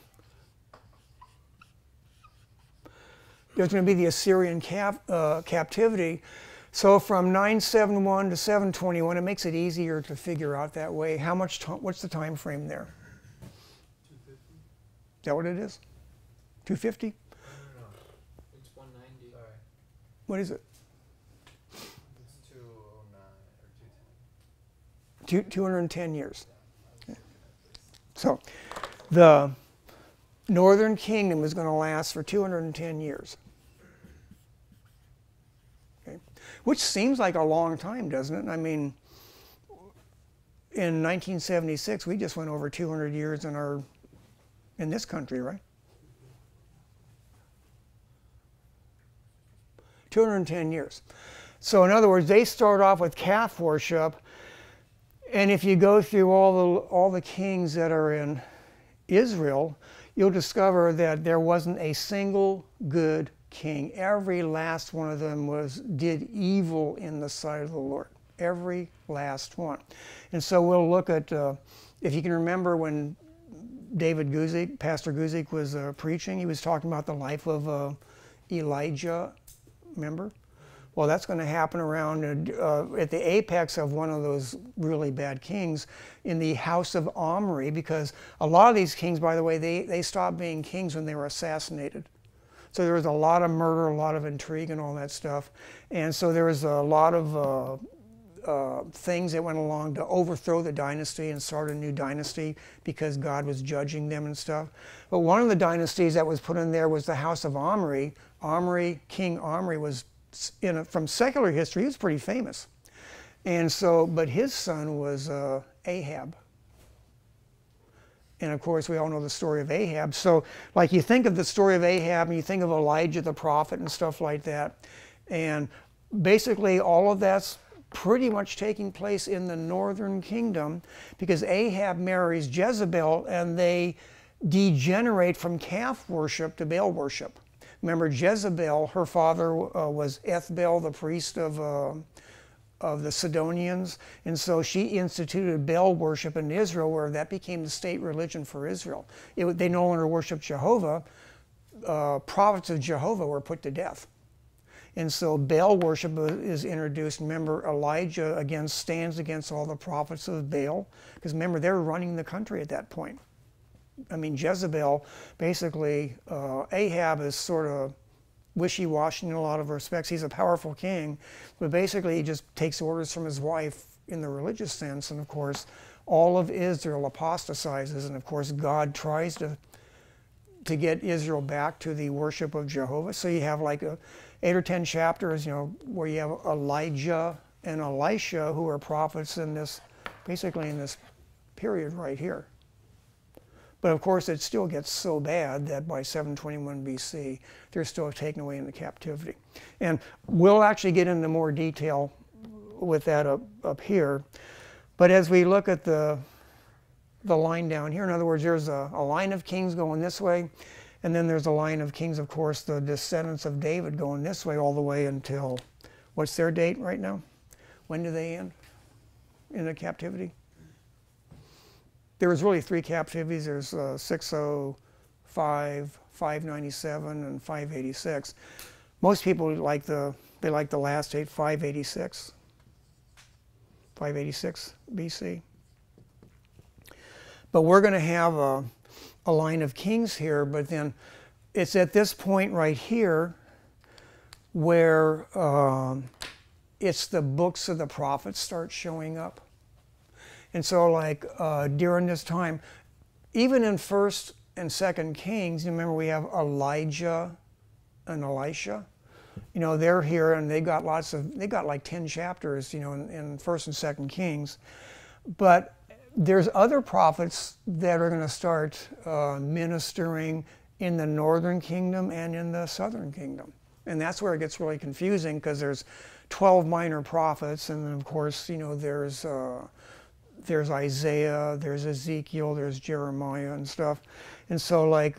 There's going to be the Assyrian captivity. So from 971 to 721, it makes it easier to figure out that way. How much time, what's the time frame there? 250. Is that what it is? 250? No. It's 190. Sorry. What is it? It's 209 or 210. 210 years. Okay. So the northern kingdom is going to last for 210 years. Okay. Which seems like a long time, doesn't it? I mean, in 1976, we just went over 200 years in this country, right? 210 years. So in other words, they start off with calf worship, and if you go through all the kings that are in Israel, you'll discover that there wasn't a single good king. Every last one of them did evil in the sight of the Lord. Every last one. And so we'll look at, if you can remember when David Guzik, Pastor Guzik was preaching, he was talking about the life of Elijah, remember? Well, that's going to happen around at the apex of one of those really bad kings in the house of Omri, because a lot of these kings, by the way, they stopped being kings when they were assassinated. So there was a lot of murder, a lot of intrigue and all that stuff. And so there was a lot of things that went along to overthrow the dynasty and start a new dynasty because God was judging them and stuff. But one of the dynasties that was put in there was the house of Omri. King Omri was, from secular history, he was pretty famous. And so, but his son was Ahab. And of course, we all know the story of Ahab. So, like, you think of the story of Ahab and you think of Elijah the prophet and stuff like that. And basically, all of that's pretty much taking place in the northern kingdom because Ahab marries Jezebel and they degenerate from calf worship to Baal worship. Remember, Jezebel, her father was Ethbaal, the priest of the Sidonians, and so she instituted Baal worship in Israel, where that became the state religion for Israel. They no longer worshiped Jehovah. Prophets of Jehovah were put to death. And so Baal worship is introduced. Remember, Elijah again stands against all the prophets of Baal, because remember, they're running the country at that point. I mean, Jezebel, basically, Ahab is sort of wishy-washy in a lot of respects. He's a powerful king, but basically he just takes orders from his wife in the religious sense. And of course, all of Israel apostatizes, and of course, God tries to get Israel back to the worship of Jehovah. So you have like 8 or 10 chapters, where you have Elijah and Elisha, who are prophets in this, basically in this period right here. But of course, it still gets so bad that by 721 BC, they're still taken away into captivity. And we'll actually get into more detail with that up here. But as we look at the line down here, in other words, there's a line of kings going this way, and then there's a line of kings, of course, the descendants of David going this way all the way until, what's their date right now? When do they end in the captivity? There was really 3 captivities. There's 605, 597, and 586. Most people like the last date, 586 BC. But we're going to have a line of kings here, but then it's at this point right here where it's the books of the prophets start showing up. And so, like, during this time, even in 1st and 2nd Kings, you remember we have Elijah and Elisha. They're here and they got like 10 chapters, in 1st and 2nd Kings. But there's other prophets that are going to start ministering in the northern kingdom and in the southern kingdom. And that's where it gets really confusing, because there's 12 minor prophets, and then of course, there's Isaiah, there's Ezekiel, there's Jeremiah and stuff. And so, like,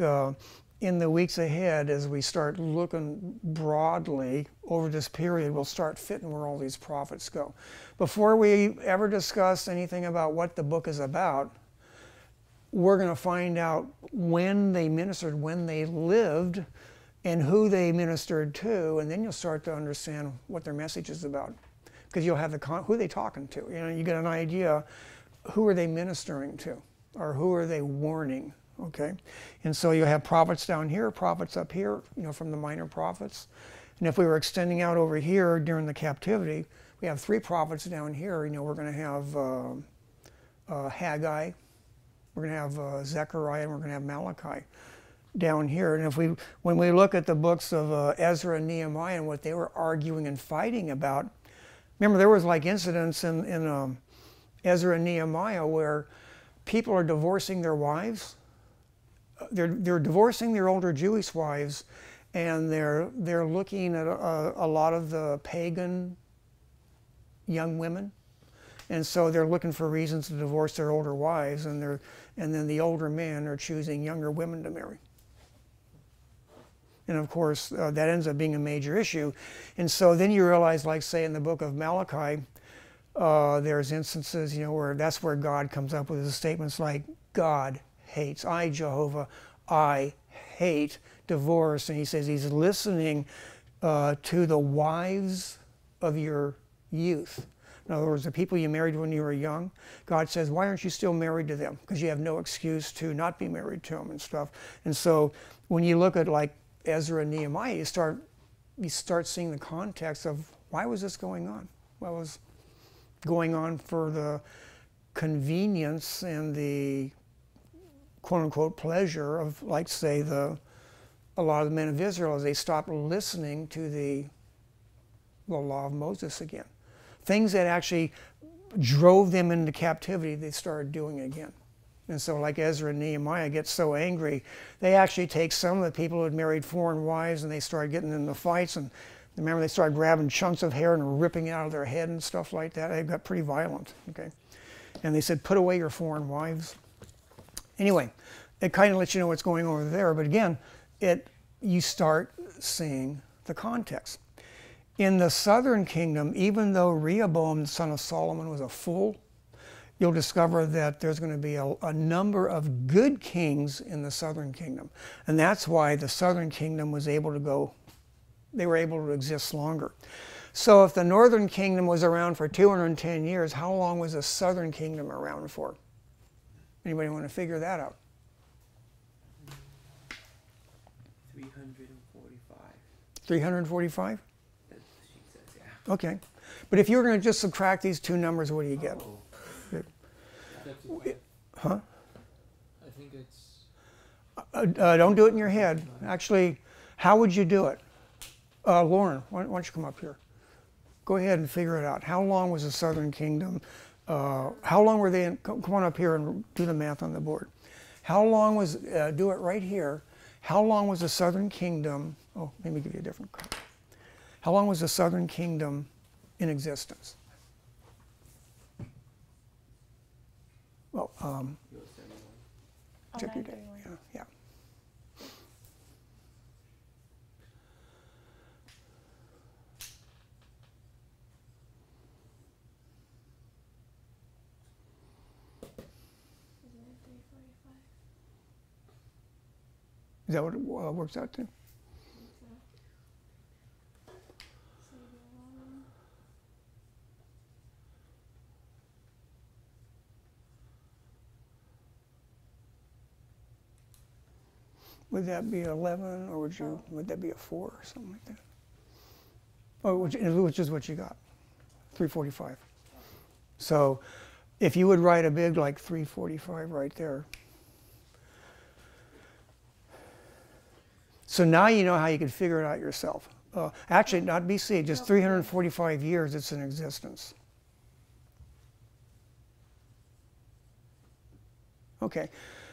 in the weeks ahead, as we start looking broadly over this period, we'll start fitting where all these prophets go. Before we ever discuss anything about what the book is about, we're going to find out when they ministered, when they lived, and who they ministered to, and then you'll start to understand what their message is about. Because you'll have who are they talking to? You get an idea, who are they ministering to? Or who are they warning? Okay? And so you have prophets down here, prophets up here, from the minor prophets. And if we were extending out over here during the captivity, we have 3 prophets down here. We're going to have Haggai, we're going to have Zechariah, and we're going to have Malachi down here. And when we look at the books of Ezra and Nehemiah and what they were arguing and fighting about, remember there was like incidents in Ezra and Nehemiah where people are divorcing their wives. They're divorcing their older Jewish wives, and they're looking at a lot of the pagan young women, and so they're looking for reasons to divorce their older wives, and then the older men are choosing younger women to marry. And of course, that ends up being a major issue. And so then you realize, like say in the book of Malachi, there's instances, where that's where God comes up with his statements like, God hates, I, Jehovah, I hate divorce. And he says he's listening to the wives of your youth. In other words, the people you married when you were young, God says, why aren't you still married to them? Because you have no excuse to not be married to them and stuff. And so when you look at like Ezra and Nehemiah, you start seeing the context of why was this going on? What was going on for the convenience and the quote-unquote pleasure of, like, say, a lot of the men of Israel, as they stopped listening to the law of Moses again. Things that actually drove them into captivity, they started doing again. And so like Ezra and Nehemiah get so angry, they actually take some of the people who had married foreign wives and they started getting into fights. And remember, they started grabbing chunks of hair and ripping it out of their head and stuff like that. They got pretty violent, okay? And they said, put away your foreign wives. Anyway, it kind of lets you know what's going on over there. But again, you start seeing the context. In the southern kingdom, even though Rehoboam, the son of Solomon, was a fool, you'll discover that there's going to be a number of good kings in the southern kingdom. And that's why the southern kingdom was able to go, they were able to exist longer. So if the northern kingdom was around for 210 years, how long was the southern kingdom around for? Anybody want to figure that out? 345. 345? That's what she says, yeah. Okay. But if you were going to just subtract these two numbers, what do you get? Oh. 55. Huh? I think it's. Don't do it in your head. Actually, how would you do it? Lauren, why don't you come up here? Go ahead and figure it out. How long was the southern kingdom? How long were they in? Come on up here and do the math on the board. How long was, do it right here. How long was the southern kingdom? Oh, let me give you a different color. How long was the southern kingdom in existence? Well, check your date. Yeah. Is that what it works out to? Would that be 11, or would that be a 4 or something like that? Or which is what you got, 345. So if you would write a big like 345 right there. So now you know how you could figure it out yourself. Actually, not BC, just 345 years it's in existence. Okay,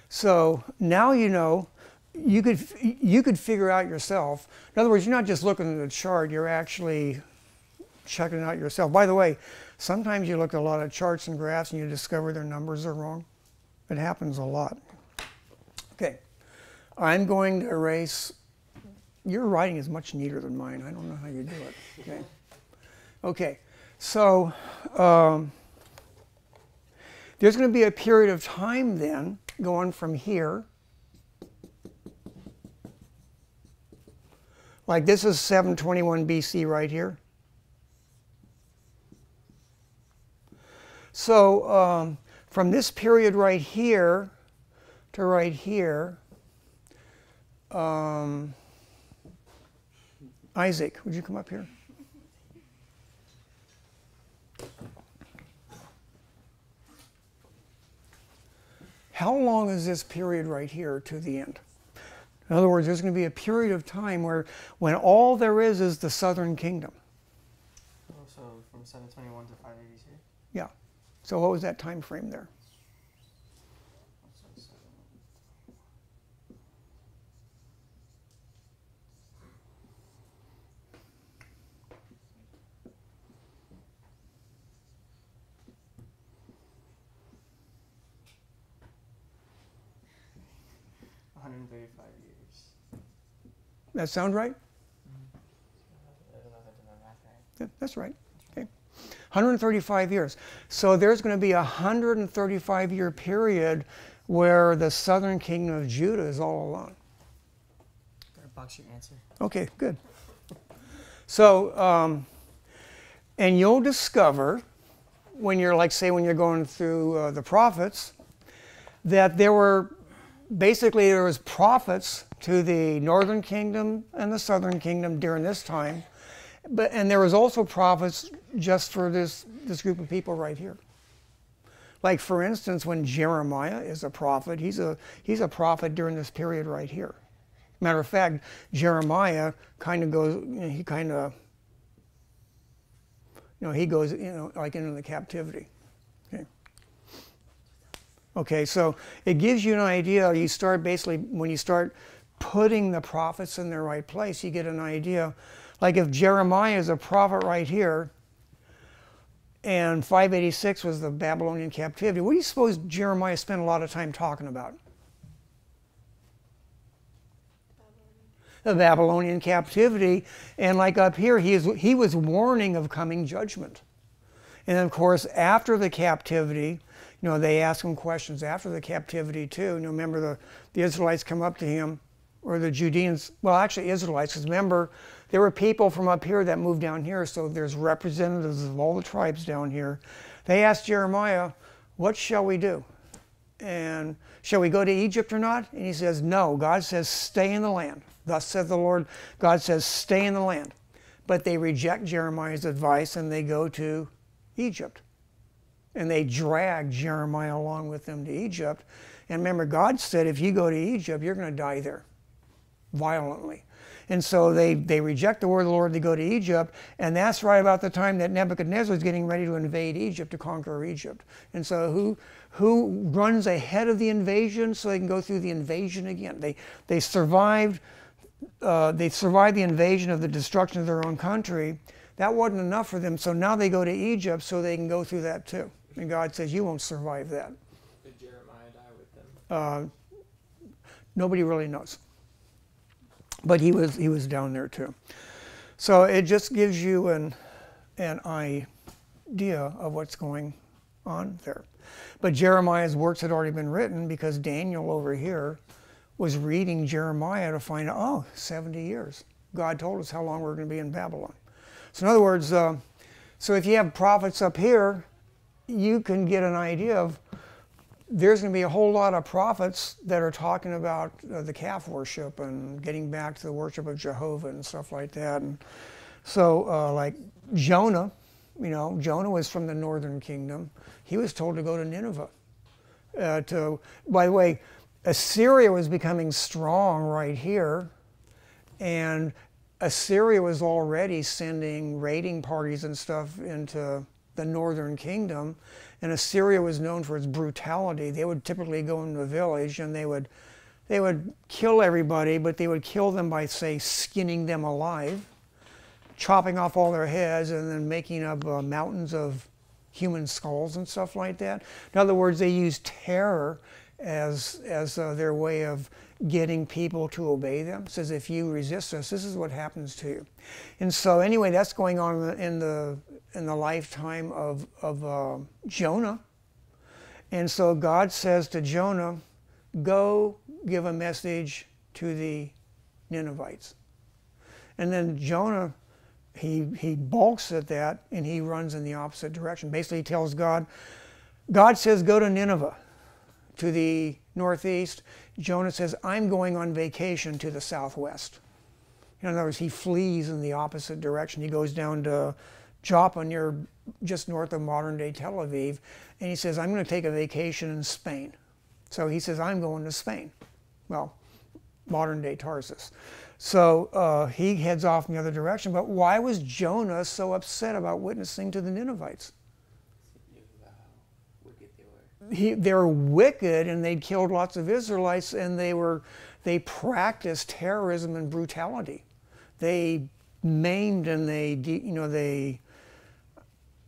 so now you know. You could figure out yourself. In other words, you're not just looking at the chart, you're actually checking it out yourself. By the way, sometimes you look at a lot of charts and graphs and you discover their numbers are wrong. It happens a lot. Okay, I'm going to erase. Your writing is much neater than mine. I don't know how you do it. Okay, okay. So there's going to be a period of time then going from here. Like this is 721 BC right here. So from this period right here to right here, Isaac, would you come up here? How long is this period right here to the end? In other words, there's going to be a period of time when all there is the southern kingdom. Oh, so from 721 to 582? Yeah. So what was that time frame there? That sound right? I don't know if I did my math right. Yeah, that's right. Okay. 135 years. So there's going to be a 135-year period where the southern kingdom of Judah is all alone. Gotta box your answer. Okay, good. So, and you'll discover when you're, like, say, when you're going through the prophets, that there was prophets to the northern kingdom and the southern kingdom during this time, and there was also prophets just for this group of people right here. Like, for instance, when Jeremiah is a prophet, he's a prophet during this period right here. Matter of fact, Jeremiah kind of goes, he goes, like into the captivity. Okay. Okay, so it gives you an idea. You start basically, when you start putting the prophets in their right place, you get an idea. Like if Jeremiah is a prophet right here, and 586 was the Babylonian captivity, what do you suppose Jeremiah spent a lot of time talking about? The Babylonian captivity. And like up here, he was warning of coming judgment. And then of course, after the captivity, they ask him questions after the captivity too. Remember the Israelites come up to him, or the Judeans, well actually Israelites, because remember, there were people from up here that moved down here, so there's representatives of all the tribes down here. They asked Jeremiah, what shall we do? And shall we go to Egypt or not? And he says, no. God says, stay in the land. Thus saith the Lord. God says, stay in the land. But they reject Jeremiah's advice and they go to Egypt. And they drag Jeremiah along with them to Egypt. And remember, God said, if you go to Egypt, you're going to die there violently. And so they reject the word of the Lord, they go to Egypt, and that's right about the time that Nebuchadnezzar is getting ready to invade Egypt, to conquer Egypt. And so who runs ahead of the invasion so they can go through the invasion again? They survived the invasion of the destruction of their own country. That wasn't enough for them, so now they go to Egypt so they can go through that too. And God says, you won't survive that. Did Jeremiah die with them? Nobody really knows. But he was down there too. So it just gives you an idea of what's going on there. But Jeremiah's works had already been written because Daniel over here was reading Jeremiah to find out, 70 years. God told us how long we're going to be in Babylon. So in other words, so if you have prophets up here, you can get an idea of there's going to be a whole lot of prophets that are talking about the calf worship and getting back to the worship of Jehovah and stuff like that. And so like Jonah, Jonah was from the northern kingdom. He was told to go to Nineveh. By the way, Assyria was becoming strong right here, and Assyria was already sending raiding parties and stuff into the northern kingdom, and Assyria was known for its brutality. They would typically go into a village and they would kill everybody, but they would kill them by, say, skinning them alive, chopping off all their heads, and then making up mountains of human skulls and stuff like that. In other words, they used terror as their way of getting people to obey them. It says, if you resist us, this is what happens to you. And so anyway, that's going on in the lifetime of Jonah. And so God says to Jonah, go give a message to the Ninevites. And then Jonah, he balks at that and he runs in the opposite direction. Basically he tells God says go to Nineveh, to the northeast. Jonah says, I'm going on vacation to the southwest. In other words, he flees in the opposite direction. He goes down to Joppa, just north of modern-day Tel Aviv, and he says, I'm going to take a vacation in Spain. So he says, I'm going to Spain. Well, modern-day Tarsus. So he heads off in the other direction. But why was Jonah so upset about witnessing to the Ninevites? They were wicked, and they'd killed lots of Israelites, and they practiced terrorism and brutality. They maimed and they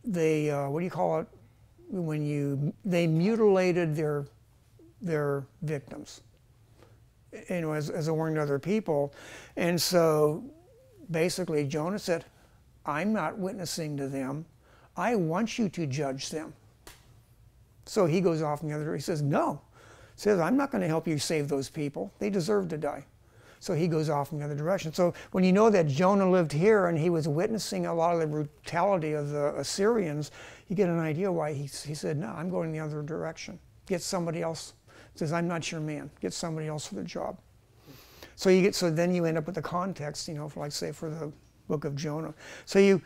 what do you call it when they mutilated their victims. as a warning to other people. And so basically Jonah said, I'm not witnessing to them. I want you to judge them. So he goes off in the other, he says, no. He says, I'm not going to help you save those people. They deserve to die. So he goes off in the other direction. So when you know that Jonah lived here and he was witnessing a lot of the brutality of the Assyrians, you get an idea why he said, no, I'm going the other direction. Get somebody else. He says, I'm not your man. Get somebody else for the job. So then you end up with the context, for, like, say, for the book of Jonah. So you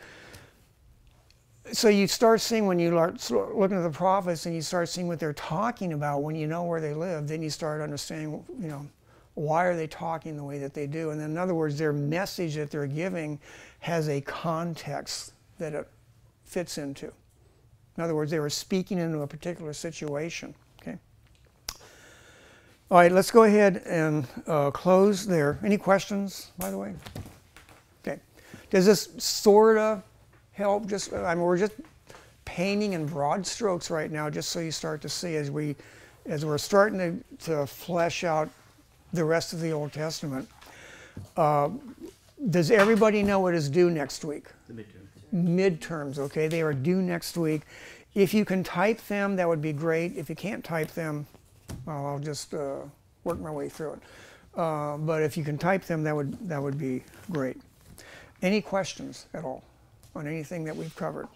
start seeing, when you start looking at the prophets and you start seeing what they're talking about, when you know where they live, then you start understanding, why are they talking the way that they do? And then, in other words, their message that they're giving has a context that it fits into. In other words, they were speaking into a particular situation. Okay. All right, let's go ahead and close there. Any questions, by the way? Okay. Does this sort of help? We're just painting in broad strokes right now, just so you start to see as we're starting to flesh out the rest of the Old Testament. Does everybody know what is due next week? The midterms. Midterms, okay. They are due next week. If you can type them, that would be great. If you can't type them, well, I'll just work my way through it. But if you can type them, that would be great. Any questions at all on anything that we've covered?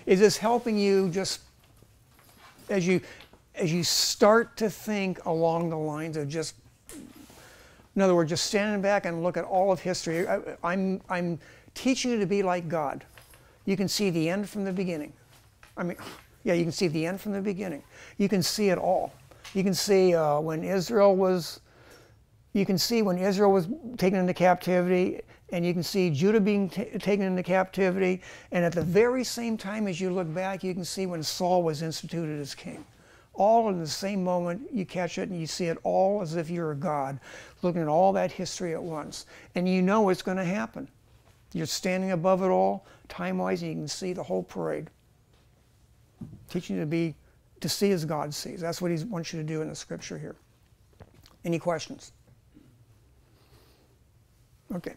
Is this helping you just as you start to think along the lines of just, in other words, just standing back and look at all of history? I'm teaching you to be like God. You can see the end from the beginning. You can see the end from the beginning. You can see it all. You can see when Israel was taken into captivity, and you can see Judah being taken into captivity. And at the very same time as you look back, you can see when Saul was instituted as king. All in the same moment, you catch it and you see it all as if you're a God, looking at all that history at once. And you know it's going to happen. You're standing above it all, time-wise, and you can see the whole parade. Teaching you to see as God sees. That's what he wants you to do in the scripture here. Any questions? Okay.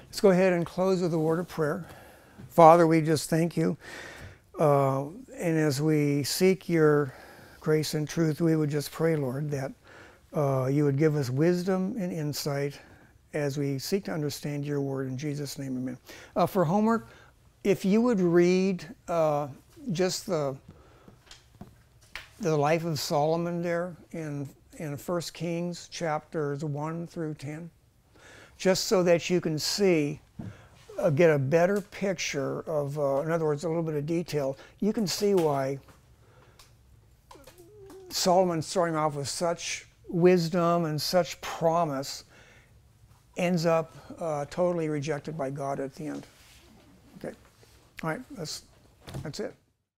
Let's go ahead and close with a word of prayer. Father, we just thank you. And as we seek your grace and truth, we would just pray, Lord, that you would give us wisdom and insight as we seek to understand your word. In Jesus' name, amen. For homework, if you would read just the life of Solomon there in 1 Kings chapters 1 through 10, just so that you can see, get a better picture of, in other words, a little bit of detail. You can see why Solomon, starting off with such wisdom and such promise, ends up totally rejected by God at the end. Okay. All right, that's it.